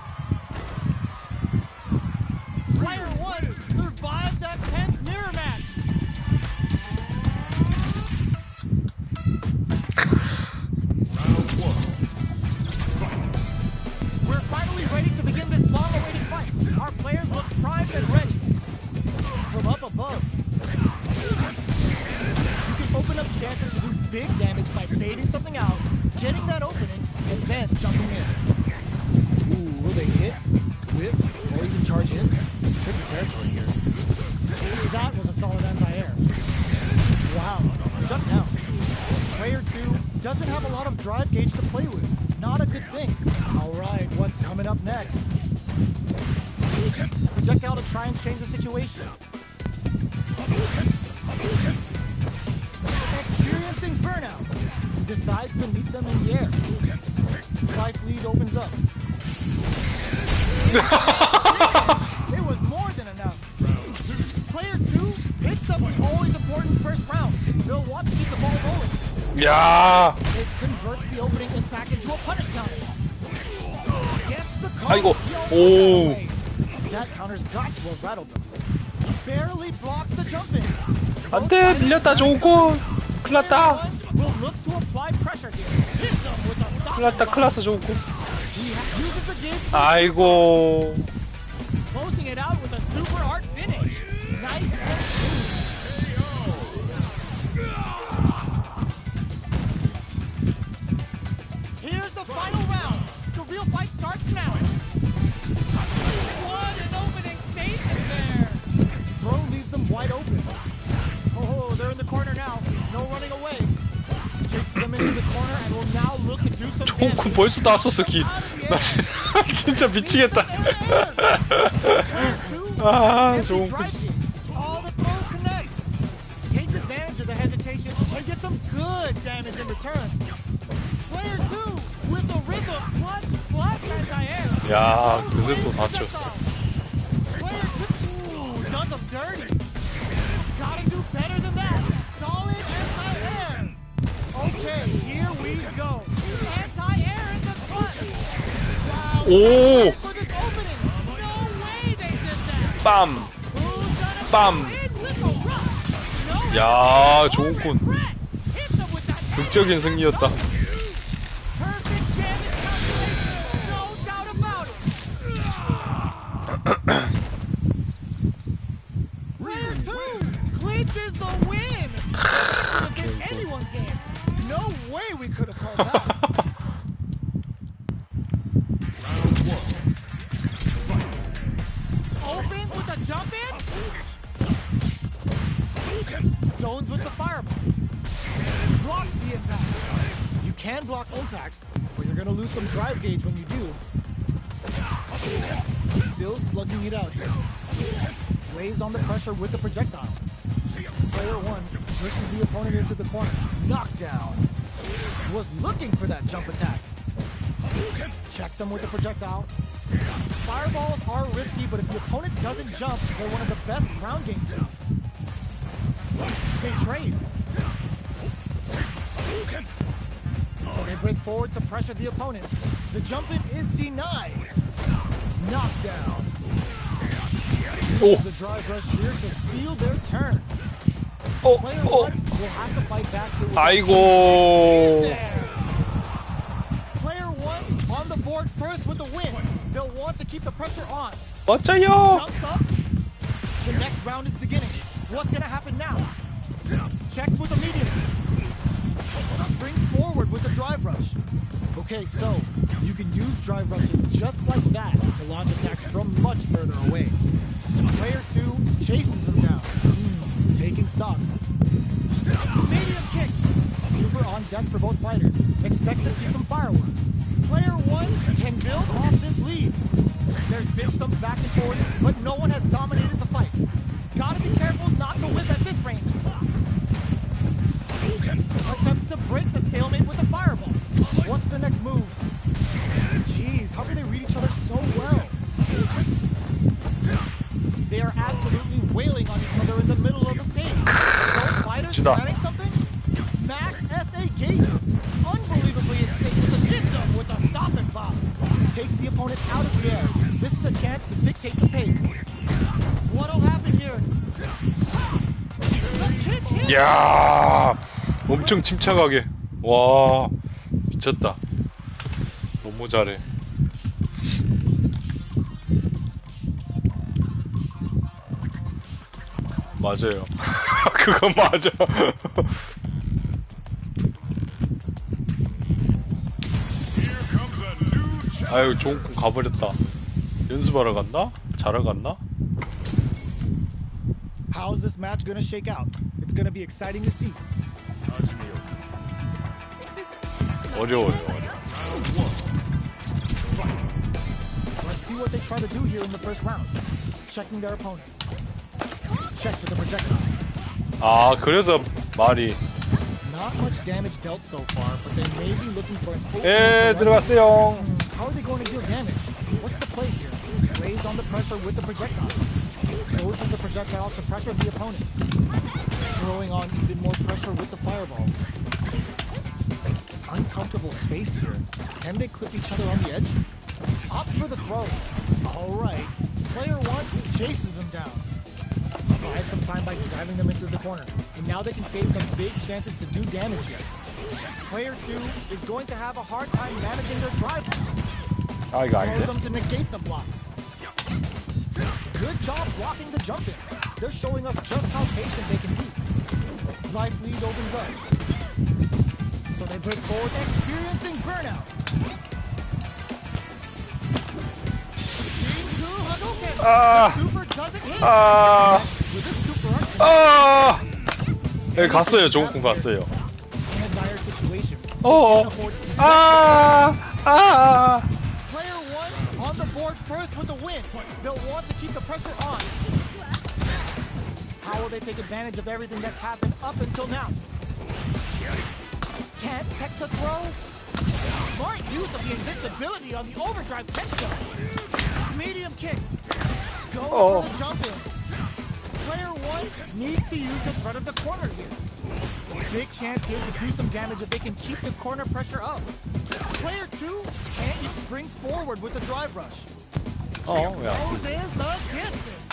Player 1 survived that tense mirror match. chances to do big damage by baiting something out, getting that opening, and then jumping in. Ooh, will they hit, whiff, or even charge in? Tricky territory here. That was a solid anti-air. Wow, jump down. Player 2 doesn't have a lot of drive gauge to play with. Not a good thing. Alright, what's coming up next? Projectile to try and change the situation. Experiencing burnout. Decides to meet them in the air. Life lead opens up. It was more than enough. Player 2 picks up the always important first round. They'll want to keep the ball rolling. 야, It converts the opening impact into a punish counter. Gets the 아이고, counter. 오. That counter's got to have rattled them. Barely blocks the jump in. 안돼, 밀렸다, 좋고. 큰일났다. Will look to apply pressure here. Hits them with a stop. 큰일났다, 클라스 좋고. He uses the gauge, 아이고. closing it out with a super art finish. Nice and clean. Here's the final round. The real fight starts now. What an opening statement there. Throw leaves them wide open. Oh, they're in the corner now. No running away. Chases them into the corner and will now look to do some damage. 좋고 벌써 다 썼어, 기. 나 진짜 미치겠다. 아, 좋은 거. All the throw connects. Takes advantage of the hesitation and gets some good damage in return. Player 2 with the rhythm plus anti-air. 야, 그것도 다 쳤어. Player 2 does them dirty. Gotta do better than that. Solid anti-air. Okay, here we go. Anti-air in the front. Wow. 오, For this opening. No way they did that. 빰, Who's gonna 빰. win with the rush? No 야, way. 좋은 군. Hit them with that 극적인 승리였다. perfect damage calculation. No doubt about it. Player 2 clinches the win. Could have been anyone's game. No way we could have called that. Opens with a jump in. Zones with the fireball. Blocks the impact. You can block impacts, but you're gonna lose some drive gauge when you do. Still slugging it out here. Lays on the pressure with the projectile. Player 1 pushes the opponent into the corner. Knockdown. Was looking for that jump attack. Checks him with the projectile. Fireballs are risky, but if the opponent doesn't jump, they're one of the best ground game tools. They trade. So they break forward to pressure the opponent. The jump in is denied. Knockdown. 오, The drive rush here to steal their turn. 오, Player 오. 1 will have to fight back here with 아이고. there. Player 1 on the board first with the win. They'll want to keep the pressure on. 멋져요. Jumps up. The next round is beginning. What's gonna happen now? Checks with a medium. Springs forward with a drive rush. Okay, so you can use drive rushes just like that to launch attacks from much further away. Player 2 chases them down, taking stock. Medium kick. Super on deck for both fighters. Expect to see some fireworks. Player 1 can build off this lead. There's been some back and forth, but no one has dominated the fight. Gotta be careful not to whip at this range. Attempts to break the stalemate with a fireball. What's the next move? Jeez, how can they read each other so well? They are absolutely wailing on each other in the middle of the stage. Both fighters 지다. planning something? Max SA gauges. Unbelievably in sync with a hit zone with a stop and pop. Takes the opponent out of the air. This is a chance to dictate the pace. What'll happen here? The kick hit. 야, 엄청 침착하게. 와, 미쳤다. 너무 잘해. 맞아요. 그거 맞아. 아유, 좋은 꿈 가버렸다. 연습하러 갔나? 자러 갔나? How's this match gonna shake out? It's gonna be exciting to see. 어려워요. Let's see what they try to do here in the first round. Checking their opponent. Checks with the projectile. 아, 그래서 말이. Not much damage dealt so far, but they may be looking for an opening 예, to run. 들어갔어요. How are they going to deal damage? What's the play here? Raise on the pressure with the projectile. Closes the projectile to pressure the opponent. Throwing on even more pressure with the fireballs. Uncomfortable space here. Can they clip each other on the edge? Opts for the throw. Alright. Player 1 chases them down. Buys some time by driving them into the corner. And now they can fade some big chances to do damage here. Player 2 is going to have a hard time managing their drive. 아, 이거 Throws 아닌데? them to negate the block. Good job blocking the jump in. They're showing us just how patient they can be. Life lead opens up. So they break forward, experiencing burnout. Shinku Hadouken! 아, The super doesn't hit! 아, With this super arc, 아. 예, 갔어요. 좋은 꿈 갔어요. in a dire situation. They 어, can't afford to 아, 아. Player 1 on the board first with the win. They'll want to keep the pressure on. How will they take advantage of everything that's happened up until now? Can't tech the throw? Smart use of the invincibility on the overdrive tech shot. Medium kick. Goes Oh. for the jump in. Player 1 needs to use the threat of the corner here. Big chance here to do some damage if they can keep the corner pressure up. Player 2 springs forward with the drive rush. 어, 왜 안 쓰지? Closes the distance.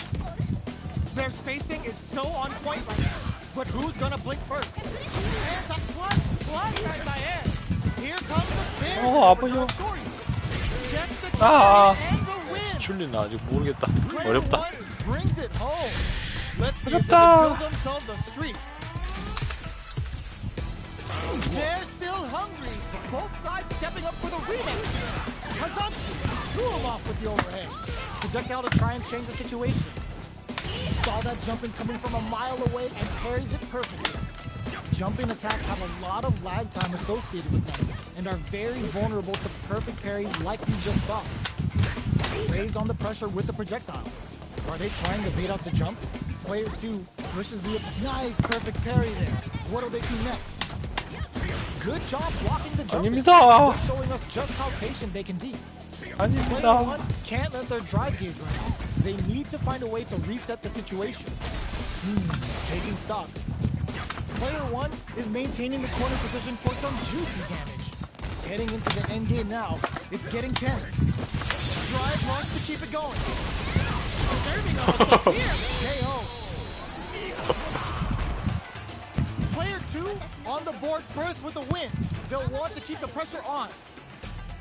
Their spacing is so on point right now. But who's gonna blink first? There's a clutch anti-air. Here comes the big 아파요. shorty. Gets the 아, carry and the win. 줄리는 아직 모르겠다. Player 어렵다. 1 brings it home. Let's see if they 어렵다. can build themselves a streak. They're still hungry. Both sides stepping up for the rematch. Hazanshi threw him off with the overhead. Projectile to try and change the situation. Saw that jumping coming from a mile away and parries it perfectly. Jumping attacks have a lot of lag time associated with them and are very vulnerable to perfect parries like you just saw. Raise on the pressure with the projectile. Are they trying to bait out the jump? Player 2 pushes the nice perfect parry there. What'll they do next? Good job blocking the jump. 아닙니다. They're showing us just how patient they can be. Player 아닙니다. 1 can't let their drive gauge run out. They need to find a way to reset the situation. Taking stock. Player 1 is maintaining the corner position for some juicy damage. Heading into the end game now, it's getting tense. Drive rush to keep it going. Serving on a severe KO. Player 2 on the board first with the win. They'll want to keep the pressure on.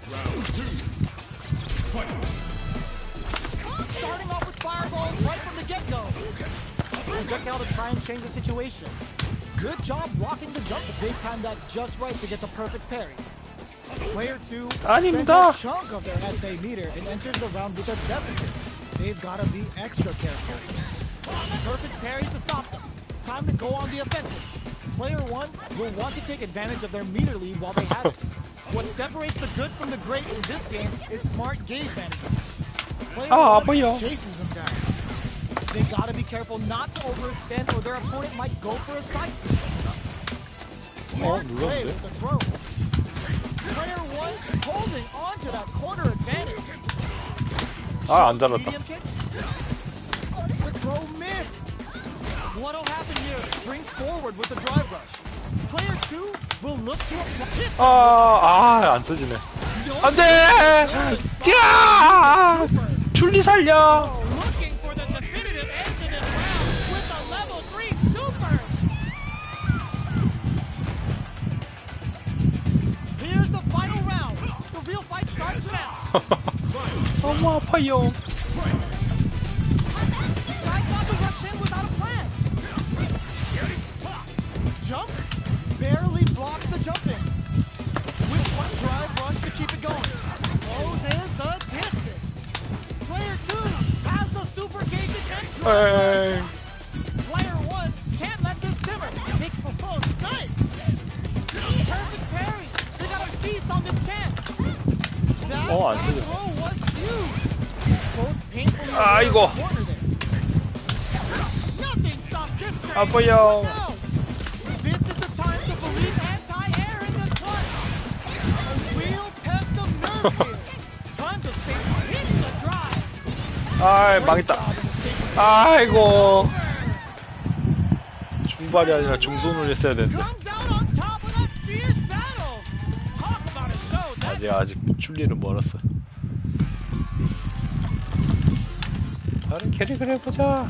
Round 2. Fight. Starting off with fireballs right from the get-go. Projectile to try and change the situation. Good job blocking the jump. They timed that just right to get the perfect parry. Player 2 spends 아닙니다. a chunk of their SA meter and enters the round with a deficit. They've got to be extra careful. Perfect parry to stop them. Time to go on the offensive. Player 1 will want to take advantage of their meter lead while they have it. What separates the good from the great in this game is smart gauge management. Player 아, 1 아파요. chases them down. They gotta be careful not to overextend or their opponent might go for a side flip. Smart play 눌렀는데? with the throw. Player 1 holding on to that corner advantage. 아, 안 잘랐다. Medium kick. The throw missed. What'll happen here? Springs forward with the drive rush. Player 2 will look to apply. 아, 안 써지네. 안 돼! 야! 줄리 살려! Looking for the definitive end to this round with the level 3 super. Here's the final round. The real fight starts now. 너무 아파요. Side got to rush in without a plan. Jump barely blocks the jump in. With one drive rush to keep it going. Closes the distance. Player 2 has the super gated and 에이. drive. Player 1 can't let this simmer. Big proposed snipe. Perfect parry. They got a feast on this chance. That 안 back 쓰죠. throw was huge. Both painfully 아이고. aware of the corner there. Nothing stops this train. 아파요. Now, this is the time to believe anti-air in the clutch. A real test of nerve here. Time to stay in the drive. 아이 망했다. 아이고. 중발이 아니라 중손을 했어야 되는데. Comes out on top with a fierce battle. Talk about a show. That's 아직 출리는 멀었어. 다른 캐릭을 해보자.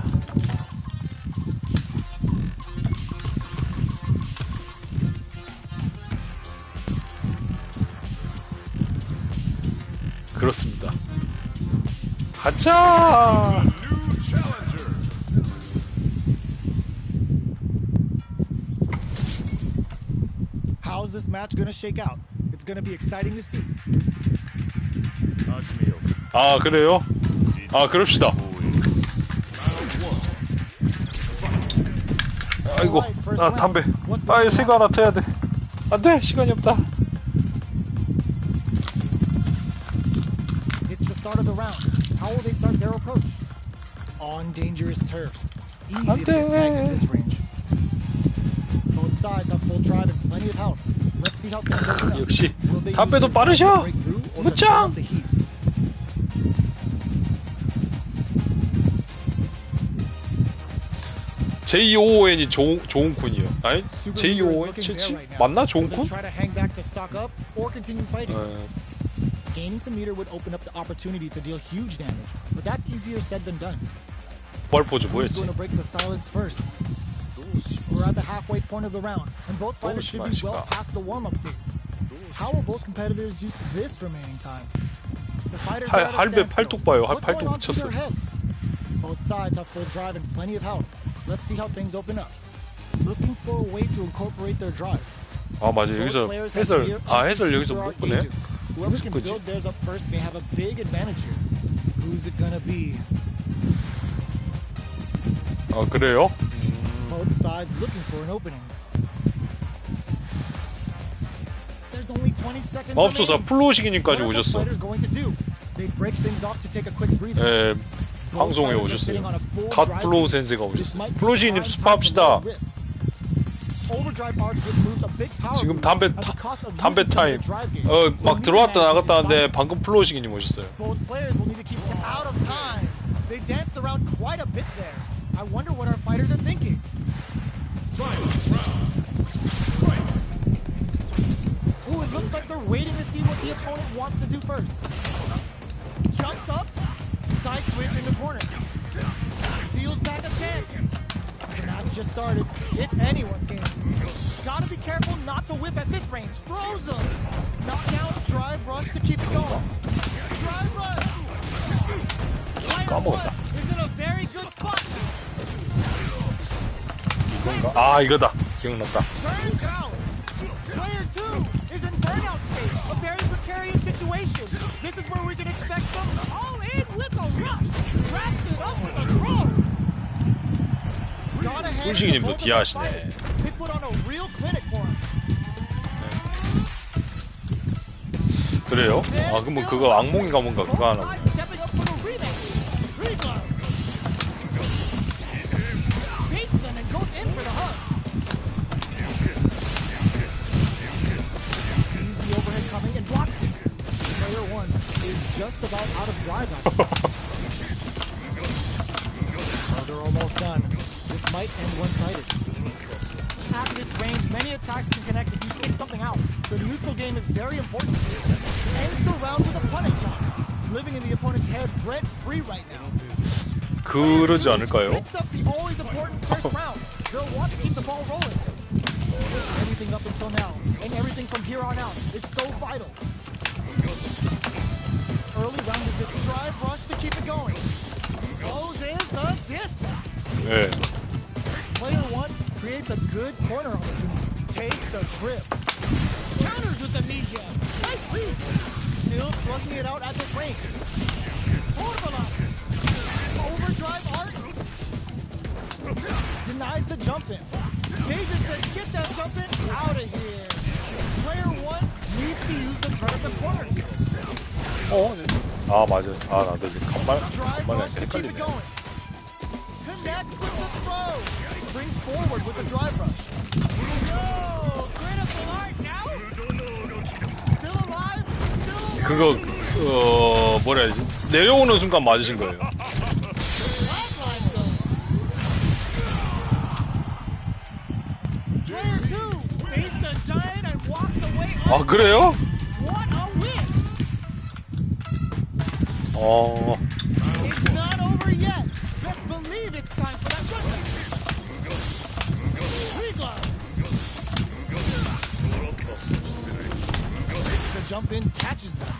그렇습니다. 가자. New challenger. How's this match gonna shake out? It's gonna be exciting to see. 아 그래요? 아 그럽시다. 아이고, 아 담배. 아 새거 하나 터야 돼. 안돼, 시간이 없다. It's the start of the round. How will they start their approach? On dangerous turf. Easy to get tagged in this range. Both sides have full drive and plenty of health. Let's see how things open up. 역시 Will they use 담배도 their drive to 빠르셔. break through or to turn 무짱. up the heat? J-O-N이 조은쿤이요. 아니 Super J-O-N Meteor is looking 77 bare right now. 맞나 Will they 조은쿤? try to hang back to stock up or continue fighting? 에, Gaining some meter would open up the opportunity to deal huge damage, but that's easier said than done. 부활 포즈 Who's 뭐였지? going to break the silence first? We're at the halfway point of the round, and both fighters should be well past the warm-up phase. How will both competitors use this remaining time? The fighters are at a 할배 standstill. 팔뚝 봐요. What's 팔뚝 going on through 미쳤어. their heads? Both sides have full drive and plenty of health. Let's see how things open up. Looking for a way to incorporate their drive. 아 맞아, Both 여기서 players have 해설 near 해설 여기서 super 못 art 보네. gauges. Whoever can 거지? build theirs up first may have a big advantage here. Who's it gonna be? 아 그래요? Both sides looking for an opening. There's only 20 seconds 마법소사 remaining. 플로우시기님까지 What are both 오셨어. fighters going to do? They break things off to take a quick breather. 예, Both 방송에 fighters are sitting 오셨어요. on a full 갓 drive 플로우 lead. 센세가 This 오셨어. might be 플로우시기님 prime time to 스파합시다. let it rip. Overdrive arts give moves a big power 지금 boost 담배 at the cost of 담배 losing some 타임. of the drive gauge. 막 So 들어왔다 Newman 나갔다 is 하는데 fine. 방금 플로우시기님 오셨어요. Both players will need to keep out of time. They danced around quite a bit there. I wonder what our fighters are thinking. Ooh, it looks like they're waiting to see what the opponent wants to do first. Jumps up, side switch in the corner. Steals back a chance. The match just started. It's anyone's game. Gotta be careful not to whiff at this range. Throws them. Knockdown, drive rush to keep it going. Drive rush. Player 까먹었다. one is in a very good spot. 이건가? 아 이거다. 기억났다. Turns out. Player two is in burnout state. A very precarious situation. This is where we can expect some all in with a rush. Wraps it up with a throw. Gotta hand it to 꿀식이님도 both of 디아하시네. the fighters. They put on a real clinic for us. 그래요? 아 그럼 그거 악몽인가 뭔가 그거 하나. Both sides stepping up for the rematch. Three glove. Beats them and goes in for the hug. Sees the overhead coming and blocks it. Player one is just about out of drive after that. Well, they're almost done. This might end one-sided. At this range, many attacks can connect if you stick something out. The neutral game is very important. Ends the round with a punish count. Living in the opponent's head rent-free right now. 그러지 않을까요? Picks up the always important first round. They'll want to keep the ball rolling. Everything up until now, and everything from here on out, is so vital. Early round is a drive rush to keep it going. Closes the distance. 예. Player one creates a good corner opportunity. Takes a trip. Counters with amnesia. Nice read. Still slugging it out at this range. Torvala. Overdrive art. Denies the jump in. Davis says, get that jump in out of here. Player 1 needs to use the turn of the corner. 아 맞아. 아 나도 이제 Drive 간만에 rush to keep it 헷갈리네. going. Connects with the throw. Springs forward with the drive rush. Yo, critical art now. Still alive. Still alive. 그거 뭐라 해야지? 내려오는 순간 맞으신 거예요. Lifeline zone. Player 2 faced a giant and walked away. 아 그래요? What a win. It's not over yet. Just believe it's time for that shutdown. Reglove. The jump in catches them.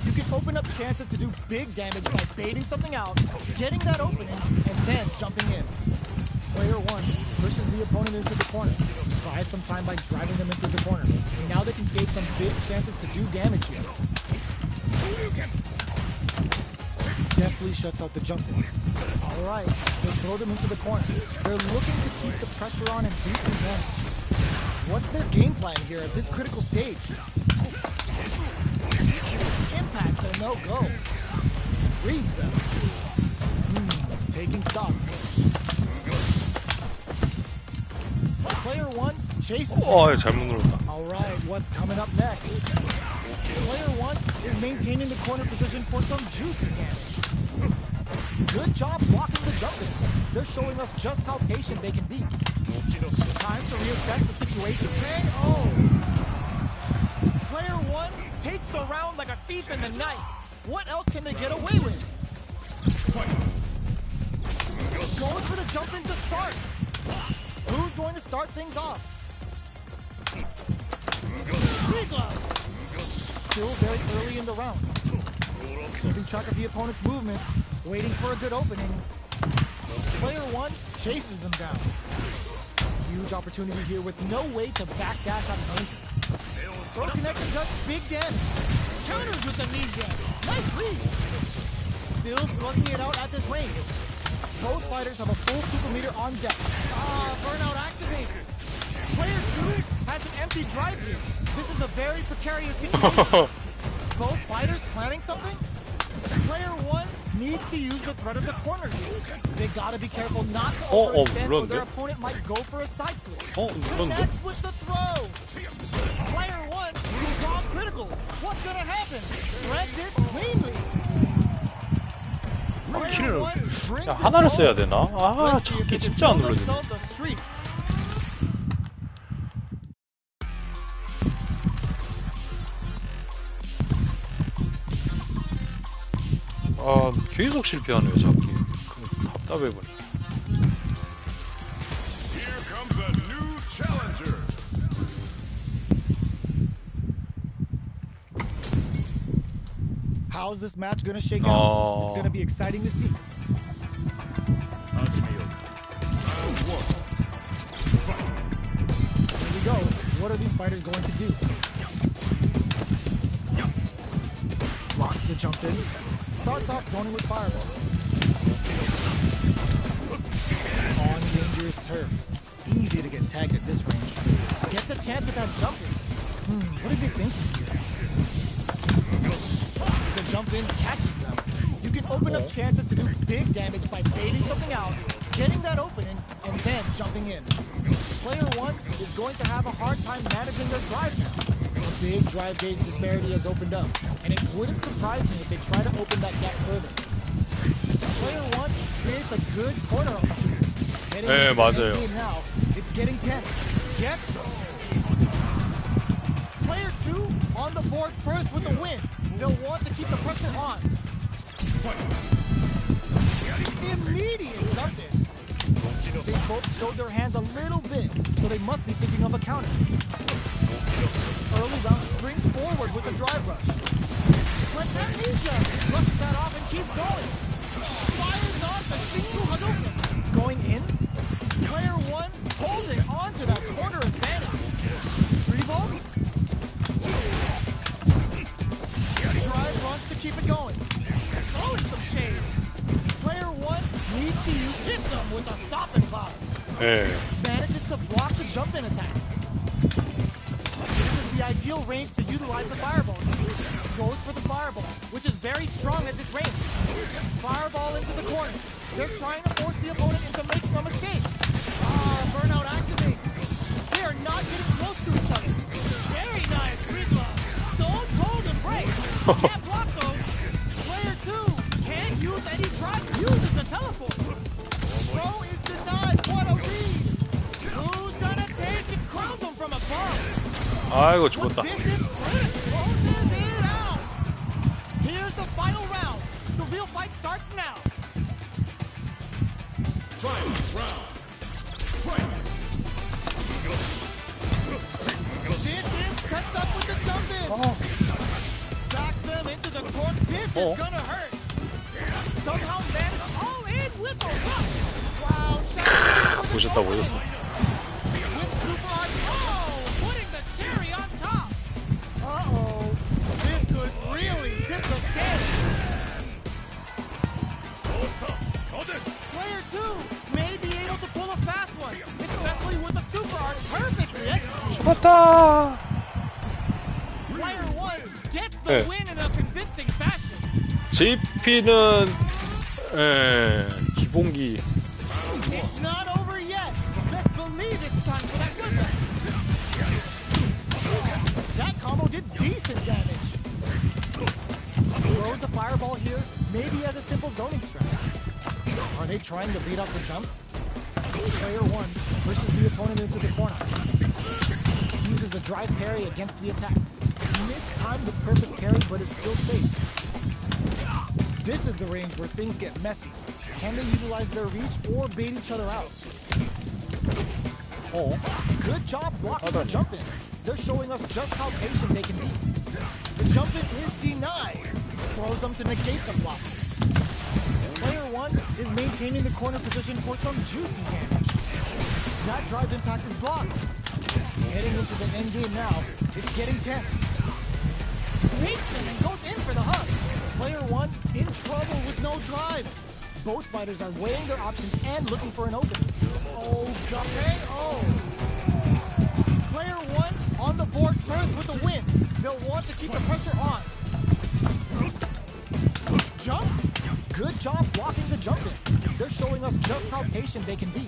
You can open up chances to do big damage by baiting something out, getting that opening, and then jumping in. Player 1 pushes the opponent into the corner, buys some time by driving them into the corner, and now they can gain some big chances to do damage here. Deftly shuts out the jump in. Alright, they throw them into the corner. They're looking to keep the pressure on and do some damage. What's their game plan here at this critical stage? Impacts a no-go. Reads them. Taking stock. Player 1 chases them. 잘못 눌렀다. Alright, what's coming up next? Player 1 is maintaining the corner position for some juicy damage. Good job blocking the jump in. They're showing us just how patient they can be. Time to reassess the situation. KO! Player 1 takes the round like a thief in the night. What else can they get away with? Going for the jump in to start. Who's going to start things off? Reglove. Still very early in the round. Keeping track of the opponent's movements, waiting for a good opening. Player 1 chases them down. Huge opportunity here with no way to backdash out of danger. Throw connection does big damage. Counters with amnesia. Nice read. Still slugging it out at this range. Both fighters have a full super meter on deck. Burnout activates. Player 2 has an empty drive here. This is a very precarious situation. Both fighters planning something? Player 1 needs to use the threat of the corner here. They gotta be careful not to overextend or their opponent might go for a side switch. Connects with the throw. Player 1 is gone critical. What's gonna happen? Threads it cleanly. Player 1 brings 야, it 하나를 home. 써야 되나? 아, Let's see if 저게 they can 진짜 안 build 눌러지네. themselves a streak. 아, 계속 실패하네요, 잡기. 답답해버려. Here comes a new challenger. How's this match gonna shake out? It's gonna be exciting to see. Here we go. What are these fighters going to do? Blocks the jump in. Starts off zoning with fireball. On dangerous turf. Easy to get tagged at this range. Gets a chance with that jump in. What are they thinking here? The jump in catches them. You can open up chances to do big damage by baiting something out, getting that opening, and then jumping in. Player 1 is going to have a hard time managing their drive now. A big drive gauge disparity has opened up, and it wouldn't surprise me if they try to open that gap further. Player 1 creates a good corner opportunity. Heading into the 맞아요. end game now, it's getting tense. Gets Player 2 on the board first with the win. They'll want to keep the pressure on. Immediate jump in. They both showed their hands a little bit, so they must be thinking of a counter. Early round springs forward with a drive rush. But Amnesia brushes that off and keeps going. Fires on the Shinku Hadouken. Going in. Player 1 holding on to that corner advantage. Revolt. Drive 예. manages to block the jump-in attack. This is the ideal range to utilize the fireball. Goes for the fireball, which is very strong at this range. Fireball into the corner. They're trying to force the opponent into making a mistake. Burnout activates. They are not getting close to each other. Very nice, Gridlock. Stone cold embrace. Can't block those. Player 2 can't use any drive. Uses the teleport. Throw is denied. What a read. Who's gonna take and crowns him from above? 아이고 죽었다. This is great. Closes it out. Here's the final round. The real fight starts now. Final round. Fight. This is sets up with the jump in. Backs them into the corner. This is gonna hurt. Somehow managed all in with the rush. Wow. 보셨다 보셨어. With super on. Oh, putting the cherry on top. Uh-oh. This could really tip the scale. Player 2 may be able to pull a fast one, especially with the super art perfectly executed. 죽었다. Player 1 gets the 네. win in a convincing fashion. JP는 예, 기본기. It's not over yet. Best believe it's time for that good back. That combo did decent damage. Throws a fireball here, maybe as a simple zoning strat. Are they trying to beat up the jump? Player 1 pushes the opponent into the corner. Uses a drive parry against the attack. Mistimed the perfect parry, but is still safe. This is the range where things get messy. Can they utilize their reach or bait each other out? Oh, good job blocking the jump in. They're showing us just how patient they can be. The jump in is denied. Throws them to negate the block. Player 1 is maintaining the corner position for some juicy damage. That drive impact is blocked. Heading into the end game now, it's getting tense. Beats him and goes in for the hug. Player 1 in trouble with no drive. Both fighters are weighing their options and looking for an opening. Oh, okay. Oh. Player 1 on the board first with the win. They'll want to keep the pressure on. Jump. Good job blocking the jump in. They're showing us just how patient they can be.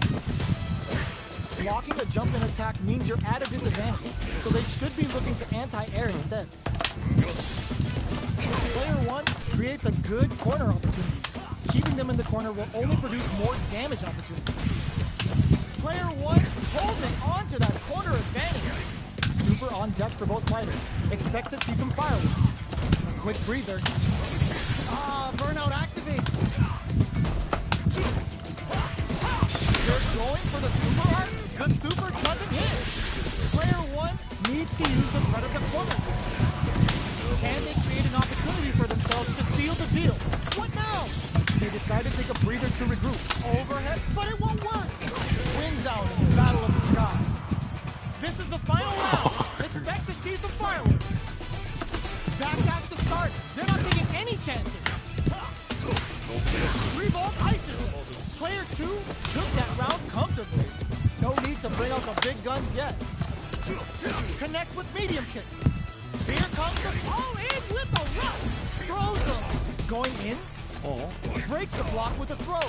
Blocking a jump in attack means you're at a disadvantage, so they should be looking to anti-air instead. Player 1 creates a good corner opportunity. Keeping them in the corner will only produce more damage opportunities. Player 1 holding on to that corner advantage. Super on deck for both fighters. Expect to see some fireworks. A quick breather. Burnout activates. They're going for the super art. The super doesn't hit. Player 1 needs to use the predator corner. Can they create an opportunity for themselves to seal the deal? What now? They decide to take a breather to regroup. Overhead, but it won't work. Wins out in the battle of the skies. This is the final round. Expect to see some fireworks. Backdash to start. They're not taking any chances. 3-volt ices. Player 2 took that round comfortably. No need to bring out the big guns yet. Connects with medium kick. Here comes the all in with the rush. Throws them. Going in. 어. Breaks the block with a throw.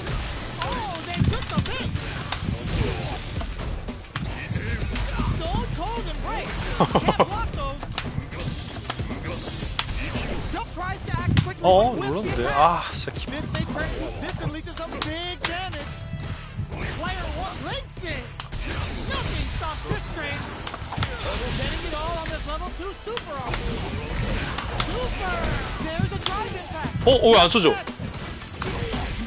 Oh, they took the hit. Stone cold embrace. Can't block those. Jump tries to act quickly. 어, with the 눌렀는데. attack. 아, 진짜 기... This they turn. This unleashes some big damage. Player 1 links it. Nothing stops this train. They're getting it all on this level 2 super offer. Super. There's a drive impact. 어, 왜 안 써줘?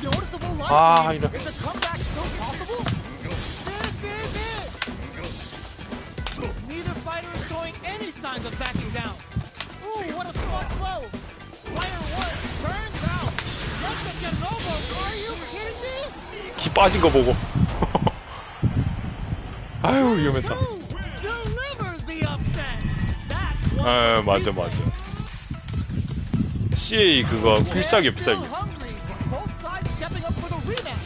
Noticeable life 아, lead. 이런. Is a comeback still possible? This is it. Neither fighter is showing any signs of backing down. Ooh, what a smart blow. Player 1 burns out. Just a Genovo. Are you kidding me? 기 빠진 거 보고. 아유, 위험했다. Delivers the upset. That's what 아, 맞아, 맞아. CA 그거 필살기, 필살기. Still hungry. Both sides stepping up for the rematch.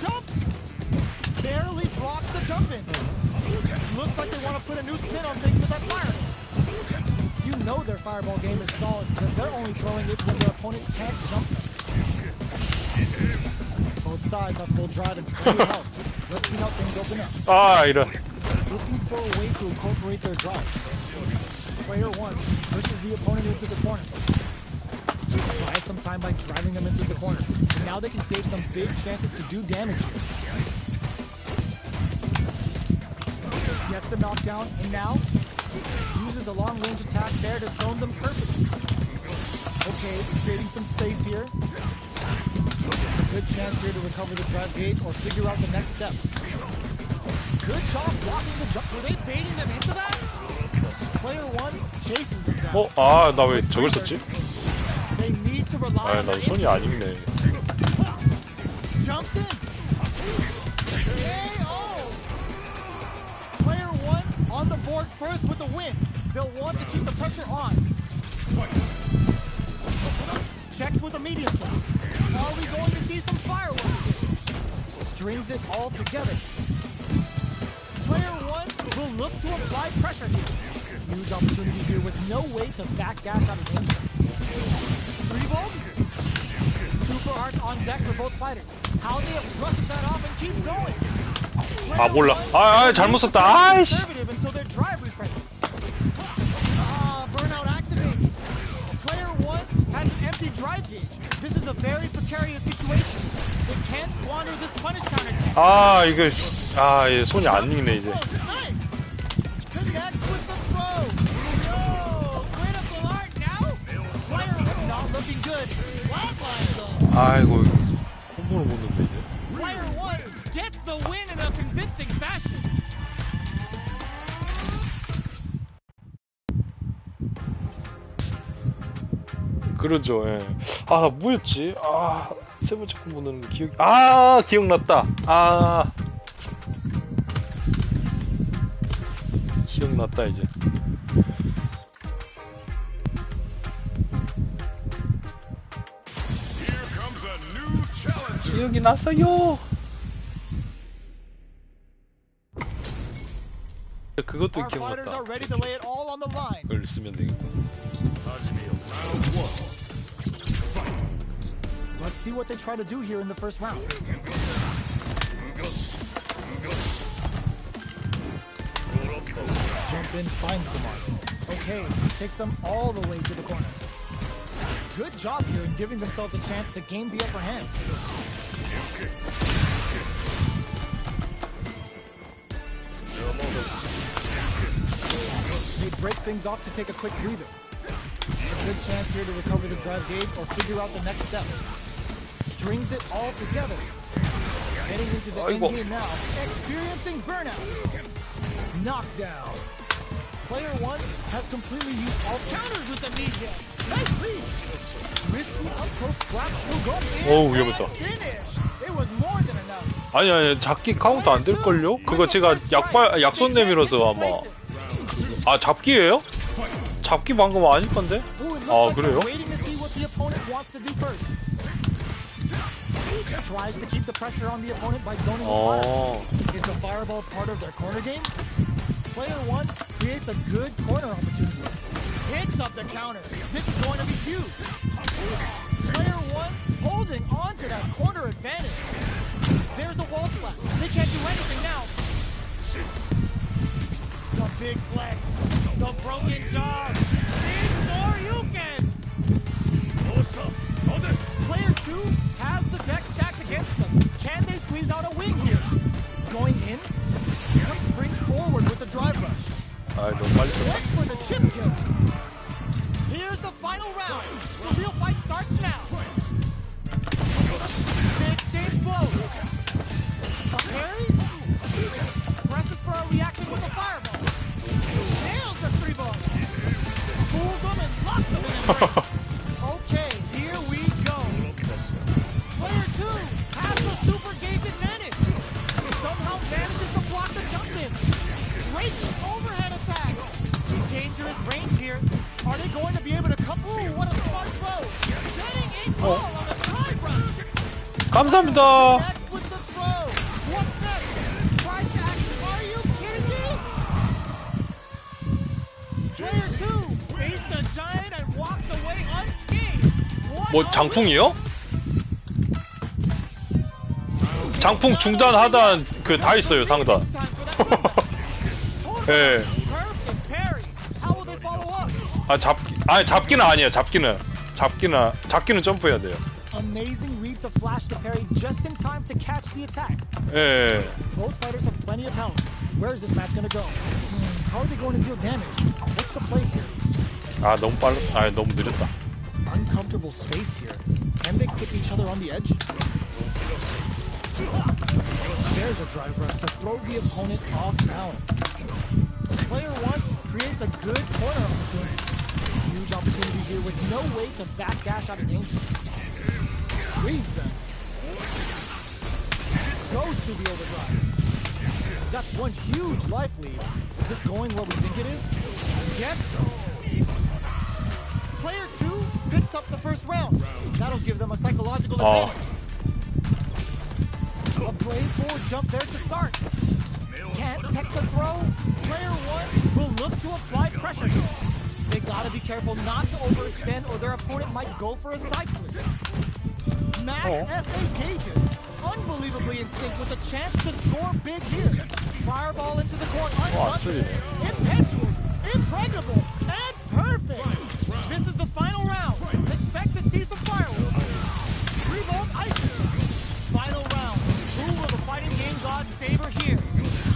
Jump. jump in. Looks like they want to put a new spin on things with that fire. You know their fireball game is solid because they're only throwing it when their opponent can't jump them. Both sides have full drive and plenty of health. Let's see how things open up. 아 이런. Looking for a way to incorporate their drive. Player 1 pushes the opponent into the corner. Buy some time by driving them into the corner. And now they can create some big chances to do damage here. Gets the knockdown, and now uses a long-range attack there to zone them perfectly. Okay, creating some space here. Good chance here to recover the drive gauge or figure out the next step. Good job blocking the jump. Were they baiting them into that? Player 1 chases them down. 어? 아 나 왜 저걸 썼지? They need to rely 아 on 나도 their 손이 안 익네. jumps in. KO. Player 1 on the board first with the win. They'll want to keep the pressure on. Checks with a medium kick. Are we going to see some fireworks here? Strings it all together. Player 1 will look to apply pressure here. Huge opportunity here with no way to backdash out of danger. 3-volt. Super arts on deck for both fighters. How they have brushed that off and keeps going. 아 몰라. 아 잘못 썼다. 아이씨. Conservative until their drive refreshes. Burnout activates. Player 1 has an empty drive gauge. This is a very precarious situation. They can't squander this punish counterattack. 아 이거 아 얘 손이 안 익네 이제. Nice. Connects with the throw. Yo, critical art now. Player 1 not looking good. Flatline though. 아이고 콤보를 못 넣는데 이제. Player 1 gets the win in a convincing fashion. 그러죠. 예. 아 뭐였지? 아 세 번째 콤보 넣는 거 기억. 아 기억났다. 아 기억났다 이제. Here comes a new challenger. 기억이 났어요. 그것도 Our fighters 기억났다. are ready to lay it all on the line. 그걸 쓰면 되겠군. Round 1. Let's see what they try to do here in the first round. Jump in, finds the mark. Okay, takes them all the way to the corner. Good job here in giving themselves a chance to gain the upper hand. They break things off to take a quick breather. A good chance here to recover the drive gauge or figure out the next step. Strings it all together. Heading into the end 아이고. game now. Experiencing burnout. Knockdown. Player 1 has completely used all counters with the knee jab. Nice lead. Risky up close scraps will go in 어우, and 위험했다. finish. It was more than enough. 아니 잡기 카운트 안 될걸요? 그거 제가 약손 내밀어서 아마. 아 잡기예요? 잡기 방금 아닐 건데? Ooh, it looks 아 like 그래요? they're waiting to see what the opponent wants to do first. Tries to keep the pressure on the opponent by zoning the fire. 어. Is the fireball part of their corner game? Player 1 creates a good corner opportunity. Hits up the counter. This is going to be huge. Player 1 holding on to that corner advantage. There's the wall splash. They can't do anything now. The big flex. The broken jaw. Big Shoryuken. Player 2 has the deck stacked against them. Can they squeeze out a win here? Going in. Springs forward with the drive rush. 아 너무 빨리 썼다. Went for the chip kill. Here's the final round. The real fight starts now. Big stage blow. A parry. Presses for a reaction with a fireball. Nails the 3-ball. Fools them and locks them in embrace. Okay, here we go. Player 2 has the super gauge advantage. Somehow manages to block the jump in. Great overhead attack. Dangerous range here. Are they going to be able to come? Ooh, what a smart throw. Getting a ball on the drive rush. 감사합니다. Next with the throw. What's next? Tries to act Player 2 faced the giant and walked away unscathed. What 뭐 a 장풍이요? 장풍 중단 하단 그 다 있어요 상단. time for that comeback. 예. Perfect parry. How will they follow up? 아니 잡기는 아니에요. 잡기는 점프해야 돼요. Amazing read to flash the parry just in time to catch the attack. 예. Both fighters have plenty of health. Where is this match gonna go? How are they going to deal damage? What's the play here? 아 너무 너무 느렸다. Uncomfortable space here. Can they clip each other on the edge? There's a drive rush to throw the opponent off balance. Player 1 creates a good corner opportunity. Huge opportunity here with no way to backdash out of danger. Reads them. Goes to the overdrive. That's one huge life lead. Is this going what we think it is? Yes. Player 2 picks up the first round. That'll give them a psychological advantage. A brave forward jump there to start. Can't tech the throw. Player 1 will look to apply pressure. They gotta be careful not to overextend or their opponent might go for a side switch. Max SA gauges. Unbelievably in sync with a chance to score big here. Fireball into the court untouched. Impetuous, impregnable, and perfect. This is the final round. Expect to see some fireworks. Revolt ices. Final round. Who will the fighting game gods favor here?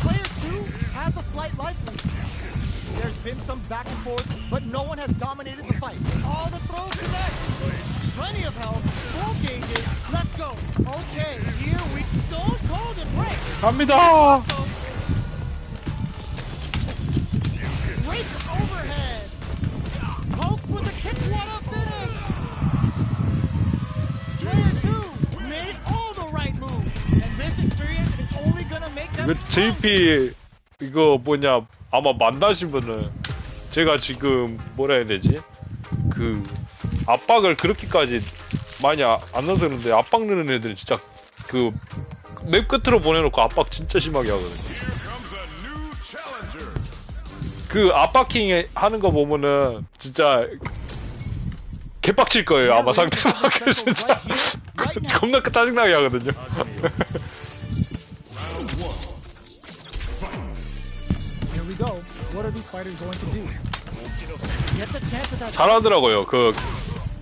Player 2 has a slight life lead. There's been some back and forth, but no one has dominated the fight. All the throws connect. Plenty of health. Full gauges. Let's go. Okay, here we Stone Cold Embrace. 갑니다. Break overhead. Pokes with a kick. What a finish. Player 2 made all the right moves. And this experience is only gonna make them 이거 JP 이거 뭐냐 아마 만나시면은 제가 지금 뭐라 해야 되지? 그 압박을 그렇게까지 많이 안 넣었는데 압박 넣는 애들 진짜 그 맵 끝으로 보내놓고 압박 진짜 심하게 하거든요. Here comes a new challenger. 그 압박킹 하는 거 보면은 진짜 개빡칠 거예요 아마 상대방은 진짜 겁나 짜증나게 하거든요. Here we go. What are these fighters going to do? Get the chance at that 잘하더라고요. 그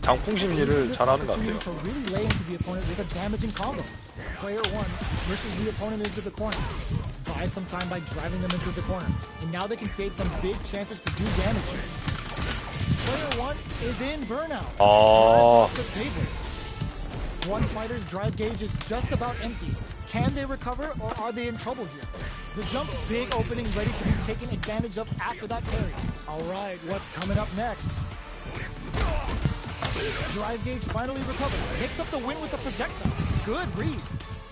장풍 심리를 잘하는 것 같아요. to really lay into the opponent with a damaging combo. Player 1 pushes the opponent into the corner. Buys some time by driving them into the corner. And now they can create some big chances to do damage here. Player 1 is in burnout. 아, Drives off the table. One fighter's drive gauge is just about empty. Can they recover or are they in trouble here? The jump, big opening ready to be taken advantage of after that parry. All right, what's coming up next? Drive gauge finally recovered. Picks up the win with the projectile. Good read.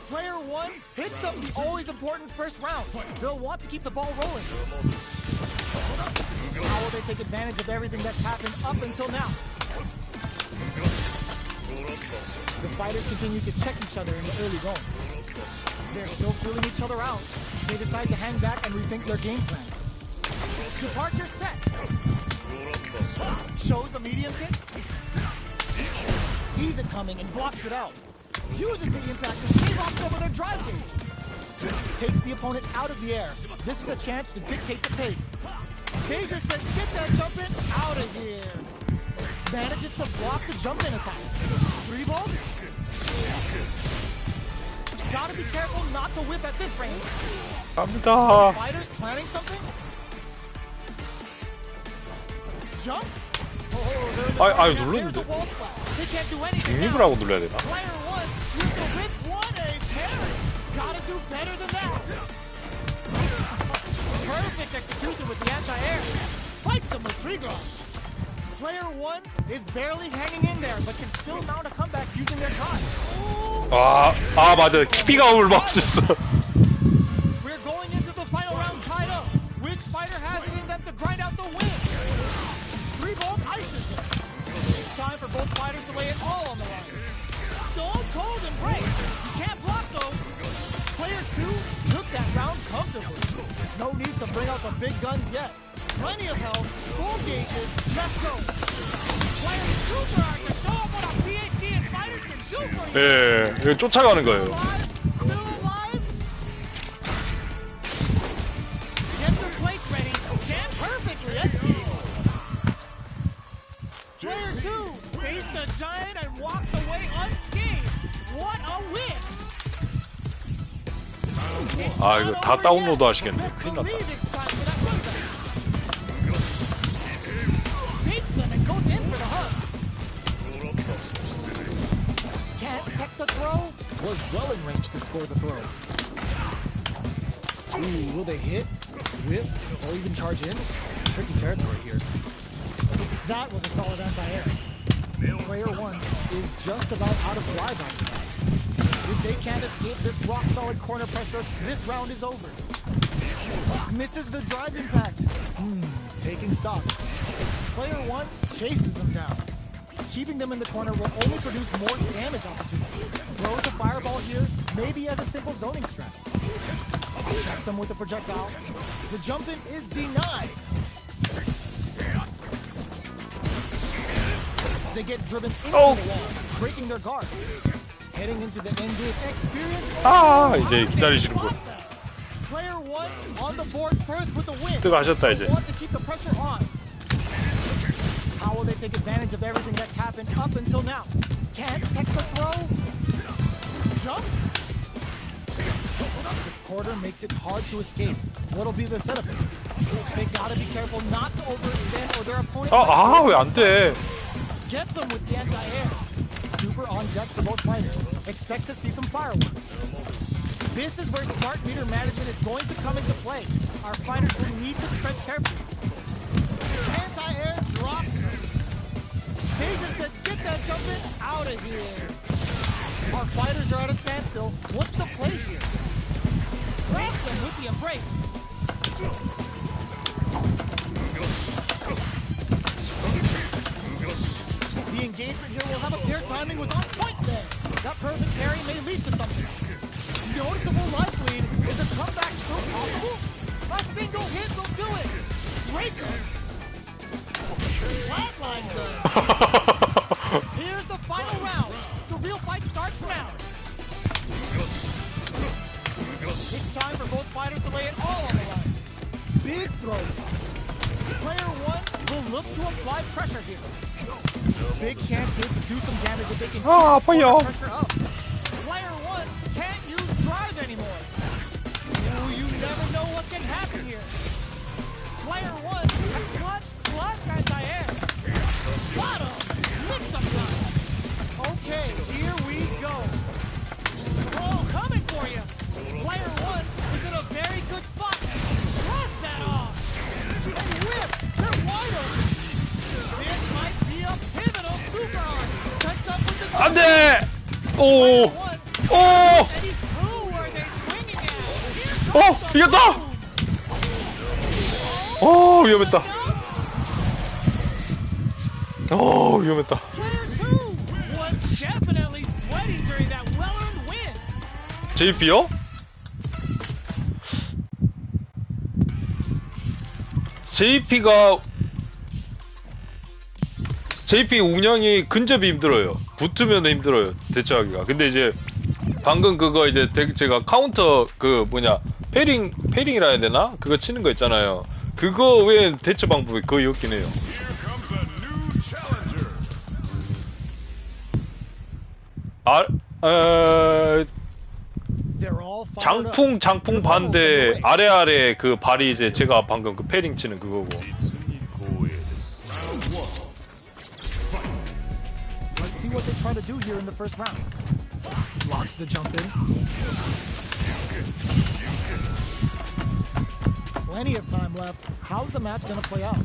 Player 1 hits up the always important first round. They'll want to keep the ball rolling. How will they take advantage of everything that's happened up until now? The fighters continue to check each other in the early going. They're still feeling each other out. They decide to hang back and rethink their game plan. Departure set. Shows a medium kick. Sees it coming and blocks it out. Uses the impact to shave off some of their drive gauge. Takes the opponent out of the air. This is a chance to dictate the pace. Gager says, get that jump in out of here. Manages to block the jump in attack. 3 ball. Gotta be careful not to whip at this range. 갑니다. Fighters planning something? Jump? Oh, 아유, there's a 눌렀는데. wall splash. They can't do anything 중립을 now. 하고 눌러야 되나? Player 1 used the whip 1A parry. Gotta do better than that. Perfect execution with the anti-air. Spikes him with pre-gloss. Player 1 is barely hanging in there, but can still mount a comeback using their drive. 아 맞아. 키피가움을 맞췄어. We're going into the final round tied up. Which fighter has it in them to grind out the win? 3 volt ices him. Time for both fighters to lay it all on the line. Stone Cold Embrace. You can't block those. Player 2 took that round comfortably. No need to bring out the big guns yet. Plenty of health, full gauges, let's go. Playing super hard to show off what a PhD and fighters can do for you. 예, 이거 쫓아가는 거예요. Alive? Still alive? Get some plates ready. Jam perfectly. Let's see. Player 2 faced the giant and walked away unscathed. What a win! 아, 이거 다 다운로드 하시겠네. 큰일 났다. Can't tech the throw? Was well in range to score the throw. Ooh, will they hit, whip, or even charge in? Tricky territory here. That was a solid anti-air. Player 1 is just about out of drive after that. If they can't escape this rock-solid corner pressure, this round is over. Misses the drive impact. Taking stock. Player 1 chases them down. Keeping them in the corner will only produce more damage opportunity. Throws a fireball here, maybe as a simple zoning strat. Checks them with the projectile. The jump in is denied. They get driven into the wall, breaking their guard. Heading into the end game experience. 아, 이제 기다리시는군. Player 1 on the board first with the win. 습득하셨다, 이제. Want to keep the pressure on. How will they take advantage of everything that's happened up until now? Can't tech the throw. Jump. The quarter makes it hard to escape. What'll be the setup? They gotta be careful not to overextend or their opponent. 왜 안 돼? Get them with the anti-air. Super on deck for both fighters. Expect to see some fireworks. This is where smart meter management is going to come into play. Our fighters will need to tread carefully. Anti-air drops. They just said, get that jump in out of here. Our fighters are at a standstill. What's the play here? Grab them with the embrace. The engagement here will have a pair timing was on point there. That perfect parry may lead to something. Noticeable life lead. Is a comeback still possible? A single hit will do it. Breaker. Flatline good. Here's the final round. The real fight starts now. It's time for both fighters to lay it all on the line. Big throws. Player 1 will look to apply pressure here. Big chance here to do some damage if they can keep pressure up. Player 1 can't use drive anymore. Ooh, you never know what can happen here. Player 1, clutch anti-air. Bottom, mix up line. Okay, here we go. Oh, coming for you. Player 1 is in a very good spot. Cross that off. And whip, they're wide open. This might be a pivotal super arm. Sets up with the 안 돼! 오! 오! 이겼다! 위험했다. 위험했다. JP요? JP 운영이 근접이 힘들어요. 붙으면 힘들어요. 대처하기가. 근데 이제 방금 그거 이제 제가 카운터 패링이라 해야 되나? 그거 치는 거 있잖아요. 그거 외엔 대처 방법이 거의 없긴 해요. 장풍 반대 아래 그 발이 이제 제가 방금 그 패링 치는 그거고. Let's see what they try to do here in the first round. Blocks the jump in. Plenty of time left. How's the match gonna play out?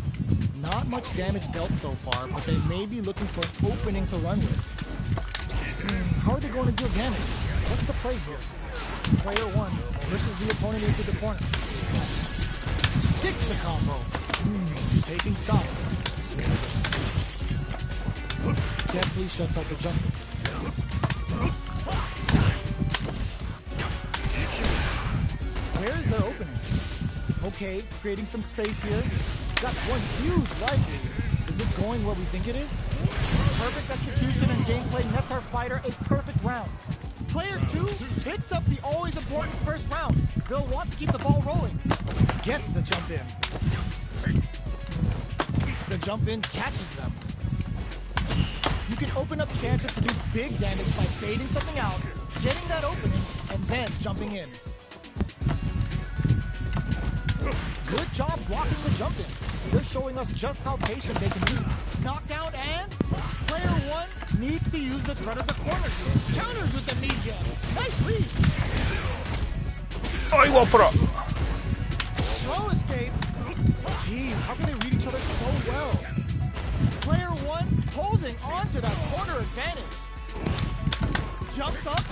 Not much damage dealt so far, but they may be looking for an opening to run with. How are they going to deal damage? What's the play here? Player 1 pushes the opponent into the corner. Sticks the combo. Taking stock. Deftly shuts out the jump. Where is their opening? Okay, creating some space here. Got one huge life lead. Is this going where we think it is? Perfect execution and gameplay nets our fighter a perfect round. Player 2 picks up the always important first round. They'll want to keep the ball rolling. Gets the jump in. The jump in catches them. You can open up chances to do big damage by baiting something out, getting that opening, and then jumping in. Good job blocking the jump in. They're showing us just how patient they can be. Knockdown and player 1 needs to use the threat of the corner here. Counters with Amnesia. Nice lead. 아이고 아파라. Slow escape. Jeez, how can they read each other so well? Player 1 holding on to that corner advantage. Jumps up.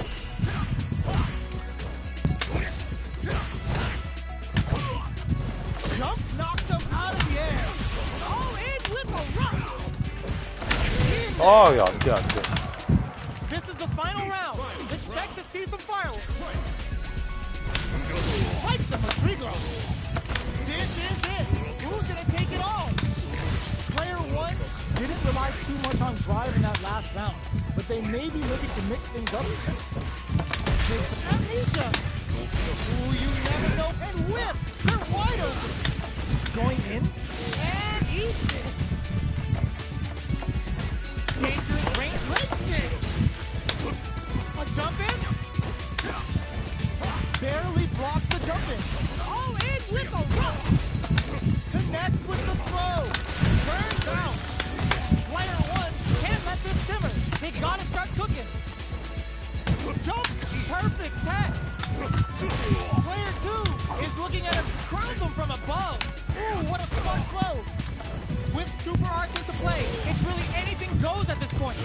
Jump knocked him out of the air. All in with a rush. 아, 안 돼, 안 돼. This is the final round. Expect to see some fireworks. Spikes him with Trigo. This is it. Who's gonna take it all? Player 1 didn't rely too much on drive in that last round, but they may be looking to mix things up. Amnesia. Ooh, you never know. And whips. They're wide open. Going in and eats it. Dangerous range breaks it. A jump in. Barely blocks the jump in. All in with a rush. Connects with the throw. Turns out. Player 1 can't let this simmer. They gotta start cooking. Jump. Perfect tech. Player 2 is looking at him, crowns him from above. Ooh, what a smart throw. With super arts into play, it's really anything goes at this point.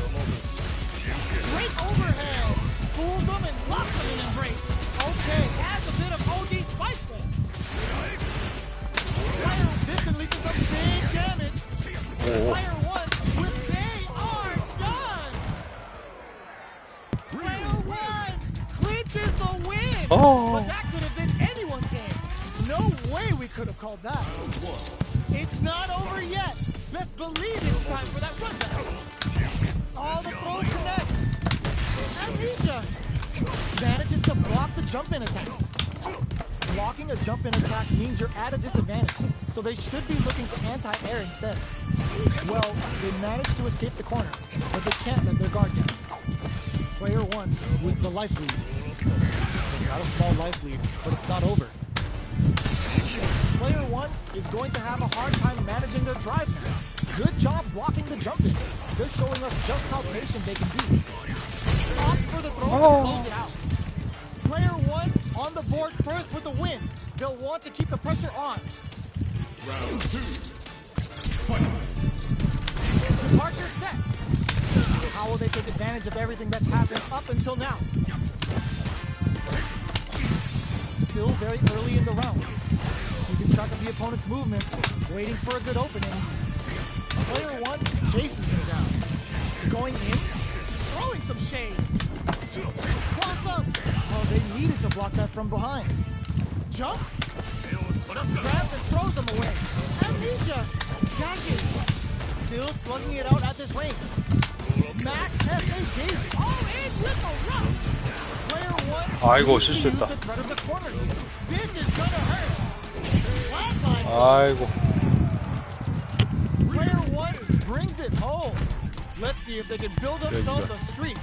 Great overhand. Fools him and locks him in embrace. Okay, adds a bit of OD spice there. Player, this can lead to some big damage. Player 1, with they are done. Player 1 clinches the win. Oh. But that could have been anyone's game. No way we could have called that. It's not over yet. Best believe it's time for that rundown. All the throw connects. Amnesia manages to block the jump-in attack. Blocking a jump-in attack means you're at a disadvantage, so they should be looking to anti-air instead. Well, they managed to escape the corner, but they can't let their guard down. Player 1 with the life lead. They got a small life lead, but it's not over. Player 1 is going to have a hard time managing their drive now. Good job blocking the jump in. They're showing us just how patient they can be. Opt for the throw to close it out. Player 1 on the board first with the win. They'll want to keep the pressure on. Round 2. Departure set. How will they take advantage of everything that's happened up until now? Still very early in the round. Keeping track of the opponent's movements, waiting for a good opening. Player 1 chases him down. Going in, throwing some shade. Cross up. Oh, they needed to block that from behind. Jumps. Grabs and throws him away. Amnesia. Dashes. Still slugging it out at this range. Max has engaged. All in with a rush. Player 1. 아이고, needs to use 실수했다. the threat of the corner here. This is gonna hurt. Flatline. 아이고. Player 1 brings it home. Let's see if they can build themselves a streak.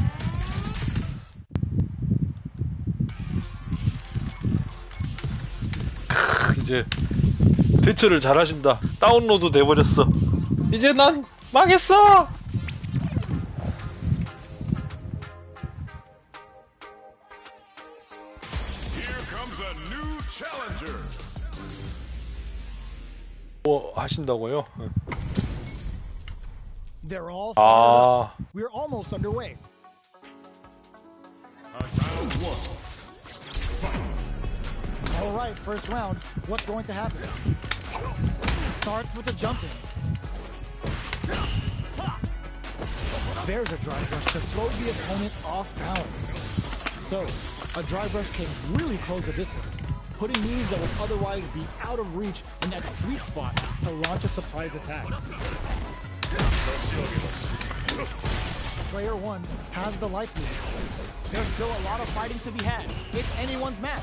이제 대처를 잘하신다. 다운로드 돼버렸어. 이제 난 망했어. Here comes a new challenger. 뭐 하신다고요? They're all fired up. 아, We're almost underway. Round 1. All right, first round. What's going to happen? Starts with a jump in. There's a drive rush to throw the opponent off balance. So, a drive rush can really close the distance. putting moves that would otherwise be out of reach in that sweet spot to launch a surprise attack. Player 1 has the life lead. There's still a lot of fighting to be had. It's anyone's match.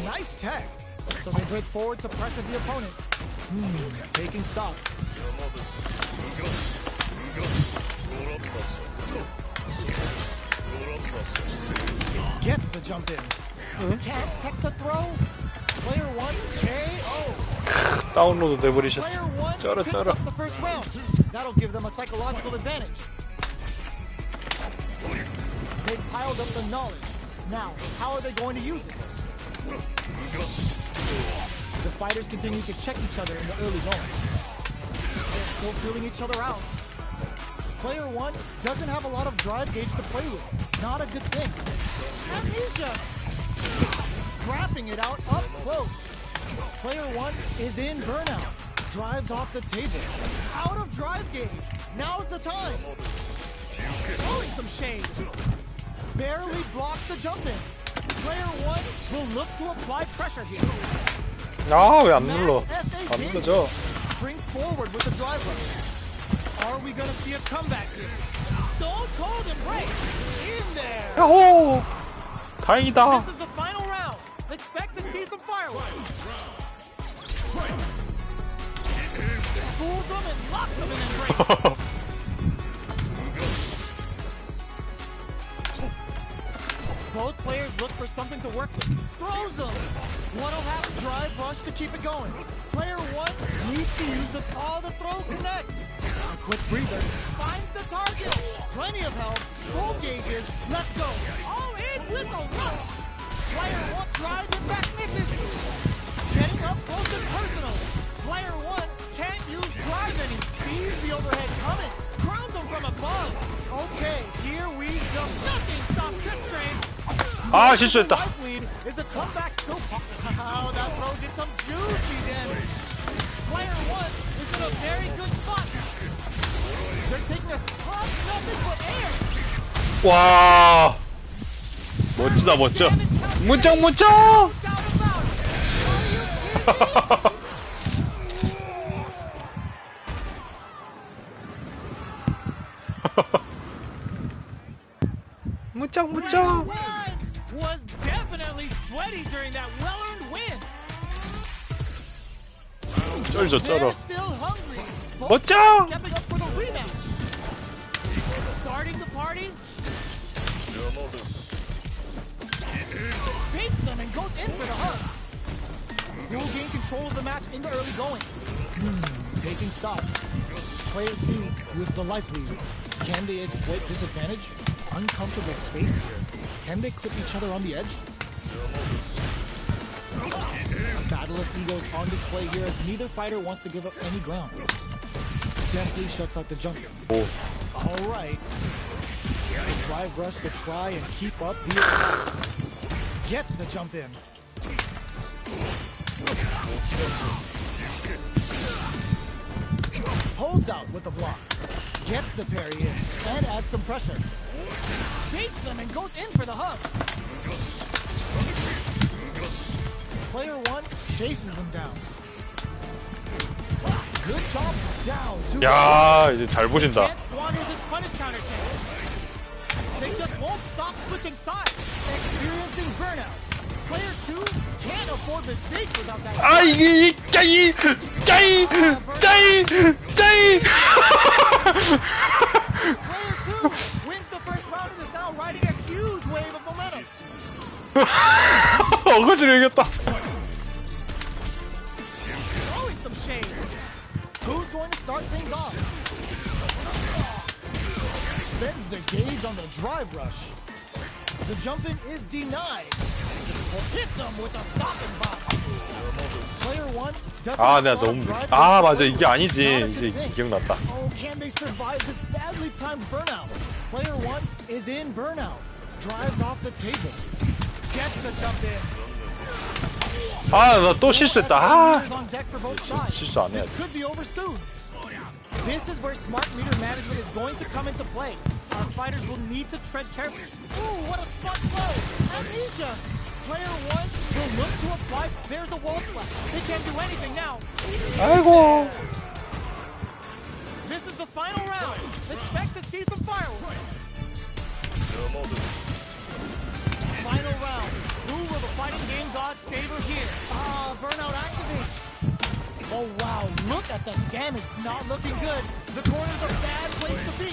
Nice tech. So they break forward to pressure the opponent. Taking stock. Gets the jump in. Can't tech the throw. Player 1 KO. 다운로드 돼버리셨어. Player 1 쩔어, picks 쩔어. up the first round. That'll give them a psychological advantage. They've piled up the knowledge. Now, how are they going to use it? The fighters continue to check each other in the early going. They're still feeling each other out. Player 1 doesn't have a lot of drive gauge to play with. Not a good thing. Amnesia! Scrapping it out up close. Player 1 is in burnout. Drives off the table. Out of drive gauge. Now's the time. Throwing some shade. Barely blocks the jump in. Player 1 will look to apply pressure here. 아, 왜 안 눌러? Max SA 안 눌러져. springs forward with the drive rush. Are we gonna see a comeback here? Stone Cold Embrace in there. 야호! 다행이다. This is the final round. Expect to see some fireworks. Fools them and locks them in embrace. Both players look for something to work with. Throws them. One'll have a drive rush to keep it going. Player 1 needs to use the throw connects. A quick breather. Finds the target. Plenty of health. Full gauges. Let's go. All in with a rush. Player 1 drives and back misses. Getting up close and personal. Player 1 can't use drive any. Sees the overhead coming. Grounds him from above. Okay, here we go. Nothing stops this train. 아, 실수했다. Life lead is a comeback still. Oh, that throw did some juicy damage. Player 1 is in a very good spot. They're taking a spot, nothing but air. 와. 멋지다, 멋져. 무적, 무적! Down about. Are you kidding me? 무적, Player 무적! 1 was definitely sweaty during that well-earned win. 쩔죠, 쩔어. They're still hungry. Both 멋져! stepping up for the rematch. Starting the party. Beats them and goes in for the hug. Will gain control of the match in the early going. Taking stock. Player 2 with the life lead. Can they exploit this advantage? Uncomfortable space here. Can they clip each other on the edge? A battle of egos on display here as neither fighter wants to give up any ground. Deftly shuts out the jump. 오. All right. The drive rush to try and keep up the attack. Gets the jump in. Holds out with the block. Gets the parry in and adds some pressure. Beats them and goes in for the hug. Player 1 chases them down. Good job down. Super 야, 이제 잘 보신다. can't squander this punish counter chance. They just won't stop switching sides, experiencing burnout. Player 2 can't afford mistakes without that. 아, 이게, 짜이! 짜이! 짜이! 짜이! Player 2 wins the first round and is now riding a huge wave of momentum. 어거지로 이겼다. Throwing some shade. Who's going to start things off? Spends the gauge on the drive rush. The jump in is denied. Hits him with a stopping block. Player 1 doesn't 아, have a 내가 lot of 너무. drive 아, to 맞아. play 이게 with. 아니지. Not a 이제 good thing. 기억났다. Oh, can they survive this badly timed burnout? Player 1 is in burnout. Drives off the table. Gets the jump in. 아, 나 또 실수했다. 아. Meters on deck for both sides. 실수 안 해야지. This could be over soon. This is where smart meter management is going to come into play. Our fighters will need to tread carefully. Ooh, what a smart throw! Amnesia! Player one will look to apply. There's a wall splash. They can't do anything now. 아이고. This is the final round. Expect to see some fireworks. Final round. Who will the fighting game gods favor here? Ah, Burnout activates. Oh wow, look at the damage. Not looking good. The corner's a bad place to be.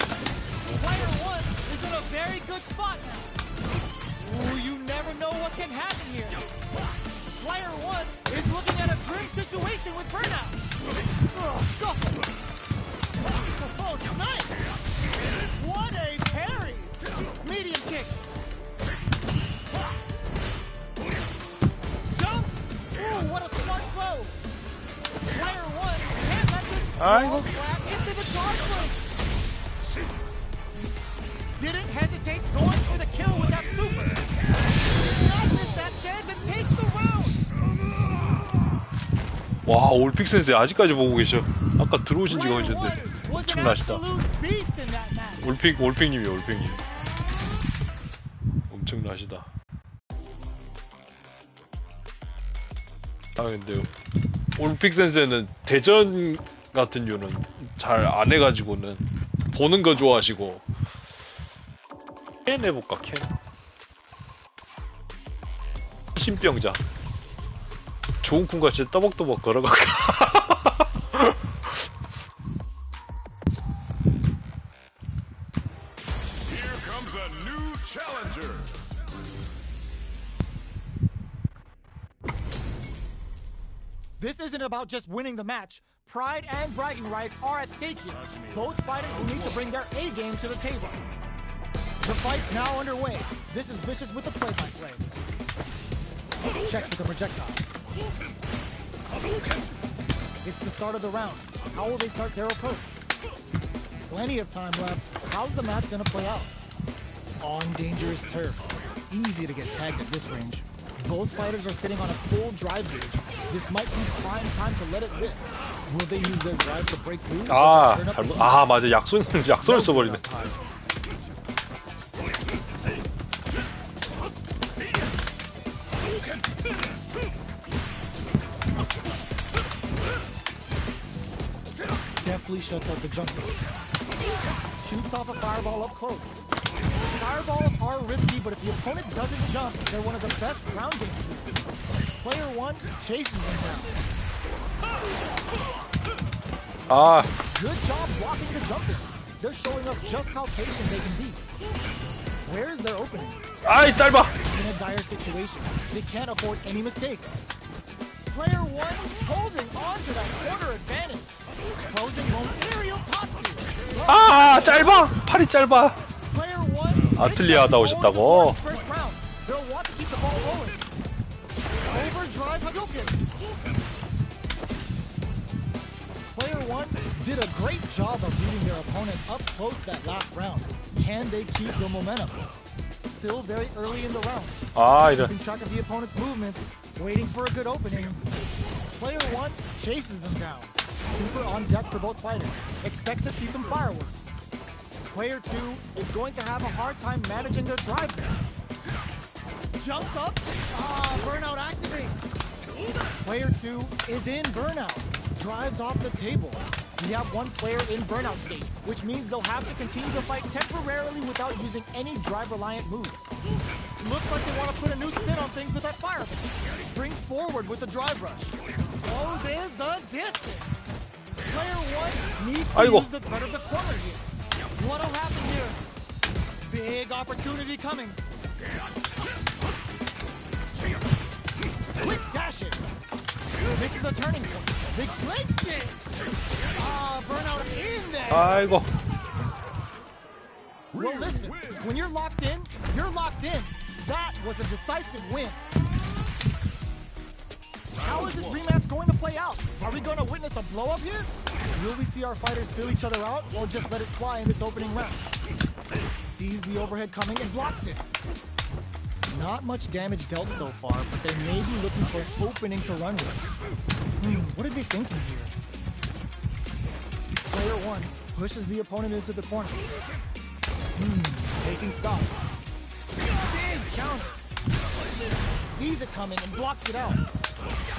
Player one is in a very good spot now. Ooh, you never know what can happen here. Player one is looking at a grim situation with Burnout. Oh, scuffle. Oh, snipe! What a parry! Medium kick. Jump! Ooh, what a smart blow! Player one can't let this wall flat into the dog blade. Didn't hesitate going for the kill with that super. Did not miss that chance and takes the round. 와, 올픽 센스 아직까지 보고 계셔. 아까 들어오신 지가 Player one 언젠데. was an 엄청나시다. absolute beast in that match. 올픽님이요, 올픽님. 엄청나시다. 아, 근데, 올픽 센스는 대전 같은 류는 잘 안 해가지고는 보는 거 좋아하시고. 캔 해볼까, 캔. 신병자. 좋은 쿵같이 떠벅떠벅 걸어갈까. Here comes a new challenger. This isn't about just winning the match. Pride and bragging rights are at stake here. Both fighters will need to bring their A game to the table. The fight's now underway. This is Vicious with the play-by-play. Checks with the projectile. It's the start of the round. How will they start their approach? Plenty of time left. How's the match gonna play out? On dangerous turf. Easy to get tagged at this range. Both fighters are sitting on a full drive gauge. This might be prime time to let it rip. Will they use their drive to break through? 아, 잘못. 아, 맞아. 약손을 써버리네. Deftly shuts out the jumper. Shoots off a fireball up close. Fireballs are risky, but if the opponent doesn't jump, they're one of the best ground game tools. Player one chases them down. 아, Good job blocking the jumper. They're showing us just how patient they can be. Where is their opening? 아이, 짧아. In a dire situation, they can't afford any mistakes. Player one holding on to that corner advantage. Closing home aerial Tatsu. 아, 짧아. 팔이 짧아. Player one 아틀리아 하다 오셨다고? first round. They'll want to keep the ball rolling. Overdrive Hadouken. Player one did a great job of beating their opponent up close that last round. Can they keep the momentum? Still very early in the round. 아, 이런. Keeping track of the opponent's movements, waiting for a good opening. Player one chases them down. Super on deck for both fighters. Expect to see some fireworks. Player two is going to have a hard time managing their drive there. Jumps up. Ah, Burnout activates. Player two is in Burnout. Drives off the table. We have one player in Burnout state, which means they'll have to continue to fight temporarily without using any drive-reliant moves. Looks like they want to put a new spin on things with that fireball. Springs forward with the drive rush. Closes the distance. Player one needs to 아이고. use the threat of the corner here. What'll happen here? Big opportunity coming. Quick dash it. This is a turning point. Big breaks it. Ah, Burnout in there. 아이고. Well, listen, when you're locked in, you're locked in. That was a decisive win. How is this rematch going to play out? Are we going to witness a blow-up here? Will we see our fighters fill each other out, or just let it fly in this opening round? Sees the overhead coming and blocks it. Not much damage dealt so far, but they may be looking for an opening to run with. What are they thinking here? Player one pushes the opponent into the corner. Taking stock. Big counter. sees it coming and blocks it out.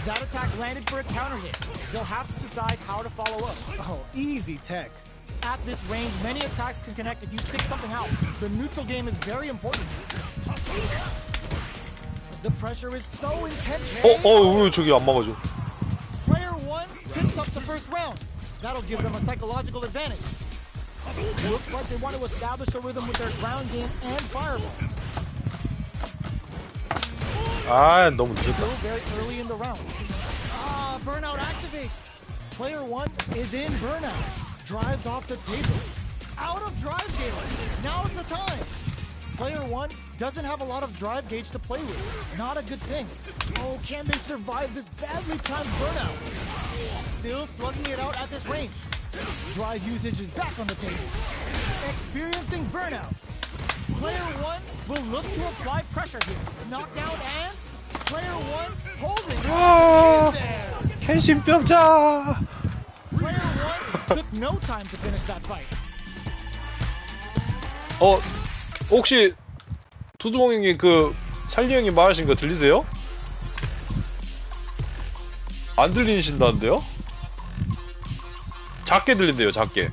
That attack landed for a counter hit. They'll have to decide how to follow up. Oh, easy tech. At this range, many attacks can connect if you stick something out. The neutral game is very important. The pressure is so intense. 왜 저기 안 막아줘? Player 1 picks up the first round. That'll give them a psychological advantage. Looks like they want to establish a rhythm with their ground game and fireball. 아, 너무 늦었다. Still very early in the round. Burnout activates. Player 1 is in burnout. Drives off the table. Out of drive gauge. Now's the time. Player 1 doesn't have a lot of drive gauge to play with. Not a good thing. Oh, can they survive this badly timed burnout? Still slugging it out at this range. Drive usage is back on the table. Experiencing burnout. Player 1 will look to apply pressure here. Knockdown and player 1 holding. There. 캔신병자. Player 1 took no time to finish that fight. 혹시 두두몽 형님 그 찰리 형님 말하신 거 들리세요? 안 들리신다는데요? 작게 들린대요, 작게.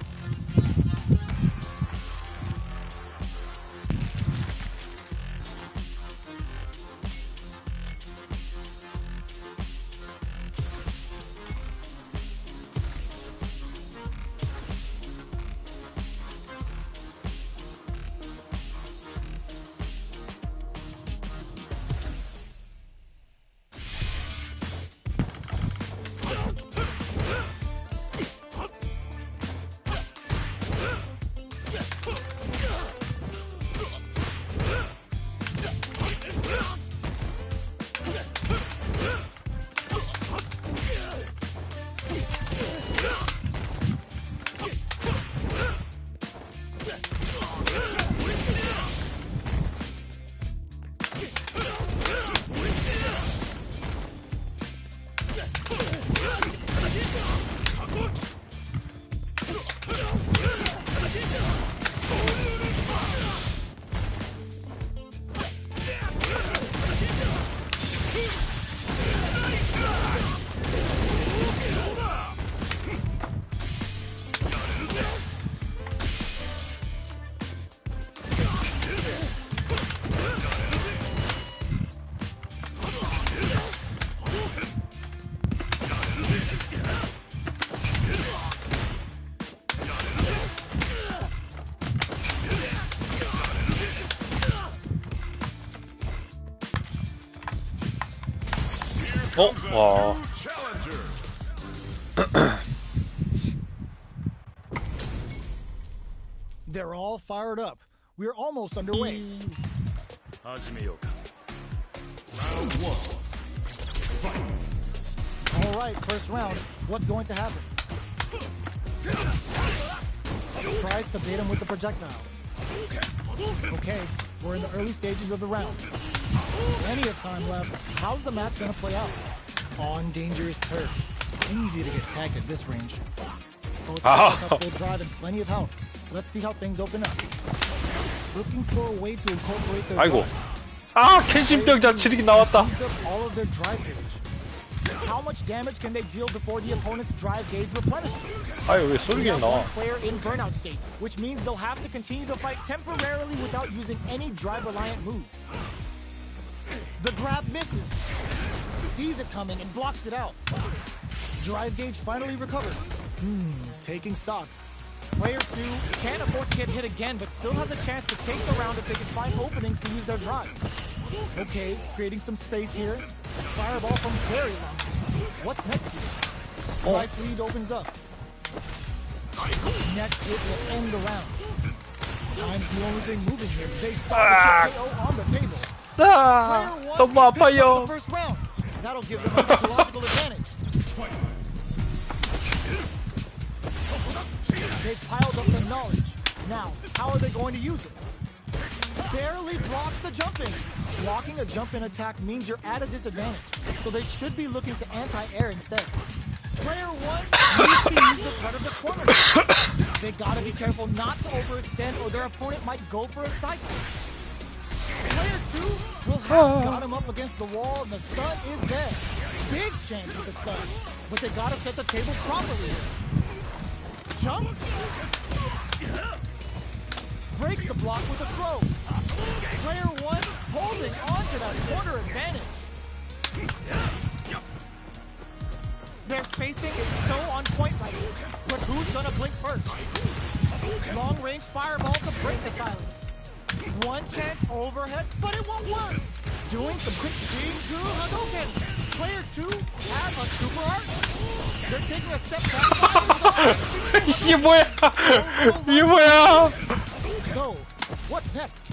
와. They're all fired up. We're almost underway. All right, first round. What's going to happen? Tries to bait him with the projectile. Okay, we're in the early stages of the round. Plenty of time left. How's the match gonna play out? On dangerous turf. Easy to get tagged at this range. Both sides have full drive and plenty of health. Let's see how things open up. Looking for a way to incorporate their 아이고. drive. 캔신병자 치르기 나왔다. Used up all of their drive gauge. How much damage can they deal before the opponent's drive gauge replenishes? 왜 We 소리가 have 나와? one player in burnout state, which means they'll have to continue the fight temporarily without using any drive-reliant moves. The grab misses. Sees it coming and blocks it out. Drive gauge finally recovers. Taking stock. Player 2 can't afford to get hit again, but still has a chance to take the round if they can find openings to use their drive. Okay, creating some space here. Fireball from very long. What's next here? Right lead opens up. Next hit will end the round. Time's the only thing moving here. They saw the KO on the table. Player 1 너무 picks up 아파요. the first round. That'll give them a psychological advantage. They've piled up the knowledge. Now, how are they going to use it? Barely blocks the jump in. Blocking a jump in attack means you're at a disadvantage, so they should be looking to anti-air instead. Player 1 needs to use the cut of the corner. They gotta be careful not to overextend or their opponent might go for a cycle. Player 2 will have got him up against the wall, and the stun is there. Big chance with the stun, but they gotta set the table properly. Jumps. Breaks the block with a throw. Player 1 holding on to that corner advantage. Their spacing is so on point right now, but who's gonna blink first? Long range fireball to break the silence. One chance overhead, but it won't work. Doing some quick Jinju Hadouken. Player 2 have a super art. They're taking a step back. 이게 뭐야? 이게 뭐야? So, what's next?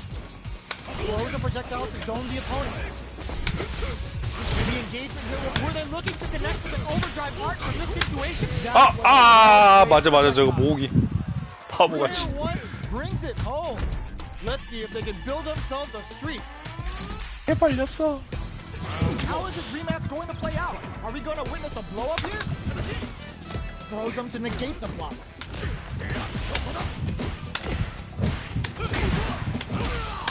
Throws a projectile to zone the opponent. The engagement here, were they looking to connect with an overdrive art from this situation? 맞아 저거 모으기 바보같이. Player 1 brings it home. Let's see if they can build themselves a streak. 해발렸어. How is this rematch going to play out? Are we going to witness a blow up here? Throws them to negate the block.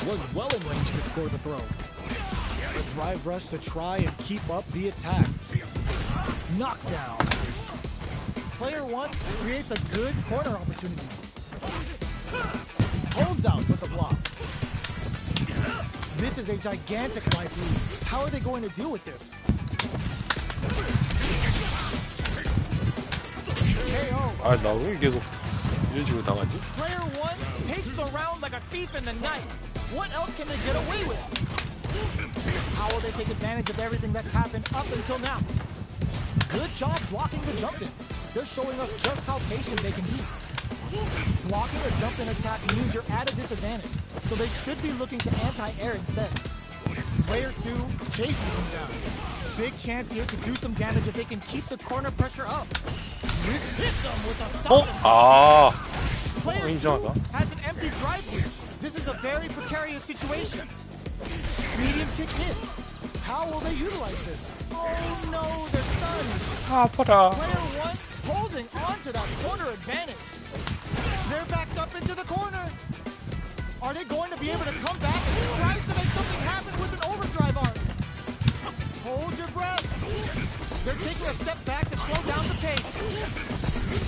Was well in range to score the throw. A drive rush to try and keep up the attack. Knockdown. Player 1 creates a good corner opportunity. Holds out with the block. This is a gigantic life lead. How are they going to deal with this? KO. 나 왜 계속 이런 식으로 당하지? Player 1 takes the round like a thief in the night. What else can they get away with? How will they take advantage of everything that's happened up until now? Good job blocking the jump in. They're showing us just how patient they can be. Blocking a jump in attack means you're at a disadvantage, so they should be looking to anti-air instead. Player 2 chases him down. Big chance here to do some damage if they can keep the corner pressure up. This hits them with a stop. Player 2 has an empty drive here. This is a very precarious situation. Medium kick hit. How will they utilize this? Oh no, they're stunned. 아파라. Player 1 holding on to that corner advantage. They're backed up into the corner. Are they going to be able to come back? He tries to make something happen with an overdrive arc. Hold your breath. They're taking a step back to slow down the pace.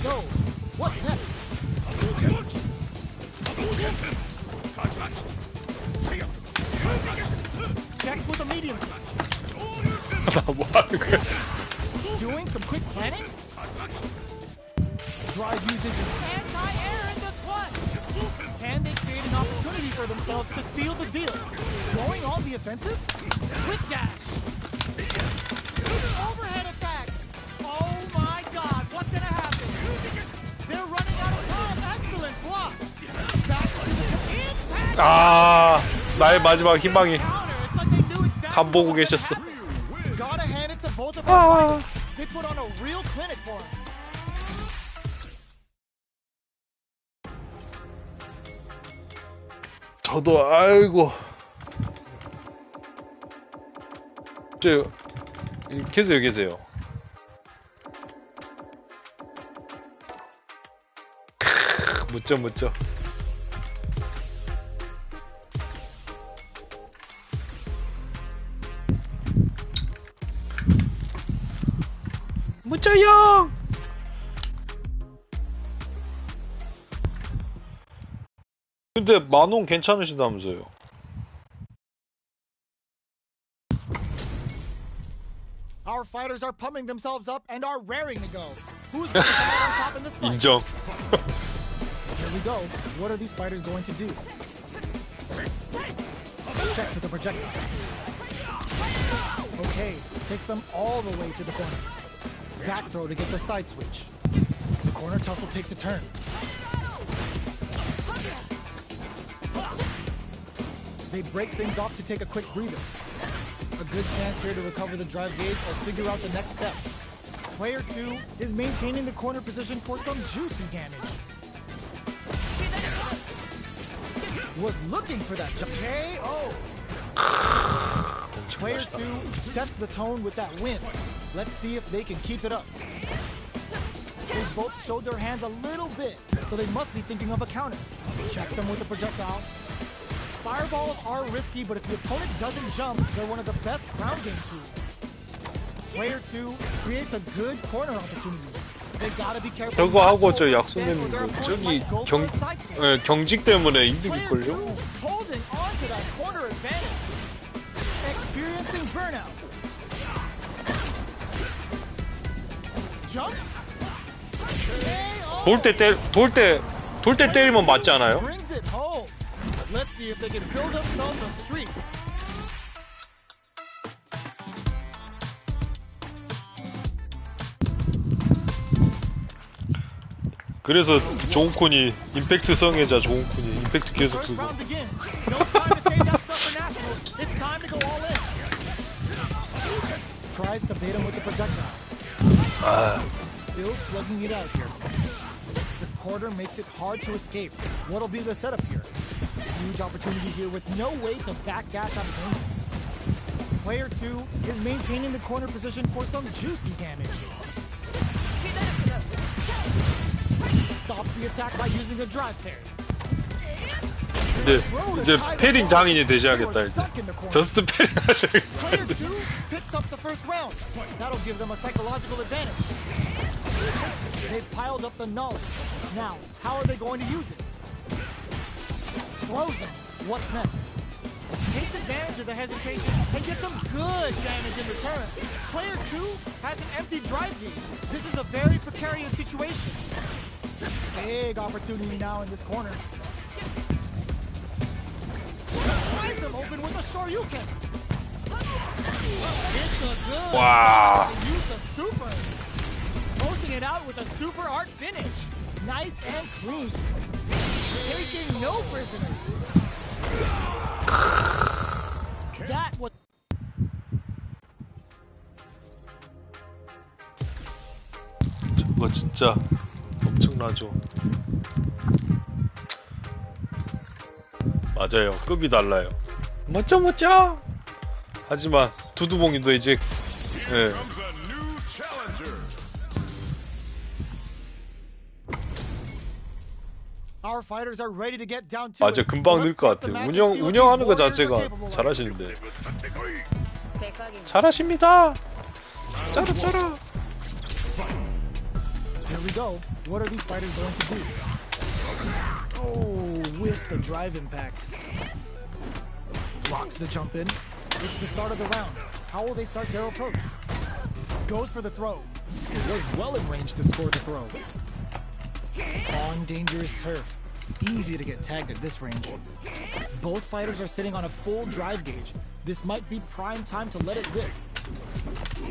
So, what's next? Checks with a medium. 뭐 하는 거야? Doing some quick planning? Drive usage and anti-air in the clutch. Can they create an opportunity for themselves to seal the deal? Going on the offensive? Quick dash. Overhead attack. Oh my God, what's gonna happen? They're running out of time. Excellent block. Back to the impact. 나의 마지막 희망이 Counter. It's like they knew exactly 간 보고 what was 계셨어. gonna happen. Gotta hand it to both of our fighters. They put on a real clinic for us. 저도 아이고 계세요. 묻죠. 묻죠요. 근데 만원 괜찮으시다면서요? Our fighters are pumping themselves up and are raring to go. Who's going to come out on top in this fight? 인정. Here we go. What are these fighters going to do? Checks with the projectile. Okay, takes them all the way to the corner. Back throw to get the side switch. The corner tussle takes a turn. They break things off to take a quick breather. A good chance here to recover the drive gauge or figure out the next step. Player 2 is maintaining the corner position for some juicy damage. Was looking for that KO. Player 2 sets the tone with that win. Let's see if they can keep it up. They both showed their hands a little bit, so they must be thinking of a counter. Checks them with the projectile. Fireballs are risky, but if the opponent doesn't jump, they're one of the best ground game tools. Player 2 creates a good corner opportunity. They gotta be careful. 저거 하고 저 not to 약속된 overextend or their 거 opponent 저기 might go for a side switch. 경직 때문에 Player 2 이득일걸요? holding on to that corner advantage. Experiencing burnout. Jump. 돌 때 때리면 맞지 않아요? Brings it home. Let's see if they can build themselves a streak. 그래서 조은쿤이 임팩트 성애자 조은쿤이 임팩트 계속 First 쓰고 round begins. No time to save that stuff for nationals. It's time to go all in. Tries to bait him with the projectile. Still slugging it out here. The quarter makes it hard to escape. What'll be the setup here? Huge opportunity here with no way to backdash out of danger. Player 2 is maintaining the corner position for some juicy damage. Stops the attack by using a drive pair. 근데 이제 패링 장인이 되셔야겠다 이제 저스트 패링 하셔야겠다. Player 2 picks up the first round. That'll give them a psychological advantage. They've piled up the knowledge. Now, how are they going to use it? Throws him. What's next? Takes advantage of the hesitation and gets some good damage in return. Player 2 has an empty drive gauge. This is a very precarious situation. Big opportunity now in this corner. Tries him open with a Shoryuken. It's a good. Wow. Use the super. Closing it out with a super art finish. Nice and clean. Taking no prisoners. That was. 저거 진짜 엄청나죠. 맞아요. 급이 달라요. 멋져. 하지만 두두봉이도 이제 예. Comes a new challenger. Our fighters are ready to get down to 맞아. it. 금방 So 늘 let's 것 get the 같아요. match and see what 운영하는 거 these warriors are 자체가 capable of. 잘하시는데. 手加減 잘하십니다. 짜라. Here we go. What are these fighters going to do? Oh, whiffs the drive impact. Blocks the jump in. It's the start of the round. How will they start their approach? Goes for the throw. Was well in range to score the throw. On dangerous turf. Easy to get tagged at this range. Both fighters are sitting on a full drive gauge. This might be prime time to let it rip.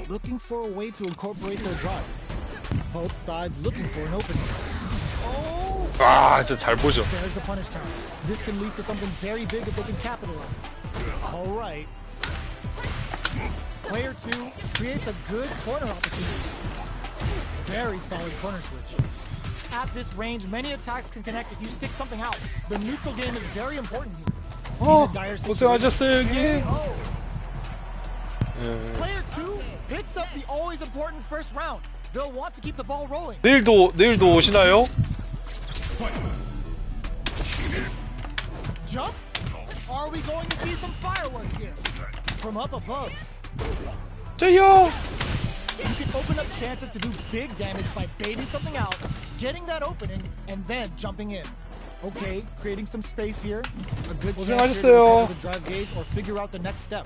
Looking for a way to incorporate their drive. Both sides looking for an opening. Oh! 아, 진짜 잘 보죠. There's a punish count. This can lead to something very big if they can capitalize. All right. Player 2 creates a good corner opportunity. Very solid corner switch. At this range, many attacks can connect if you stick something out. The neutral game is very important here. In a dire situation- 고생하셨어요, 형님. KO. Player 2 picks up the always important first round. They'll want to keep the ball rolling. 내일도 오시나요? Jumps? Are we going to see some fireworks here? From up above. 저요. You can open up chances to do big damage by baiting something out, getting that opening, and then jumping in. Okay, creating some space here. A good chance here to 고생하셨어요. recover the drive gauge or figure out the next step.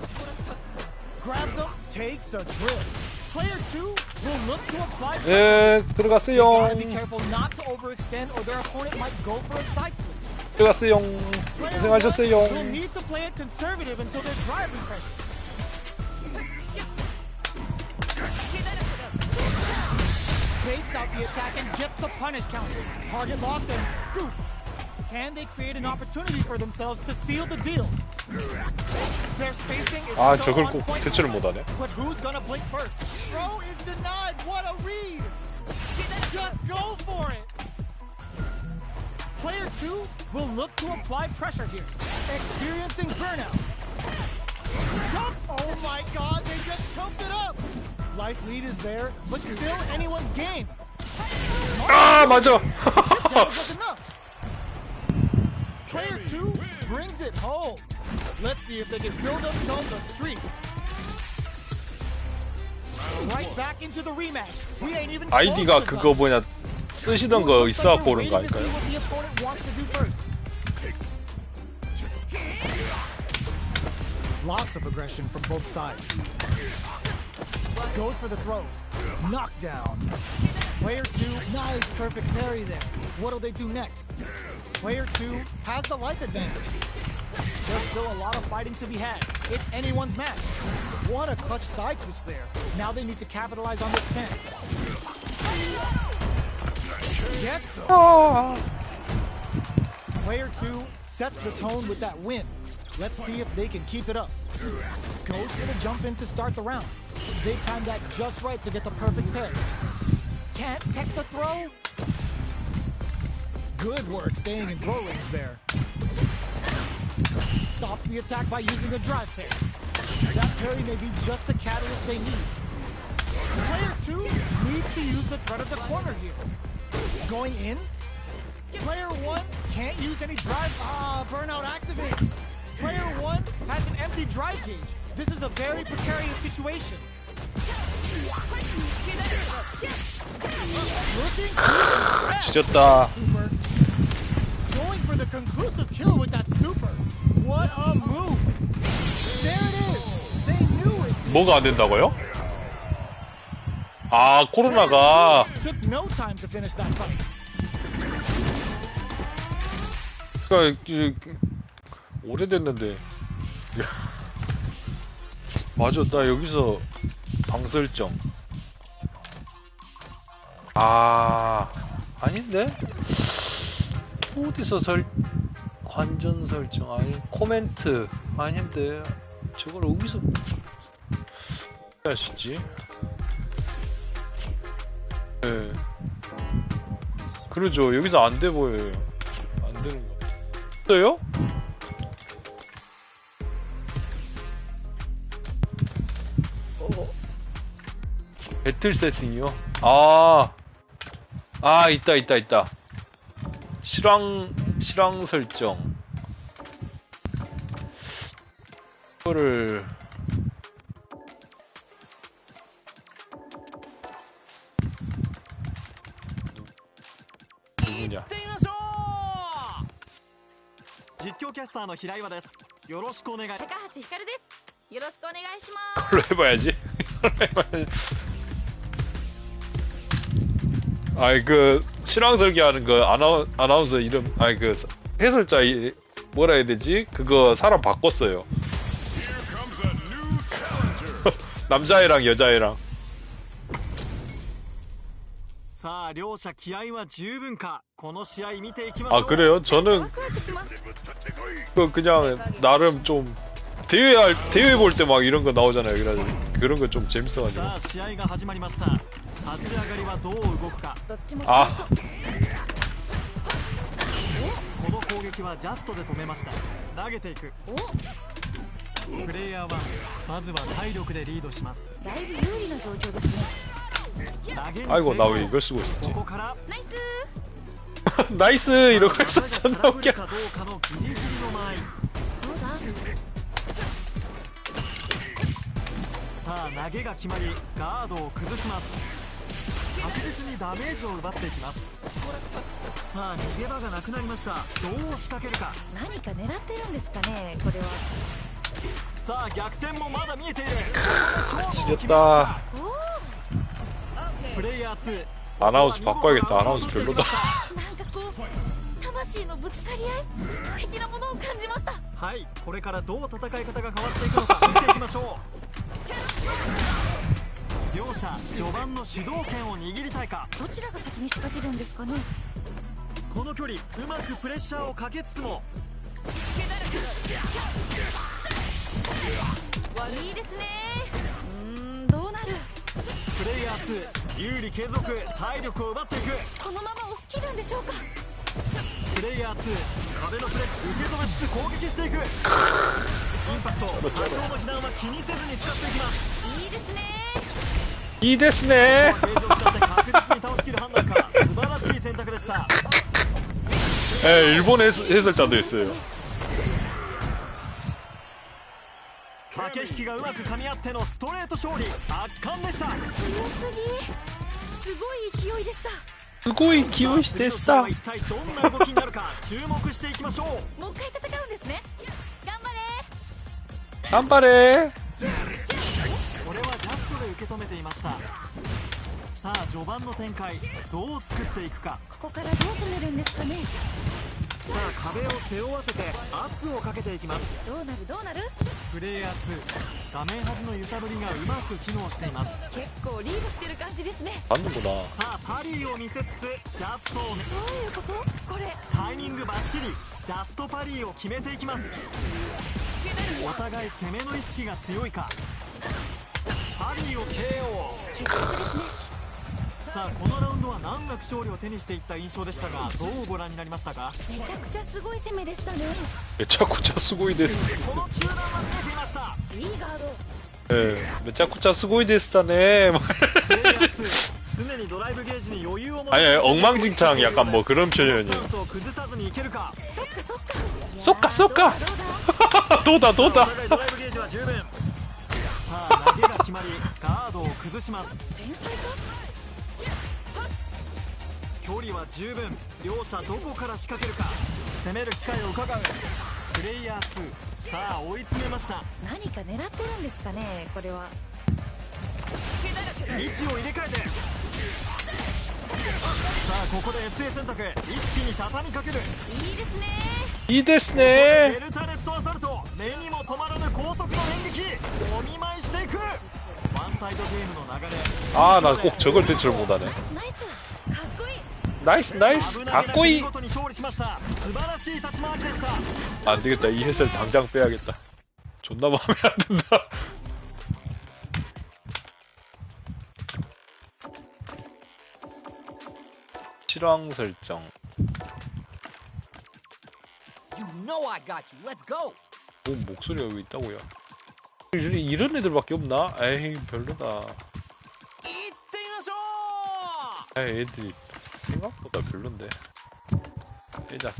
Grabs him, takes a drift. Player 2 will look to apply pressure. 예, Gotta be 들어갔어요. careful not to overextend or their opponent might go for a side switch. 들어갔어요. Player 고생하셨어요. 1 will need to play it conservative until their drive refreshes. Baits out the attack and gets the punish counter. Target locked and scoop. Can they create an opportunity for themselves to seal the deal? Their spacing is 아, so 저걸 on 꼭 point. 대처를 못하네. But who's gonna blink first? Throw is denied. What a read! Just go for it. Player 2 will look to apply pressure here, experiencing burnout. Jump! Oh my God! They just choked it up. Life lead is there, but still anyone's game. 아, 맞아. Chip down was enough. Player 2 brings it home. Let's see if they can build themselves a streak. Right back into the rematch. We ain't even close 아이디가 to 그거 뭐냐 쓰시던 거 있어갖고 그런 거 Waiting to see 아닐까요? what the opponent wants to do first. Lots of aggression from both sides. Goes for the throw. Knockdown. Player 2, nice, perfect parry there. What'll they do next? Player 2 has the life advantage. There's still a lot of fighting to be had. It's anyone's match. What a clutch side switch there. Now they need to capitalize on this chance. Gets him. Player 2 sets the tone with that win. Let's see if they can keep it up. Goes for the jump in to start the round. They timed that just right to get the perfect parry. Can't tech the throw. Good work staying in throw range there. Stops the attack by using a drive parry. That parry may be just the catalyst they need. Player 2 needs to use the threat of the corner here. Going in. Player 1 can't use any drive. Burnout activates. Player 1 has an empty drive gauge. This is a very precarious situation. Looking 지렸다. super. Going for the conclusive kill with that super. What a move. There it is. They knew it. 뭐가 안 된다고요? 아 코로나가 Took no time to finish that fight. 그러니까 오래됐는데 맞아 나 여기서 방설정 아닌데 어디서 관전 설정 아니 코멘트 아닌데 저걸 어디서 할 수 있지? 네 그러죠 여기서 안 돼 보여요 안 되는 거 있어요? 배틀 세팅이요? 있다. 실황 설정. 이거를 누구냐? 実況キャスターの平岩です。よろしくお願い。高橋ひかるです。よろしくお願いします。 이걸로 해봐야지. 아이 그 실황 설계하는 거 아나운서 이름 그 해설자 뭐라 해야 되지? 그거 사람 바꿨어요. Here comes a new challenger. 남자애랑 여자애랑. さあ両者気合は十分か。この試合見ていきましょう。 아 그래요? ワ 저는 クワクします。 그냥 나름 좀 대회 볼 때 막 이런 거 나오잖아요. 그래서 그런 거 좀 재밌어가지고. さあ試合が始まりました。立ち上がりはどう動くか。どっちも強 아 そう。この攻撃はジャストで止めました。投げていく。プレイヤーはまずは体力でリードします。だいぶ有利な状況ですね。投げに 아이고 나 成 왜 功。 이걸 쓰고 こ 있었지? こから ナイス 나이스 이러고 技 있어 が 존나 トラブ 웃겨. ルかどうかのギリギリの間合い。ー。どうだ。さあ投げが決まりガードを崩します。確実にダメージを奪っていきます。さあ逃げ場がなくなりました。どう仕掛けるか。何か狙ってるんですかね。これは。さあ逆転もまだ見えている。ここで勝負を決めました。 지렸다. プレイヤー2 아나운서 바꿔야겠다. 아나운서 별로다. なんかこう魂のぶつかり合い的なものを感じました。はい、これからどう戦い方が変わっていくのか見ていきましょう。両者序盤の主導権を握りたいか。どちらが先に仕掛けるんですかね。この距離うまくプレッシャーをかけつつもいいですね。どうなる。プレイヤー2有利継続体力を奪っていく。このまま押し切るんでしょうか。プレイヤー2壁のプレッシャー受け止めつつ攻撃していく。インパクト多少の被弾は気にせずに使っていきます。いいですね。 이 됐네. ゲージを使って確実に倒しきる判断か。素晴らしい選択でした。 예, 일본 해설자도 있어요. 駆け引きがうまく噛み合ってのストレート勝利。圧巻でした。強すぎ、すごい勢いでした。すごい気をしてささあ一体どんな動きになるか注目していきましょう。もう一回戦うんですね。頑張れ。頑張れこれはジャストで受け止めていました。さあ序盤の展開どう作っていくか。ここからどう攻めるんですかね。さあ壁を背負わせて圧をかけていきます。どうなるどうなる。プレイヤー2画面端の揺さぶりがうまく機能しています。結構リードしてる感じですね。 맞는구나 さあパリーを見せつつジャストをどういうこと。これタイミングバッチリジャストパリーを決めていきます。お互い攻めの意識が強いか。パリーを KO。 決着ですね。さあこのラウンドは難なく勝利を手にしていった印象でしたがどうご覧になりましたか。めちゃくちゃすごい攻めでしたね。 매차쿠차 스고이 데스 この中段は見えていました。いいガード。 예 매차쿠차 스고이 데스다네 プレイヤー2常にドライブゲージに余裕を持って 아니 엉망진창 약간 뭐 그런 ス 표현이 タンスを崩さずにいけるか。そっかそっか。そっかそっかどうだどうだ。 도다 お互いドライブゲージは十分。さあ投げが決まりガードを崩します。天才か。距離は十分。両者どこから仕掛けるか。攻める機会を伺うプレイヤー2。さあ追い詰めました。何か狙ってるんですかねこれは。位置を入れ替えてさあここで SA 選択一気に畳みかける。いいですね。 이 ベ 데스네 ルタネットアサルト目にも止まらぬ高速の連撃お見舞いしていく。ワンサイドゲームの流れ。 아 나 꼭 저걸 대처를 못하네 ナイスナイス。かっこいい。 나이스 나이스 危なげなく 가꼬이 見事に勝利しました。素晴らしい立ち回りでした。 안되겠다 이 해설 당장 빼야겠다 존나 마음에 안든다 실황 설정 You know I got you. Let's go. 뭐 목소리가 여기 있다고요 이런 애들밖에 없나? 에이 별로다 에이 애들이 생각보다 별론데 빼자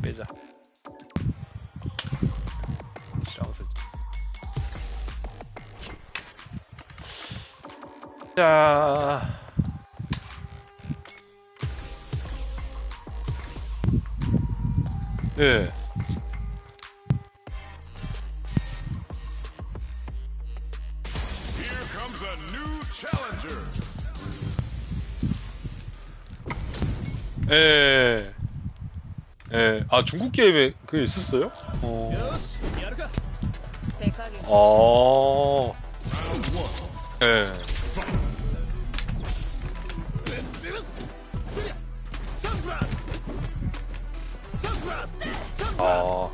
실황 설정 자 예. Here comes a new challenger. 예. 예. 아, 중국 게임에 그게 있었어요? 예. 아.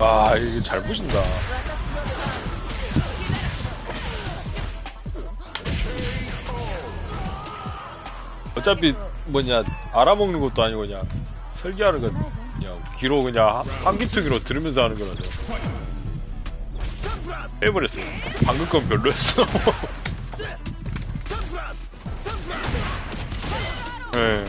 아, 이거 잘 보신다. 어차피 뭐냐 알아먹는 것도 아니고 그냥 설계하는 거 그냥 귀로 그냥 한기퉁이로 들으면서 하는 거라서 빼버렸어. 방금 건 별로였어. 예.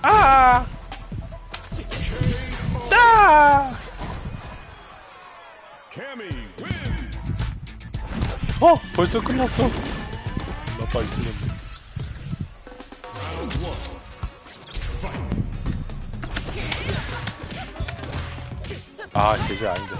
아! 아! Cammy wins. 어! 벌써 끝났어. 나 빨리 틀렸네. 아, 제게 아닌데.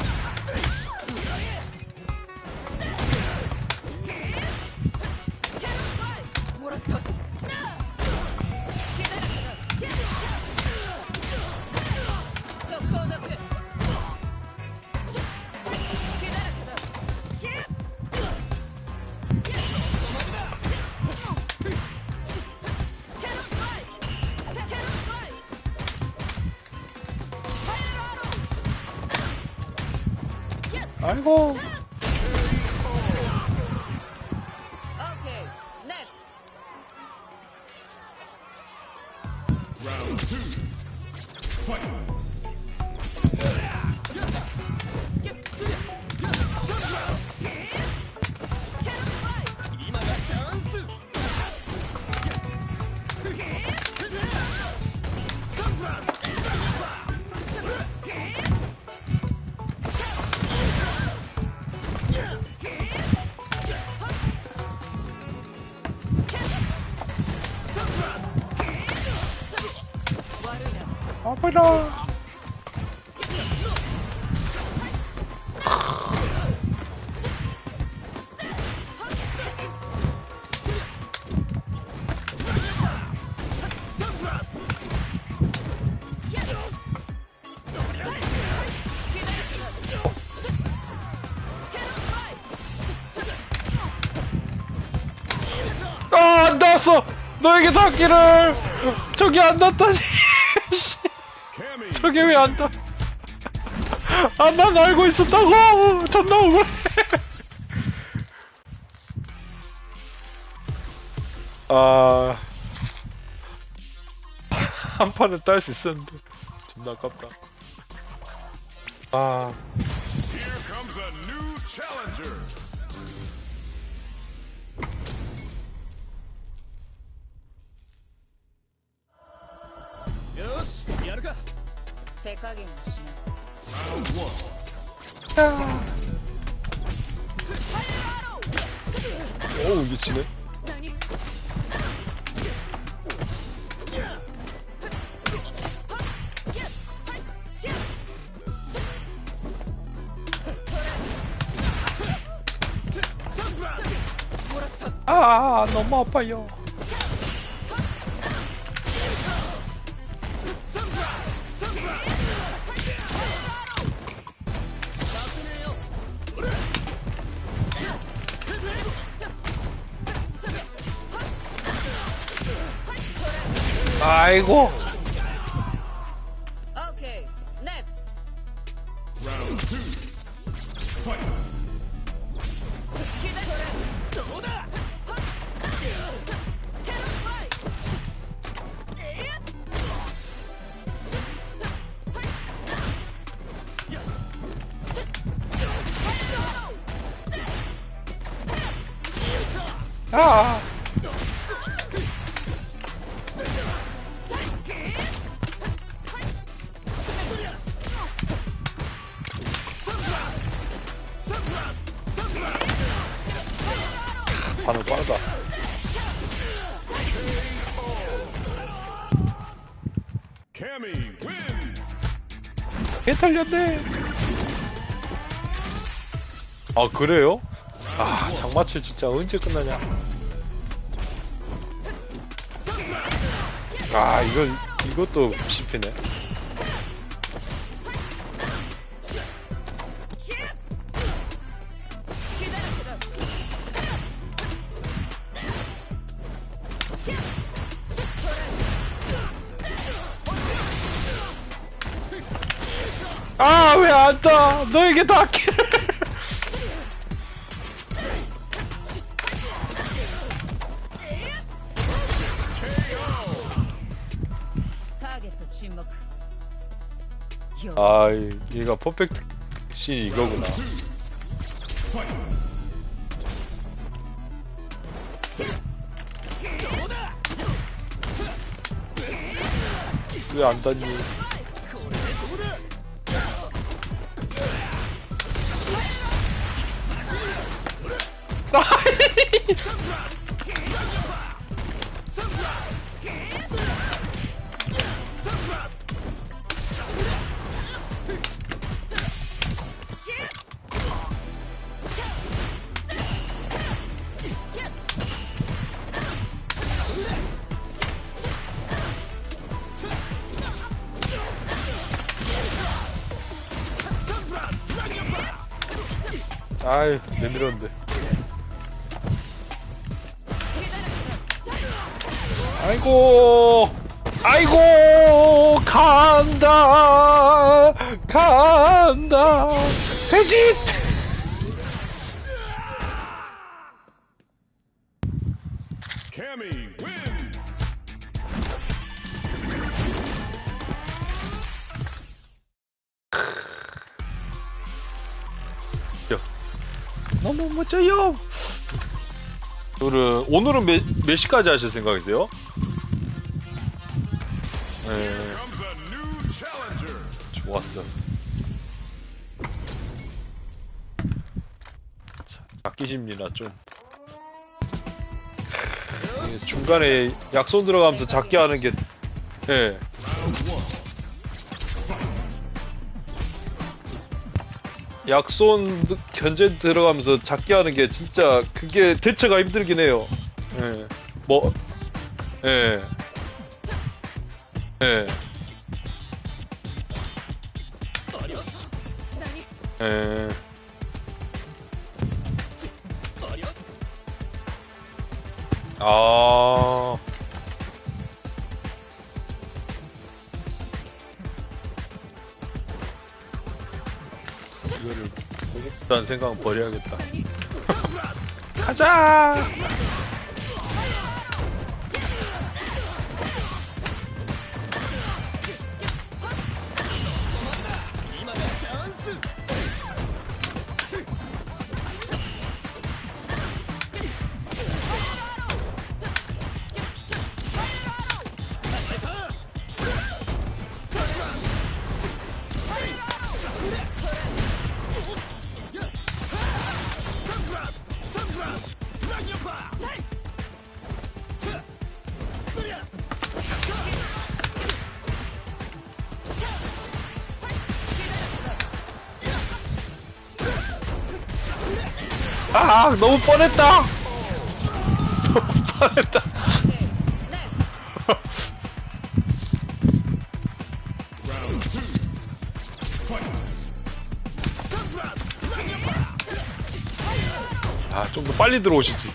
아이고. Okay, next. Round two. Fight. 아프다. 아, 안 닿았어! 너에게 닿기를! 저기 안 닿다니! Cammy 저게 왜 안 닿아? 아, 난 알고 있었다고! 존나 억울해! 아. 한 판은 딸 수 있었는데. 존나 아깝다. 아. Here comes a new challenger. Yosh, yaruka. 手加減はしない。 Round one. 어우, 이게 지네? 아, 너무 아파요. 아이고. Okay, next. Round two. Fight. 아. 반응 빠르다. Cammy wins. 개 털렸네. 아, 그래요? 아, 장마칠 진짜 언제 끝나냐. 아, 이것도 씹히네. 아, 왜 안 떠? 너에게 닿기를. 타겟 침묵. 아, 얘가 퍼펙트 씬이 이거구나. 왜 안 닿니? 아이, 내밀었는데. 아이고, 아이고, 간다, 간다. 돼지! 너무 멋져요. 오늘은 몇 시까지 하실 생각이세요? Here 네, comes a new challenger. 좋았어. 잡기심리나 좀. 중간에 약손 들어가면서 잡기 하는 게, 예. 약손 견제 들어가면서 잡기 하는 게 진짜 그게 대처가 힘들긴 해요. 예. 뭐, 예. 예. 예. 아. 이거를 일단 생각은 버려야겠다. 가자. 아, 너무 뻔했다. 너무 뻔했다. 아, 좀 더 빨리 들어오시지.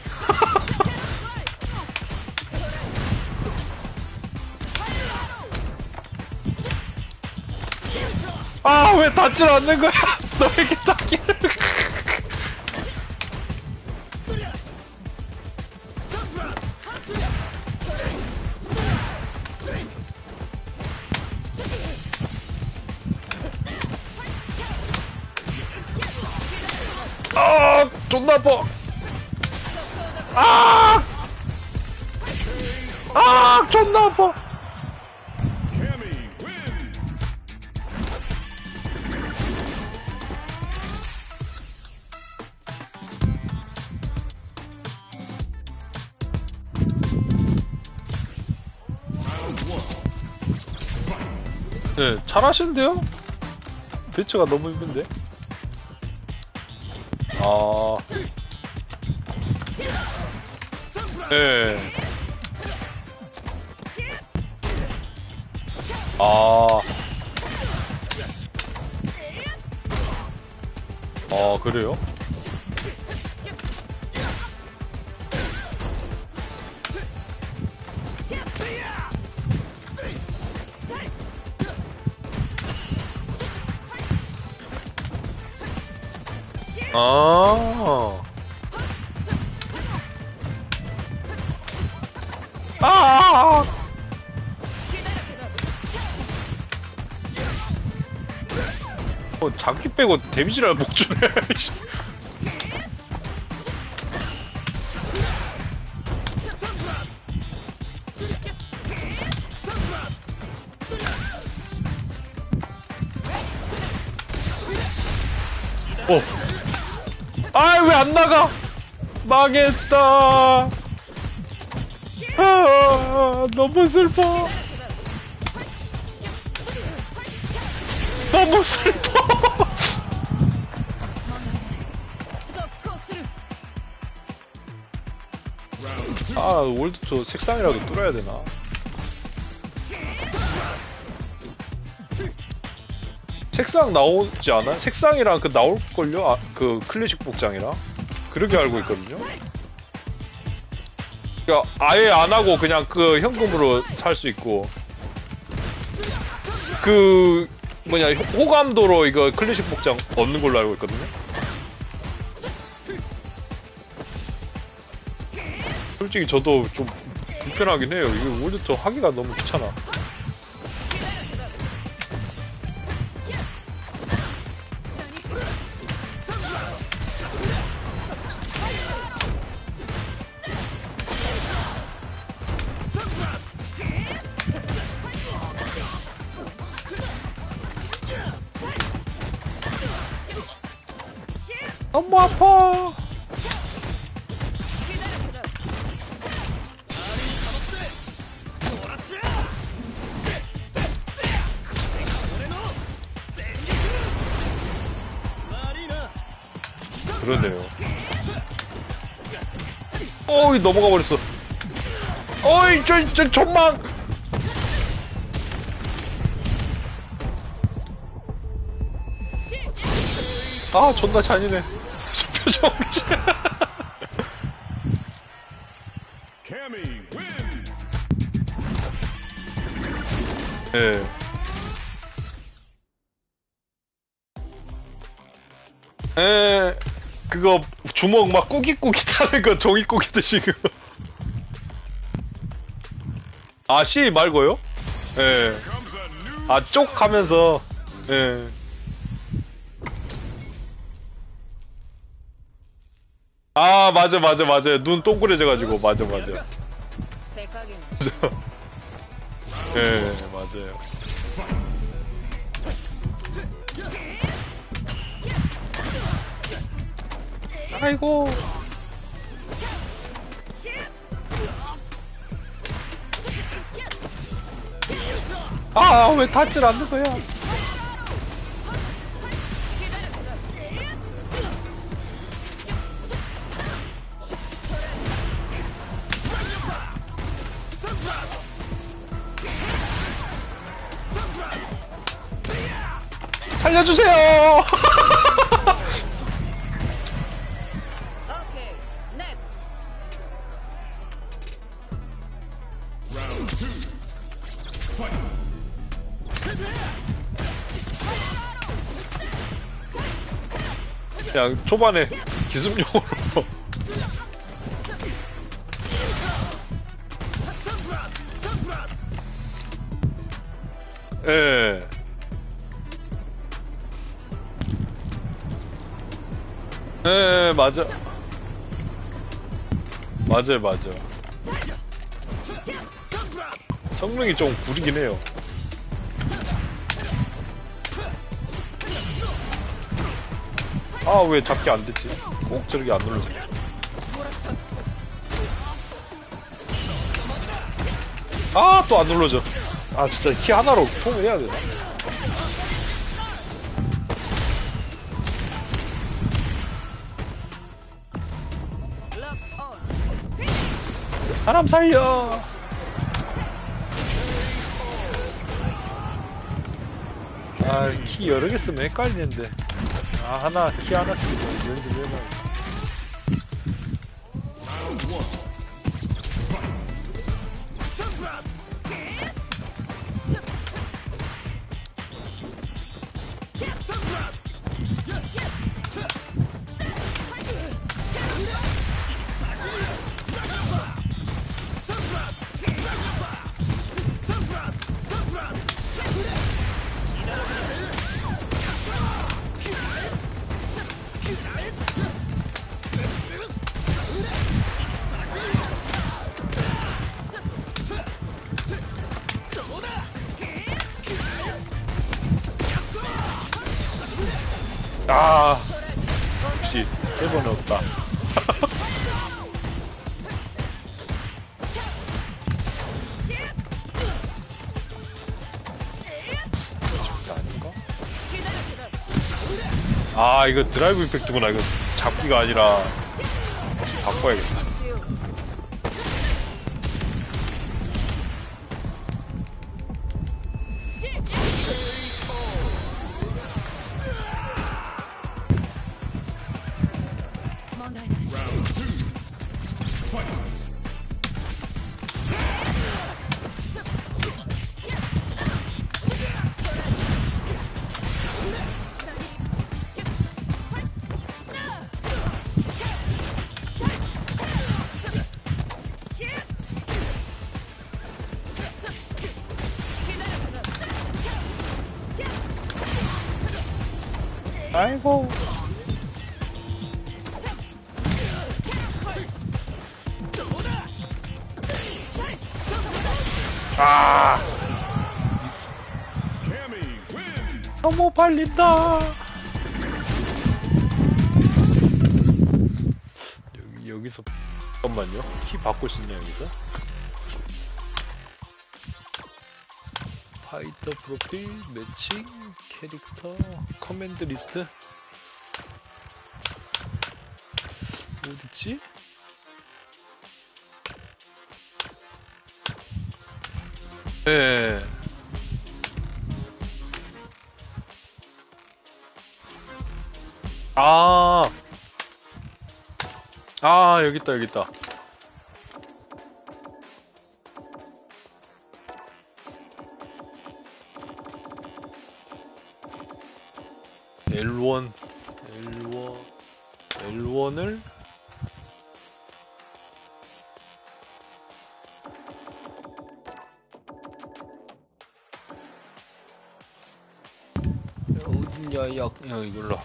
아, 왜 닿질 않는 거야? 너에게 닿기를. 아, 존나 아파. 아, 아, 존나 아파. Cammy wins. 네, 잘하시는데요? 대처가 너무 힘든데? 아. 네. 아. 아, 그래요? 아. 아. 장기 빼고 데미지를 못 주네. 아, 왜 안 나가? 망했다. 아, 너무 슬퍼. 너무 슬퍼. 아, 월드투어 색상이라도 뚫어야 되나? 색상 나오지 않아? 색상이랑 그 나올걸요? 아, 그 클래식 복장이랑? 그렇게 알고 있거든요? 그니까 아예 안 하고 그냥 그 현금으로 살 수 있고, 그 뭐냐, 호감도로 이거 클래식 복장 얻는 걸로 알고 있거든요? 솔직히 저도 좀 불편하긴 해요. 이거 월드투어 하기가 너무 귀찮아. 너무 아파. 그러네요. 어이, 넘어가 버렸어. 어이, 저 전망. 아, 존나 잔인해. 저 표정. Cammy wins. 예. 그거 주먹 막 꾸깃꾸깃 하는 거 종이 꾸깃듯이 그거. 아, C 말고요? 예. Comes a new 아, 쪽 하면서, 예. 아, 맞아. 눈 동그래져가지고, 맞아. 예, 맞아요. 아이고. 아, 왜 닿질 않는 거야? 살려주세요! Okay, next. round two. Fight. 그냥 초반에 기습용으로. 예. 예, 맞아. 성능이 좀 구리긴 해요. 아, 왜 잡기 안 됐지? 꼭 저렇게 안 눌러져. 아, 또 안 눌러져. 아, 진짜 키 하나로 통해야 되나? Lock on. 사람 살려! 아, 키 여러 개 쓰면 헷갈리는데. 아, 키 하나 쓰고 연습해봐야겠다. 아, 역시 세 번은 없다. 아닌가? 아, 이거 드라이브 임팩트구나. 이거 잡기가 아니라 바꿔야겠다. Round two. Fight. 아이고. 아, Cammy wins. 너무 발린다. 여기서 잠깐만요. 키 바꿀 수 있냐 여기서? 파이터 프로필, 매칭, 캐릭터, 커맨드 리스트. 어딨지? 네. 여기 있다, 여기 있다. L1을 어딨냐, 야, 이걸로.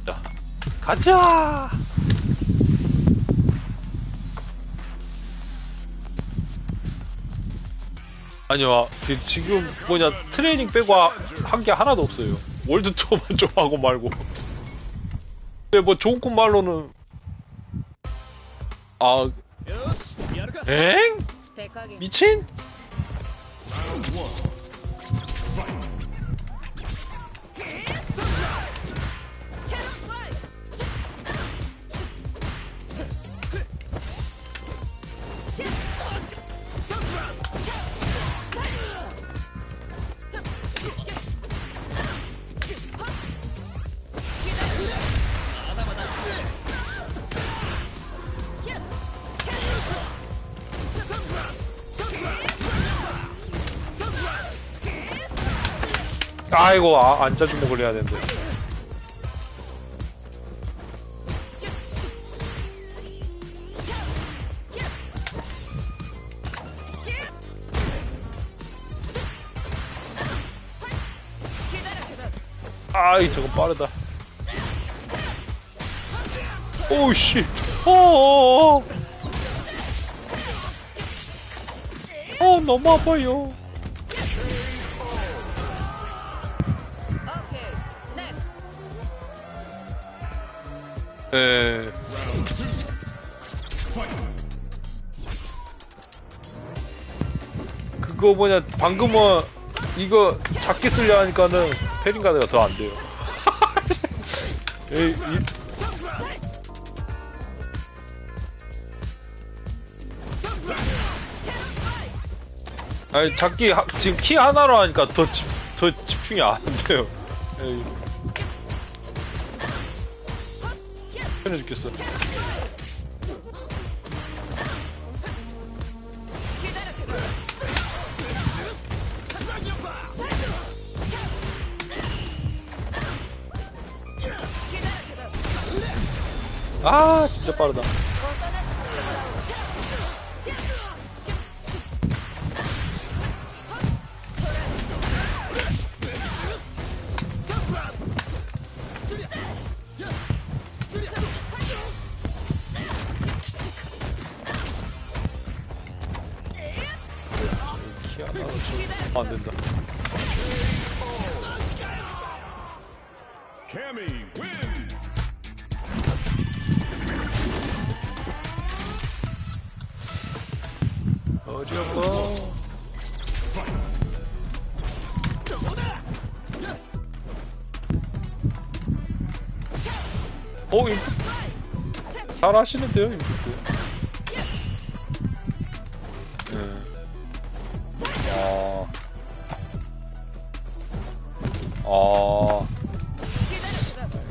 자, 가자! 아니요, 지금 뭐냐, 트레이닝 빼고 한 게 하나도 없어요. 월드 투어만 좀 하고 말고. 근데 뭐 좋은 것 말로는, 엥? 미친? 아이고, 안짜주먹을 해야 되는데. 아이, 저거 빠르다. 오우씨. 너무 아파요. 네. 그거 뭐냐, 방금은 이거 작게 쓰려 하니까는 페링가드가 더 안 돼요. 아니, 작기, 지금 키 하나로 하니까 더 집중이 안 돼요. 에이. 편해 죽겠어. 진짜 빠르다. 안 된다. Cammy wins. 어려워. 인풋 잘하시는데요, 인풋.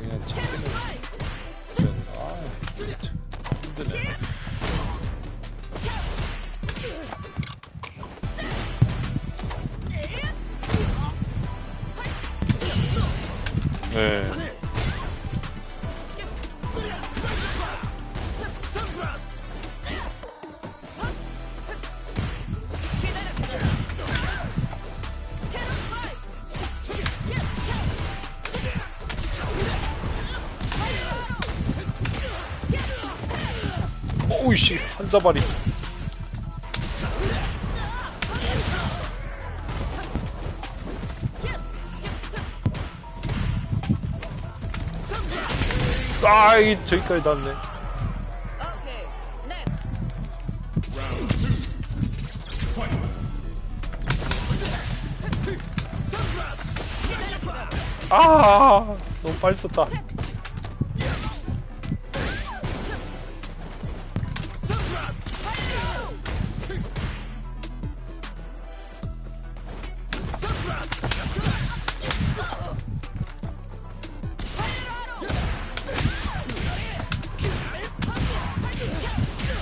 그냥 참기는 힘드네. 네. 오이씨, 한자발이. 아이, 저기까지 닿네. Okay, next. 아, 너무 빨리 썼다.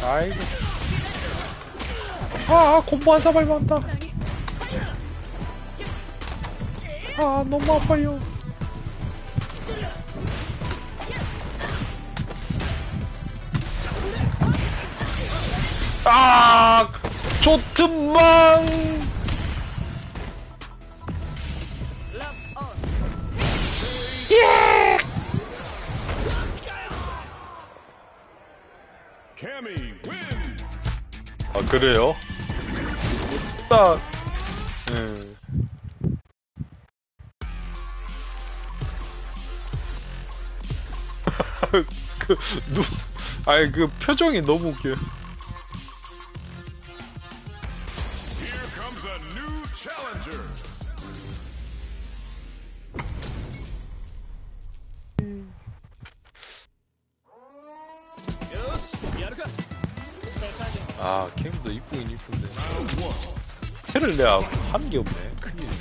아이고. 아, 콤보 한 사발 많다. 아, 너무 아파요. 아, 조트망. 예. Cammy wins. 아, 그래요? 딱, 예. 아니, 그 표정이 너무 웃겨요. Here comes a new challenger. 아, 캠도 이쁘긴 이쁜데. 캐를 내가 한 게 없네. 큰일이네.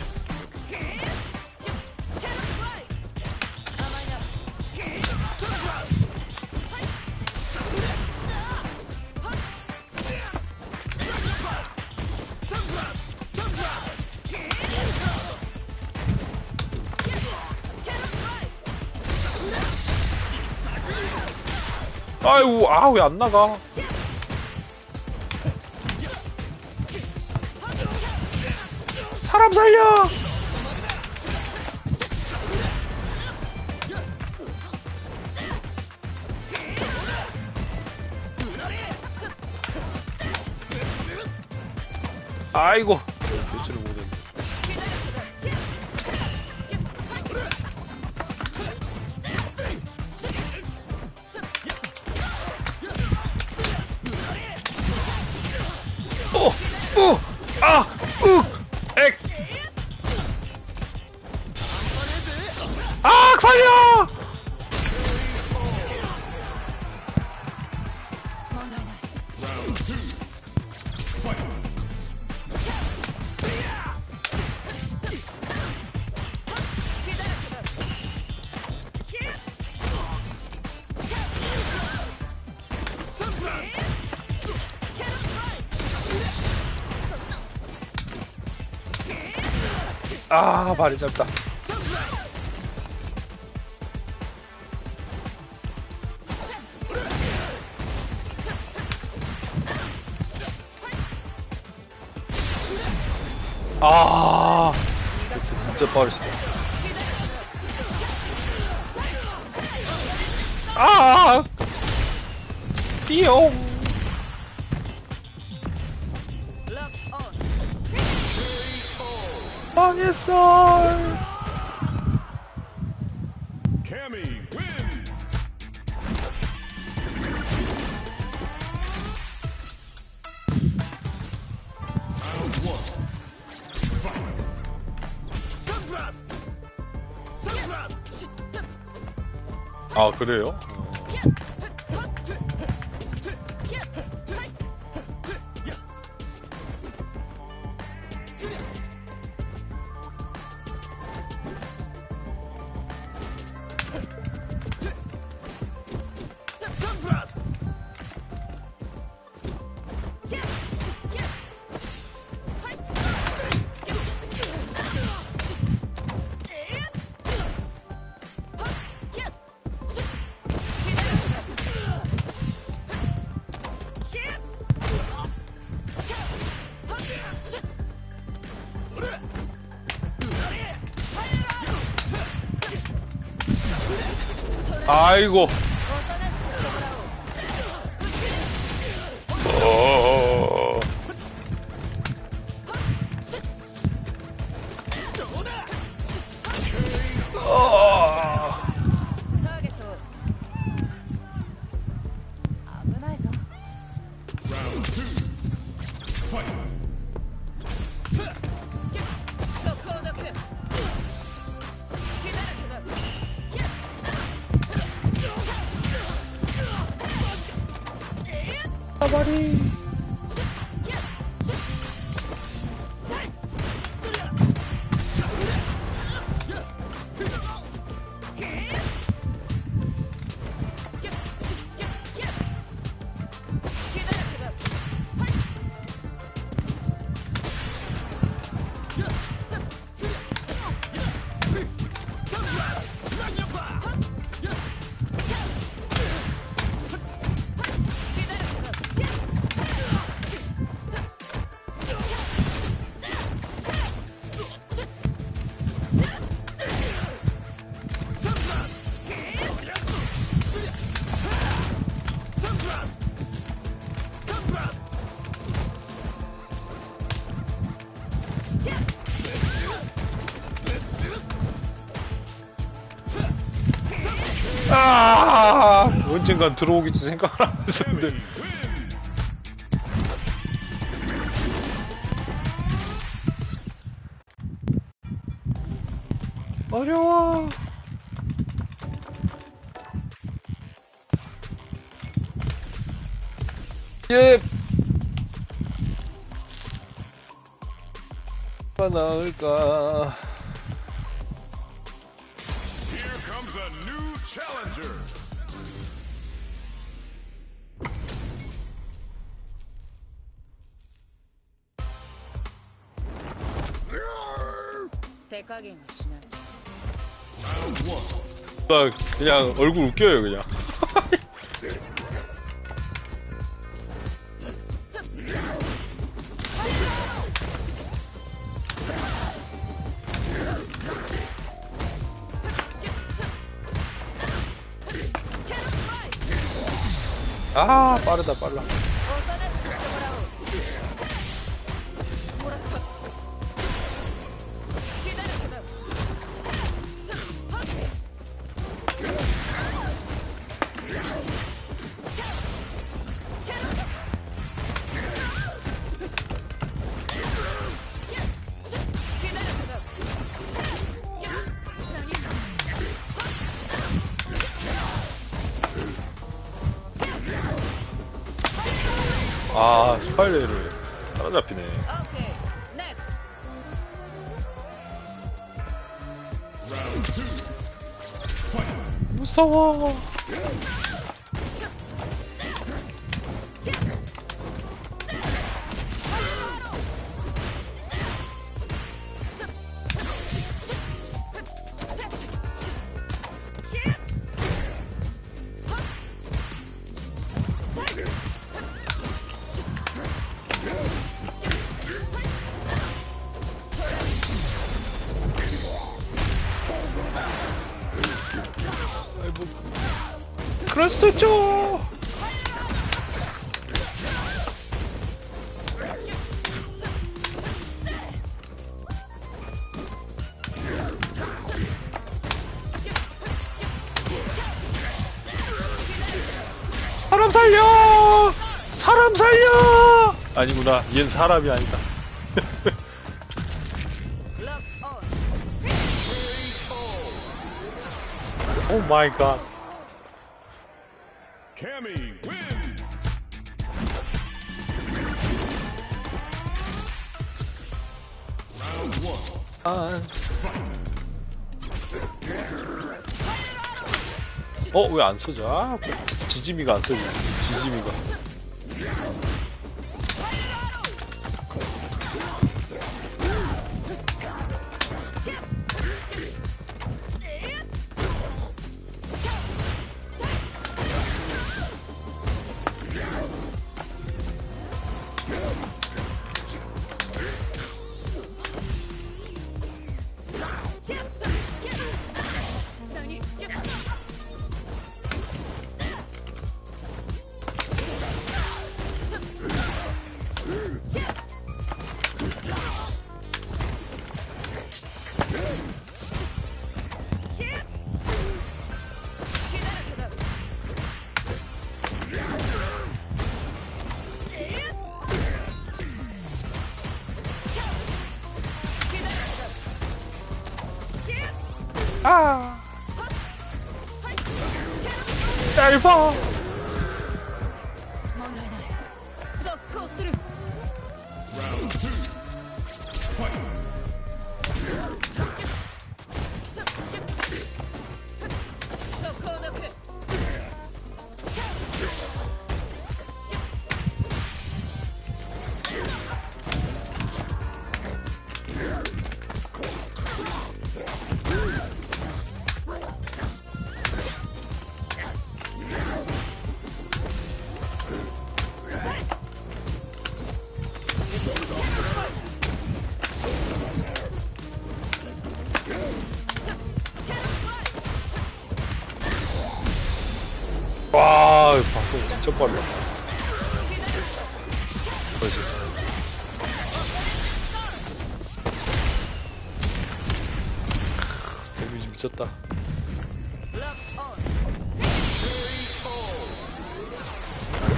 아이고, 아, 왜 안 나가? 사람 살려! 아이고, 대처를 못했네. 아! 액! 아! 살려! 아, 발이 짧다. 아, 진짜 빠르시다. 아, 띠용. 망했어. Cammy wins. Round one. 아, 그래요? 아이고. 파이팅! 아, 언젠간 들어오겠지 생각을 안 했었는데. 어려워. 예. 뭐가 나을까? Here comes a new challenger. 나 그냥 얼굴 웃겨요 그냥. 아 빠르다 빨라. 아 스파이레를 따라잡히네. 무서워. 그럴 수도 있죠. 사람 살려! 사람 살려! 아니구나. 얜 사람이 아니다. 오 마이 갓. Cammy wins. Round one. 왜 안 쓰죠? 아, 지지미가 안 쓰지. 지지미가. 아, 짧아. 와, 방송 진짜 빨라. 벌써. 데미지 미쳤다.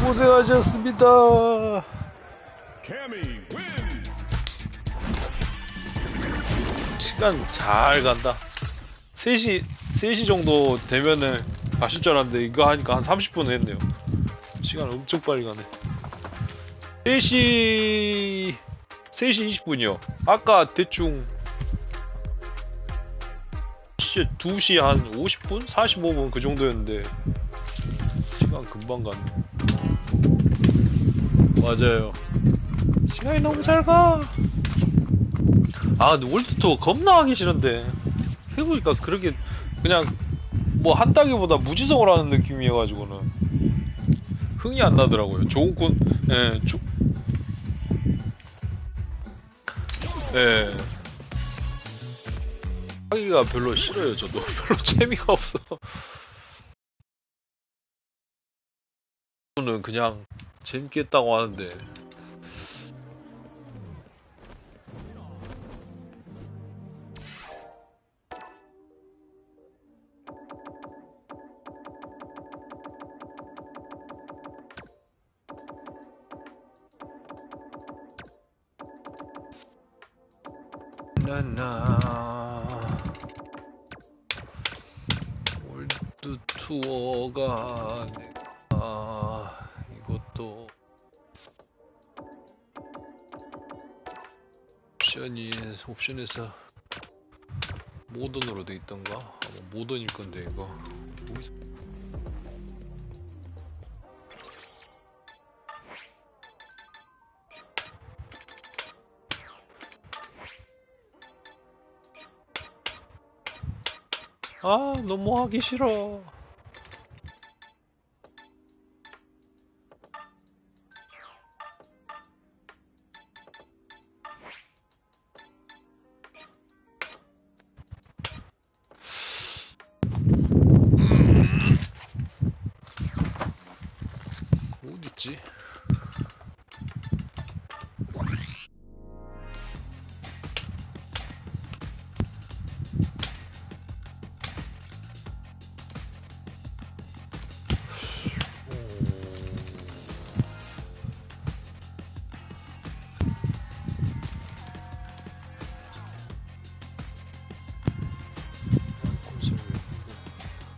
고생하셨습니다. Cammy wins. 시간 잘 간다. 3시 정도 되면은 가실 줄 알았는데 이거 하니까 한 30분 했네요. 시간 엄청 빨리 가네. 3시 20분이요. 아까 대충 2시 한 50분? 45분 그 정도였는데 시간 금방 가네. 맞아요. 시간이 너무 잘 가. 아, 근데 월드투어 겁나 하기 싫은데 해보니까 그렇게 그냥 뭐 한다기보다 무지성을 하는 느낌이어가지고는 흥이 안 나더라고요. 좋은 콘, 예, 예. 하기가 별로 싫어요. 저도 별로 재미가 없어. 저는 그냥 재밌게 했다고 하는데 나나 월드 투어가 내가 이것도 옵션에서 모던으로 돼 있던가? 아마 모던일 건데 이거 거기서 아, 너무 하기 싫어. 어딨지?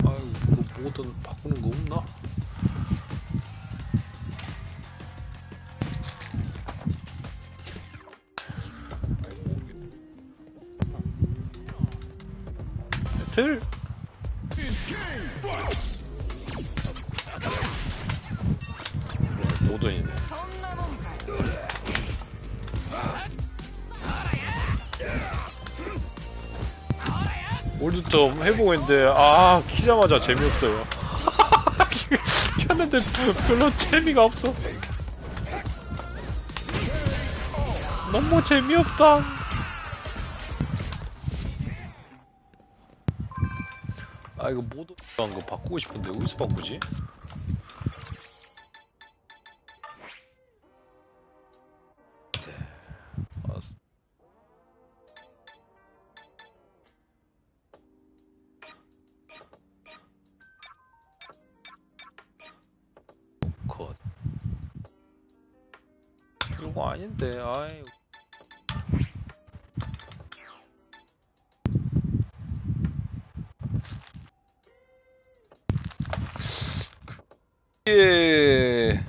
아유, 이거 모던 바꾸는 거 없나? 배틀! 모던이네. 올드도 해보고 있는데 아, 키자마자 재미없어요. 켰는데 별로 재미가 없어. 너무 재미없다. 아, 이거 모드 한 거 바꾸고 싶은데 어디서 바꾸지? 네, 알았어. 컷. 그거 아닌데, 아이. 예.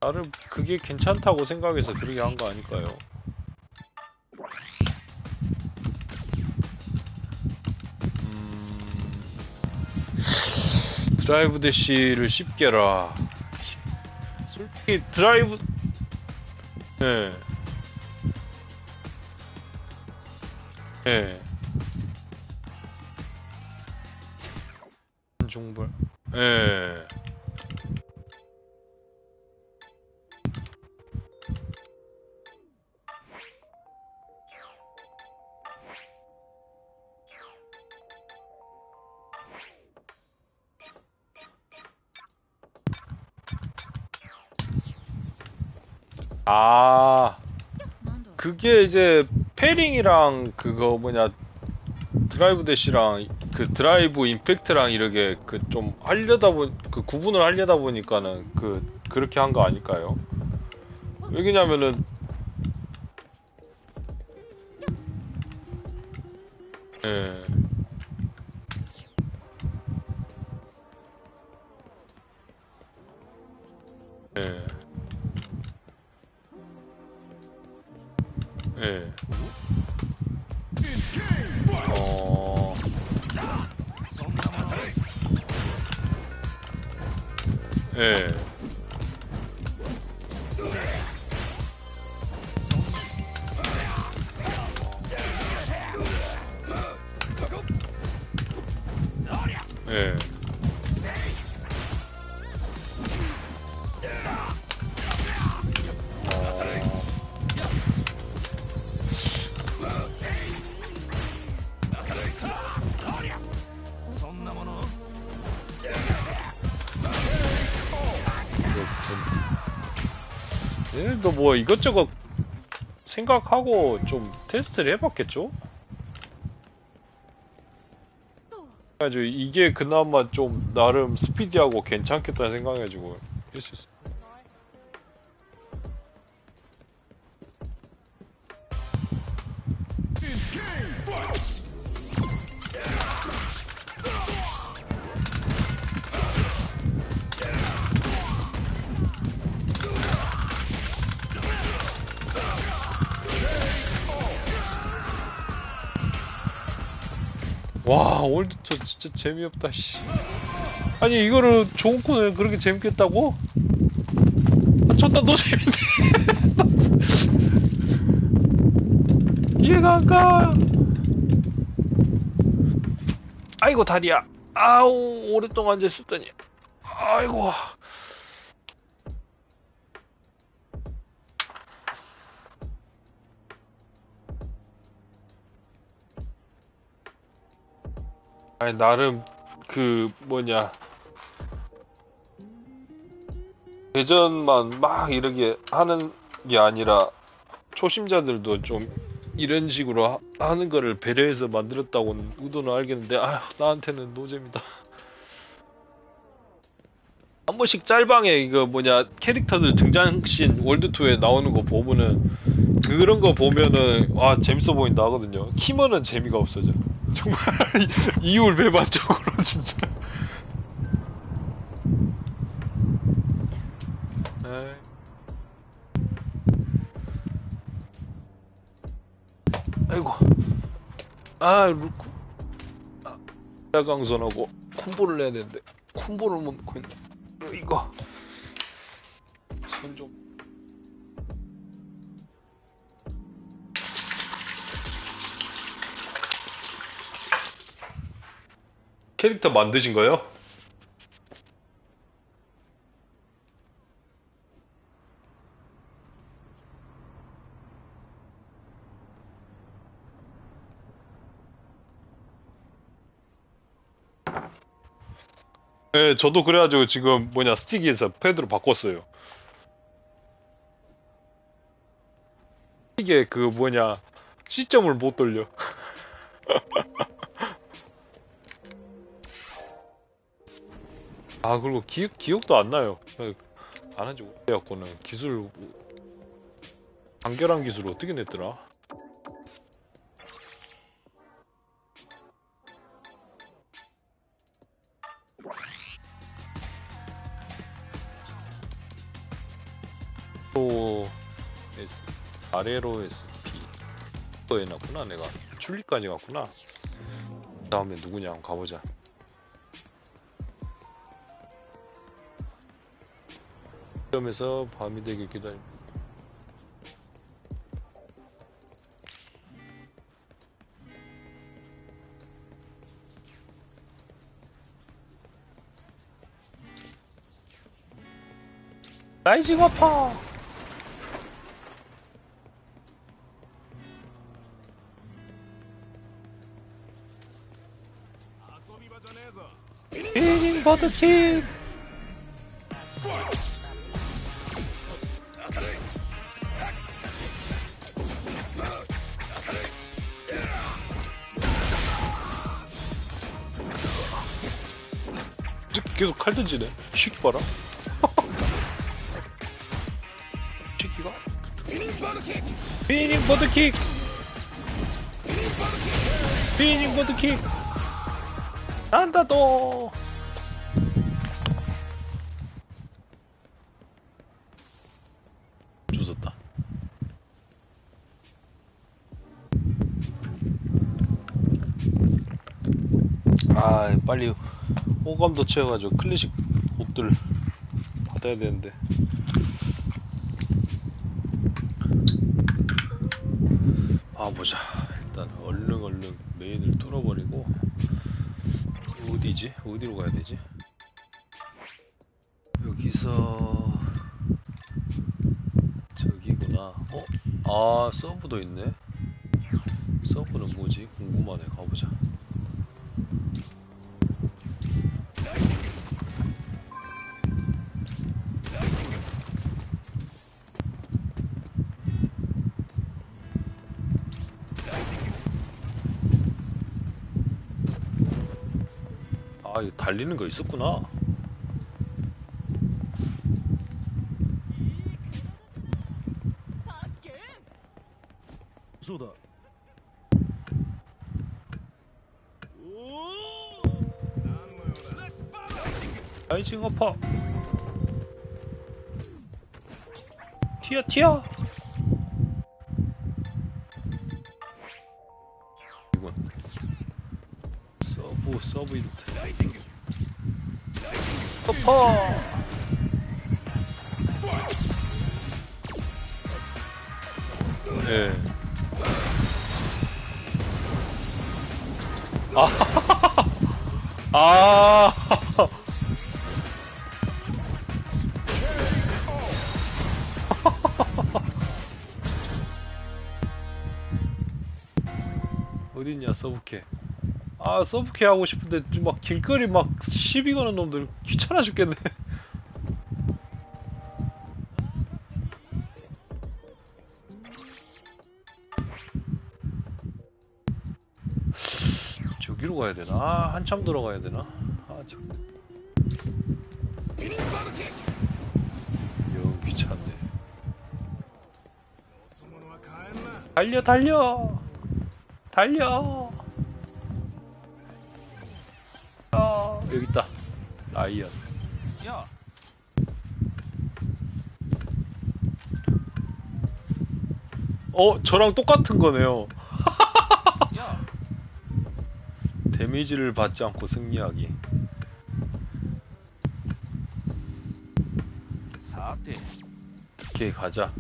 나름 그게 괜찮다고 생각해서 그렇게 한 거 아닐까요? 드라이브 대시를 쉽게라. 솔직히 드라이브, 예. 예. 중벌. 예. 아, なんだ 그게 이제 패링이랑 그거 뭐냐 드라이브 대시랑 그 드라이브 임팩트랑 이렇게 그 좀 하려다 그 구분을 하려다 보니까는 그렇게 한 거 아닐까요? 왜냐면은 예. 예. 예. 예. 예. 얘도 뭐 이것저것 생각하고 좀 테스트를 해봤겠죠? 그래가지고 이게 그나마 좀 나름 스피디하고 괜찮겠다 생각해가지고 했었어. 와, 오늘도 저 진짜 재미없다, 씨. 아니, 이거를 좋은 코너에 그렇게 재밌겠다고? 아, 존나 너 재밌네. 이해가 안 가. 아이고, 다리야. 아우, 오랫동안 앉아있었더니. 아이고. 아니, 나름, 뭐냐. 대전만 막 이렇게 하는 게 아니라, 초심자들도 좀 이런 식으로 하는 거를 배려해서 만들었다고는 의도는 알겠는데, 아휴, 나한테는 노잼이다. 한 번씩 짤방에 이거 뭐냐, 캐릭터들 등장씬 월드2에 나오는 거 보면은, 그런 거 보면은, 와, 재밌어 보인다 하거든요. 키머는 재미가 없어져. 정말, 이율 배반적으로, 진짜. 에이. 아이고. 아, 루쿠. 아, 야강선하고 콤보를 해야 되는데, 콤보를 못 넣고 있네. 이거. 손 좀. 캐릭터 만드신 거예요? 네, 저도 그래가지고 지금 뭐냐 스틱에서 패드로 바꿨어요. 스틱에 그 뭐냐 시점을 못 돌려. 아 그리고 기억도 안 나요. 안 한지 오래돼갖고는 기술 간결한 기술 어떻게 냈더라? 또 아래로 SP 이거 해놨구나. 내가 출리까지 갔구나. 그 다음에 누구냐 한번 가보자. 점에서 밤이 되길 기다려. 라이징 어퍼. 비닝 버드킥. 계속 칼 던지네. 쉬기 봐라. 쉬기가 비닝 버드킥. 비닝 버드킥. 난다 또. 주웠다. 아, 빨리 호감도 채워가지고 클래식 옷들 받아야 되는데. 아, 보자. 일단 얼른 메인을 뚫어버리고. 어디지? 어디로 가야 되지? 여기서 저기구나. 아, 서브도 있네. 서브는 뭐지? 궁금하네. 가보자. 아, 이거 달리는 거 있었구나. 라이징 어퍼. 튀어. 이건 서브 인트. 어퍼. 예. 아. 어딨냐 서브캐. 아, 서브캐 하고 싶은데 막 길거리 막 시비 거는 놈들 귀찮아 죽겠네. 저기로 가야 되나? 아, 한참 들어가야 되나? 아, 영 귀찮네. 달려. 여기 있다. 라이언. 야. 저랑 똑같은 거네요. 야. 데미지를 받지 않고 승리하기. 오케이, 가자.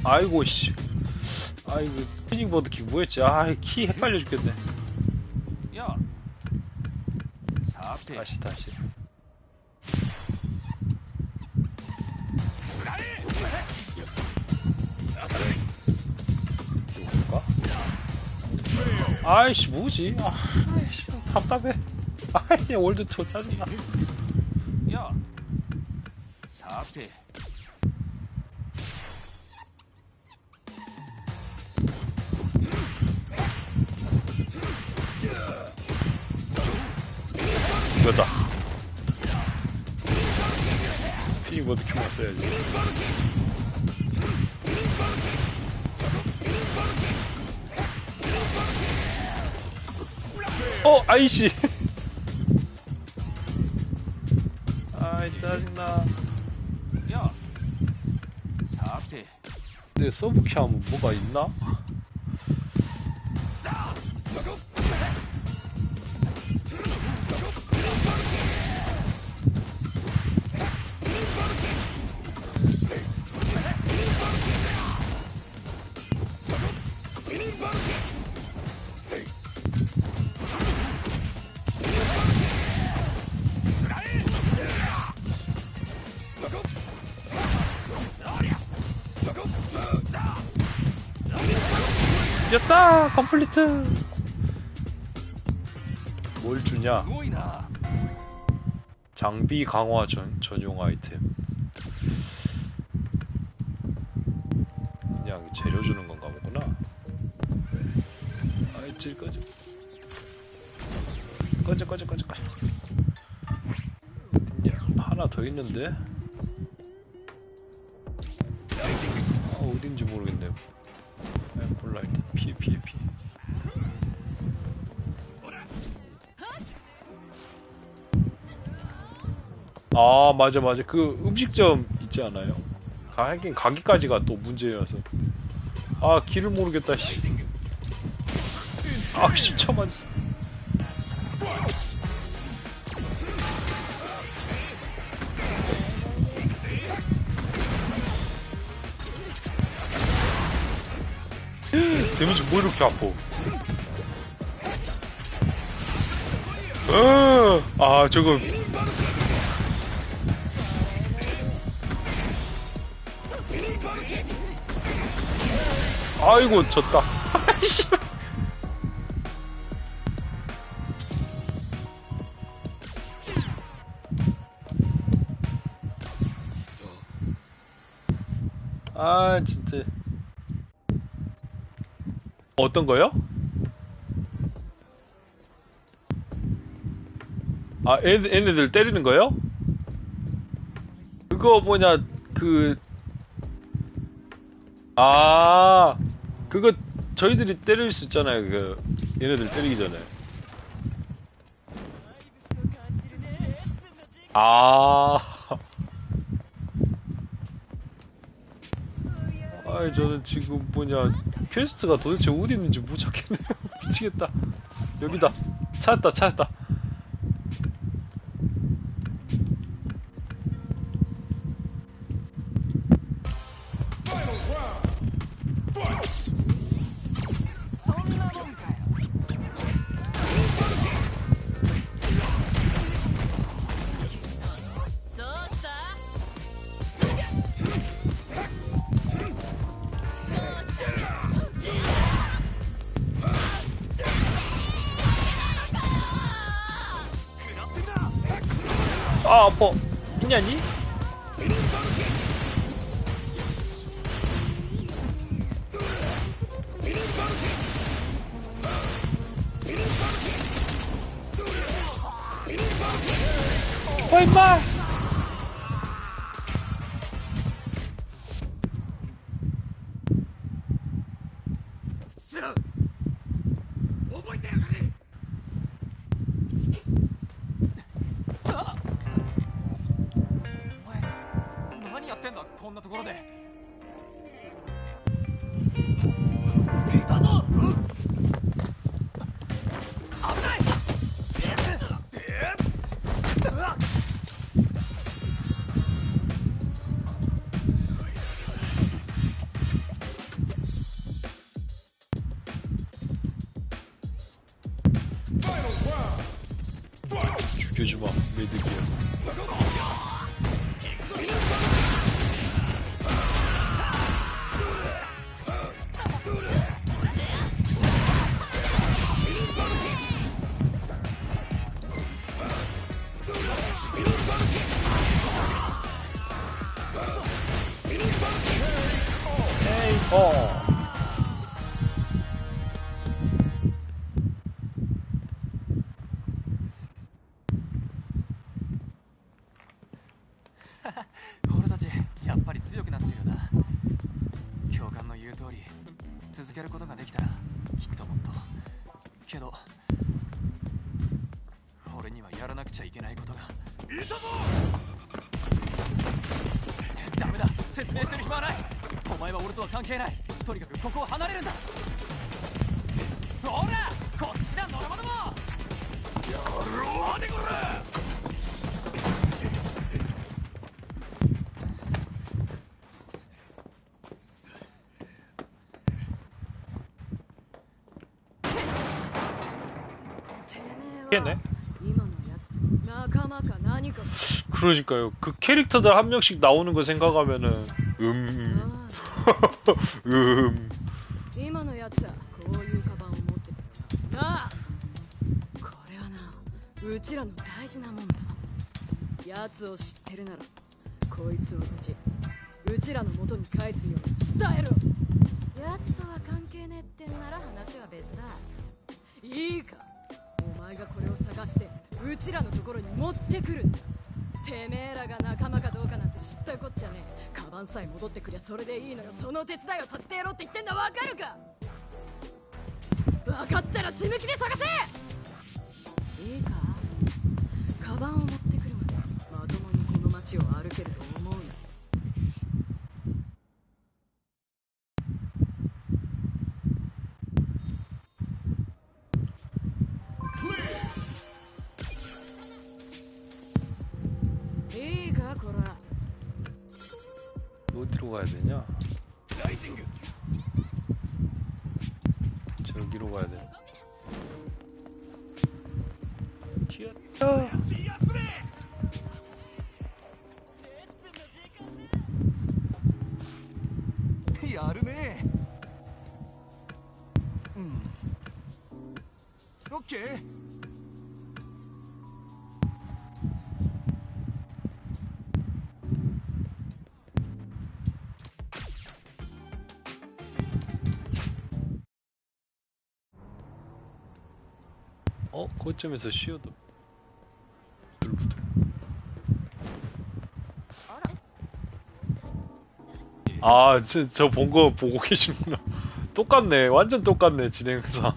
아이고 씨. 아이고 스피닝 버드킥 뭐였지? 아, 키 헷갈려 죽겠네. 야. 다시. 이거 아이씨 뭐지? 아이씨 답답해. 아이씨 월드2 짜증나. やさて이거다. 스피닝 보드 큐만 써야지. 아이씨. 아이 짜증나. やさて 근데 서브키 하면 뭐가 있나? 이겼다! 컴플리트! 뭘 주냐? すごいな 장비 강화 전용 아이템. 그냥 재료 주는 건가 보구나. 아이, 찔 꺼져. 꺼져. 하나 더 있는데? 어딘지 모르겠네. 몰라, 일단 피해. 아, 맞아. 그 음식점 있지 않아요? 하긴 가기까지가 또 문제여서. 아, 길을 모르겠다, 씨. 아, 씨, 쳐맞았어. 데미지 뭐 이렇게 아파? 아, 저거. 아이고, 졌다. 아, 진짜. 어떤 거요? 아, 얘네들 때리는 거요? 그거 뭐냐, 그거 저희들이 때릴 수 있잖아요. 얘네들 때리기 전에. 아이, 저는 지금 뭐냐, 퀘스트가 도대체 어디 있는지 못 찾겠네요. 미치겠다. 여기다. 찾았다. 아, 아파. 있냐니? 임마! 죽여주마, 매듭이야. 強くなってるな。教官の言う通り続けることができたらきっともっと。けど俺にはやらなくちゃいけないことが。いたぞ。ダメだ、説明してる暇はない。お前は俺とは関係ない。とにかくここを離れるんだ。ほらこっちだ、ノロマども。やろうでこら。겠네. 今のやつ仲間か何か。 그러니까요. 그 캐릭터들 한 명씩 나오는 거 생각하면은 今のやつはこういうカバンを持ってたよな。なあ、これはな、うちらの大事なもんだ。やつを知ってるならこいつを無事うちらの元に返すように伝えろ。やつとは関係ねえってんなら話は別だ。いいか、お前がこれを探してうちらのところに持ってくるんだ。てめえらが仲間かどうかなんて知ったこっちゃねえ。カバンさえ戻ってくりゃそれでいいのよ。その手伝いをさせてやろうって言ってんだ。わかるか。分かったら死ぬ気で探せ。いいか、カバンを持ってくるまでまともにこの街を歩けると思うな。いいか、こら。 어디로 가야 되냐? 저기로 가야 돼. 튀었다. やるね。うん。オッケー。 거점에서 쉬어도 부들부들. 아, 저 본 거 보고 계시구나. 똑같네. 완전 똑같네, 진행상.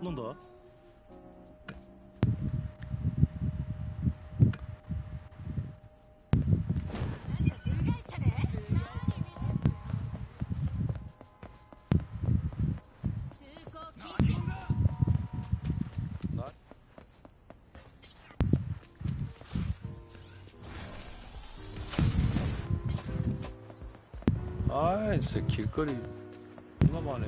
뭔다? 아, 진짜 길거리 존나 많네.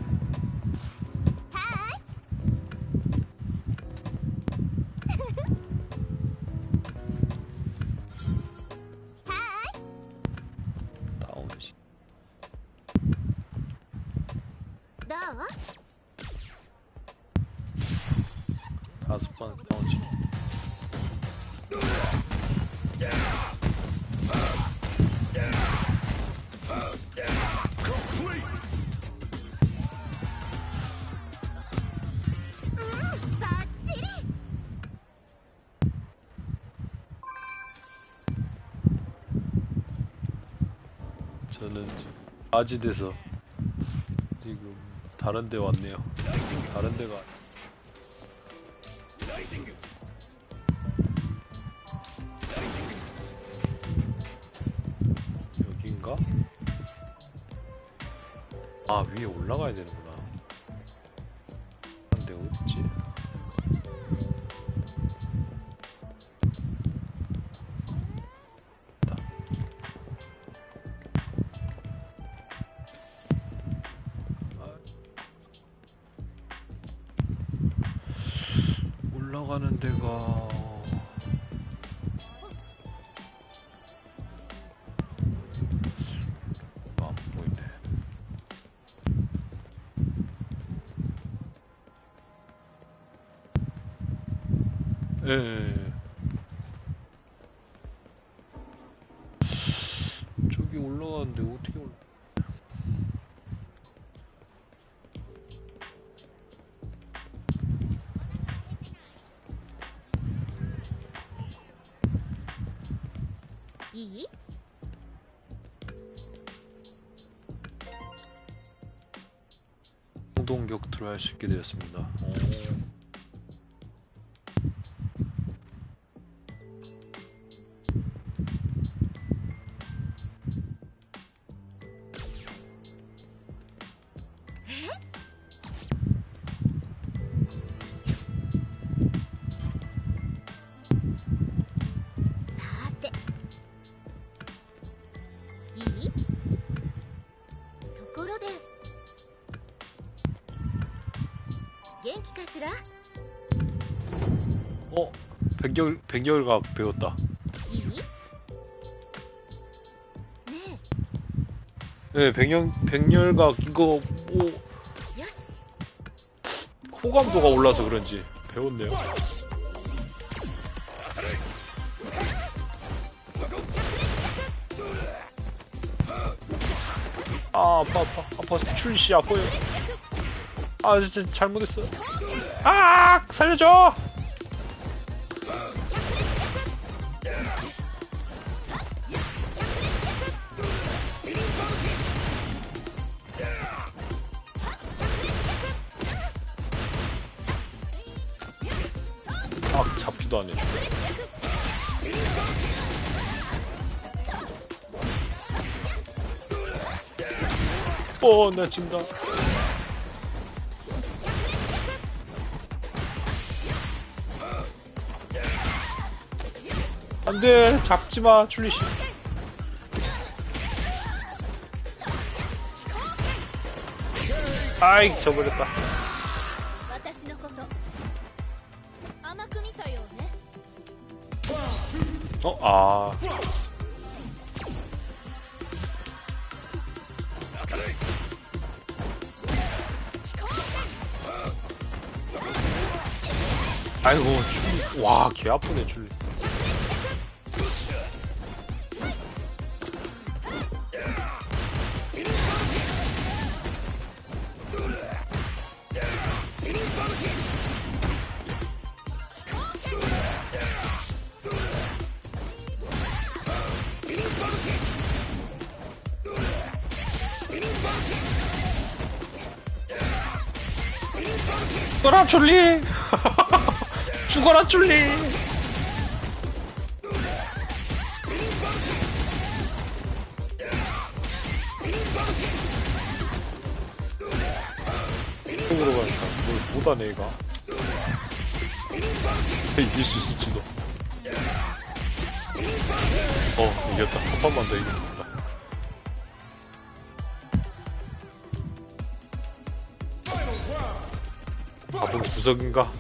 다운시. どう？ 5번 다운시. 저는 지금 아지돼서 지금 다른 데 왔네요. 다른 데가 여긴가? 아, 위에 올라가야 되는구나. 근데 어딨지? 올라가는 데가 안 보이네. 예. 저기 올라가는데 어떻게 올라? いい？ 공동 격투를 할 수 있게 되었습니다. 오. 백열각 배웠다. 네, 백열각 이거 뭐 호감도가 올라서 그런지 배웠네요. 아, 아파, 출시 아파요. 아, 진짜 잘못했어. 아, 살려줘. 아, 잡기도 안 해줘. 나 진다. 안돼, 잡지마, 줄리씨. 아이, 져버렸다. 아. 아이고, 줄리. 와, 개 아프네, 줄리. 죽어라, 줄리! 죽어라, 줄리! 이쪽으로 가니까 뭘 못하네, 얘가. 이길 수 있을지도. 이겼다. 한 번만 더 이기면 된다. 밥은 구석인가?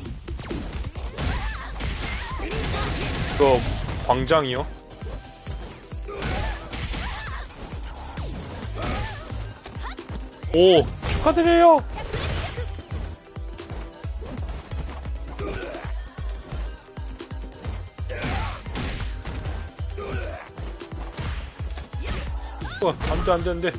이거 광장이요? 오! 축하드려요! 안돼. 안돼.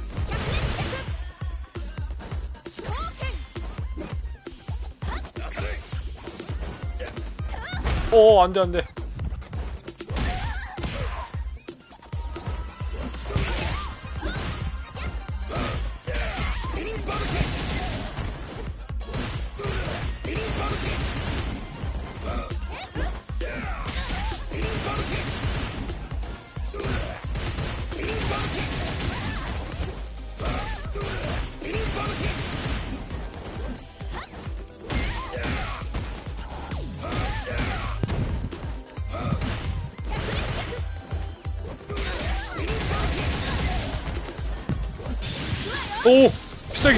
오! 비싸게!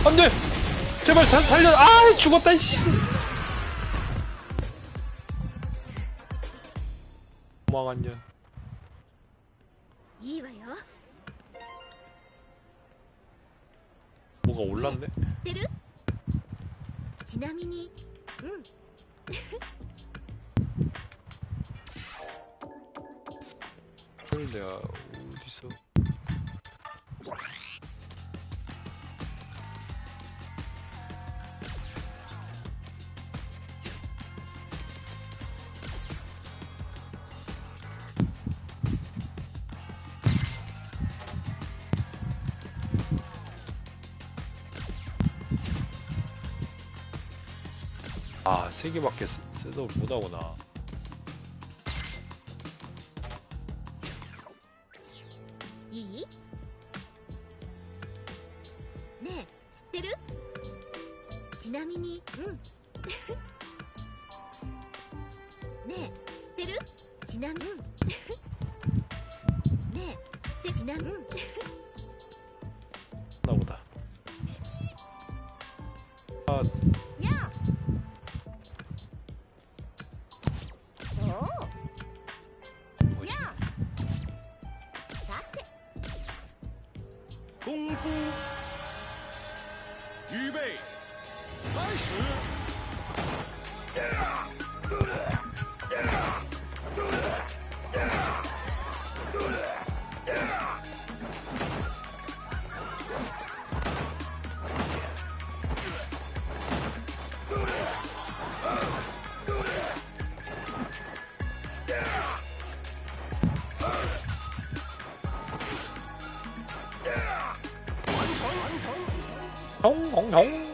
안돼! 제발 살려! 죽었다, 이씨! 망한 년. いいわよ。 뭐가 올랐네? 知ってる？ちなみに、그걸 내가 어디서? 아, 3개밖에 셋업을 못하구나. 이? 네, 知ってる? ちなみに, 네, 知ってる? ちなみに, 네, 知ってちなみに. 나보다. 아, 야! 뭐지? 야! さて 功夫预备开始 홍홍홍.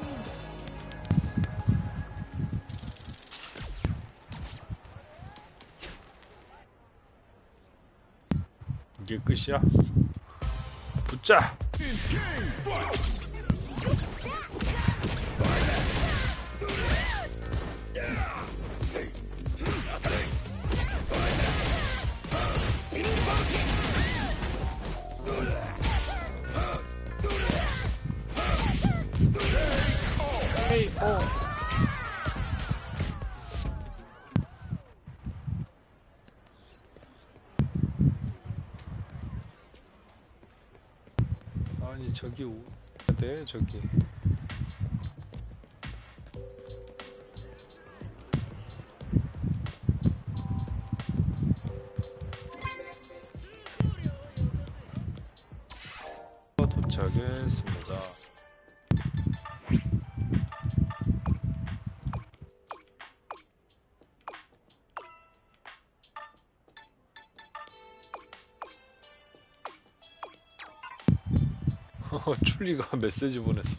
이게 끝이야? 붙자! 헤이, 아니 저기 오야 돼 저기. 도착했습니다. 출리가 메시지 보냈어.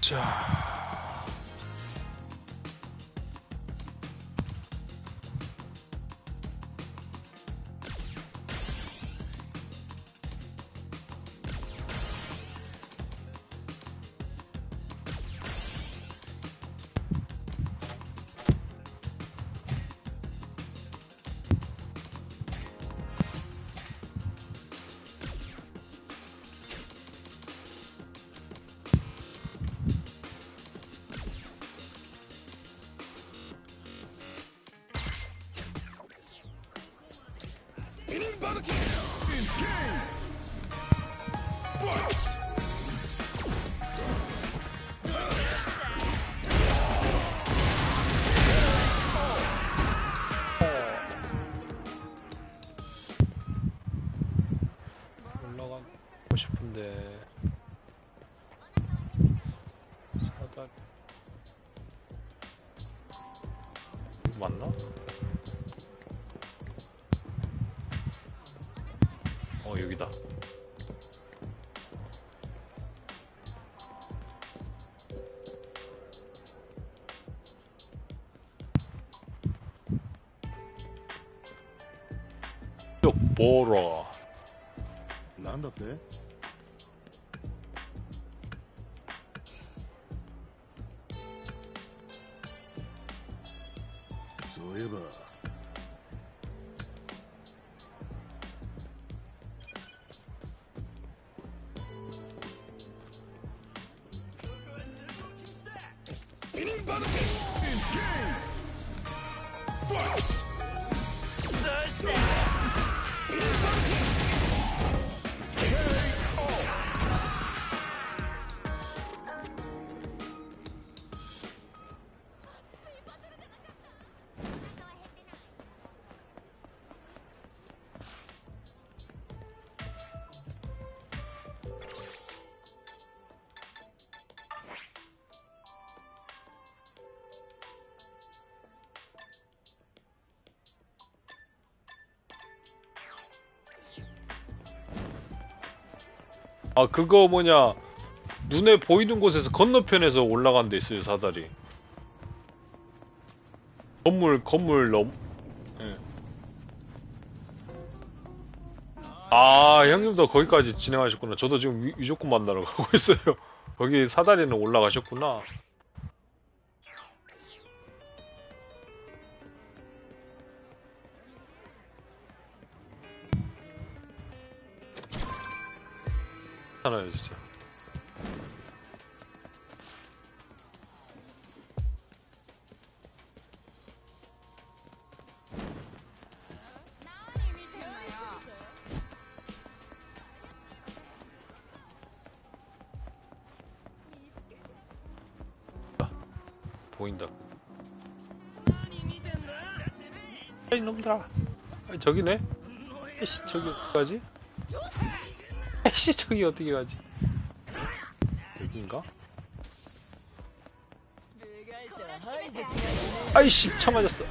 자, 올라가고 싶은데 사다리 이거 맞나? 여기다. 보라. なんだって？そういえば아 그거 뭐냐 눈에 보이는 곳에서 건너편에서 올라간 데 있어요 사다리. 건물 예. 아 형님도 거기까지 진행하셨구나. 저도 지금 위조꾼 만나러 가고 있어요. 거기 사다리는 올라가셨구나. 괜찮아요 진짜. 보인다. 이놈들아. 저기네. 에이씨 저기 어떻게 가지? 에이씨 저기 어떻게 가지? 여긴가? 아이씨 쳐 맞았어.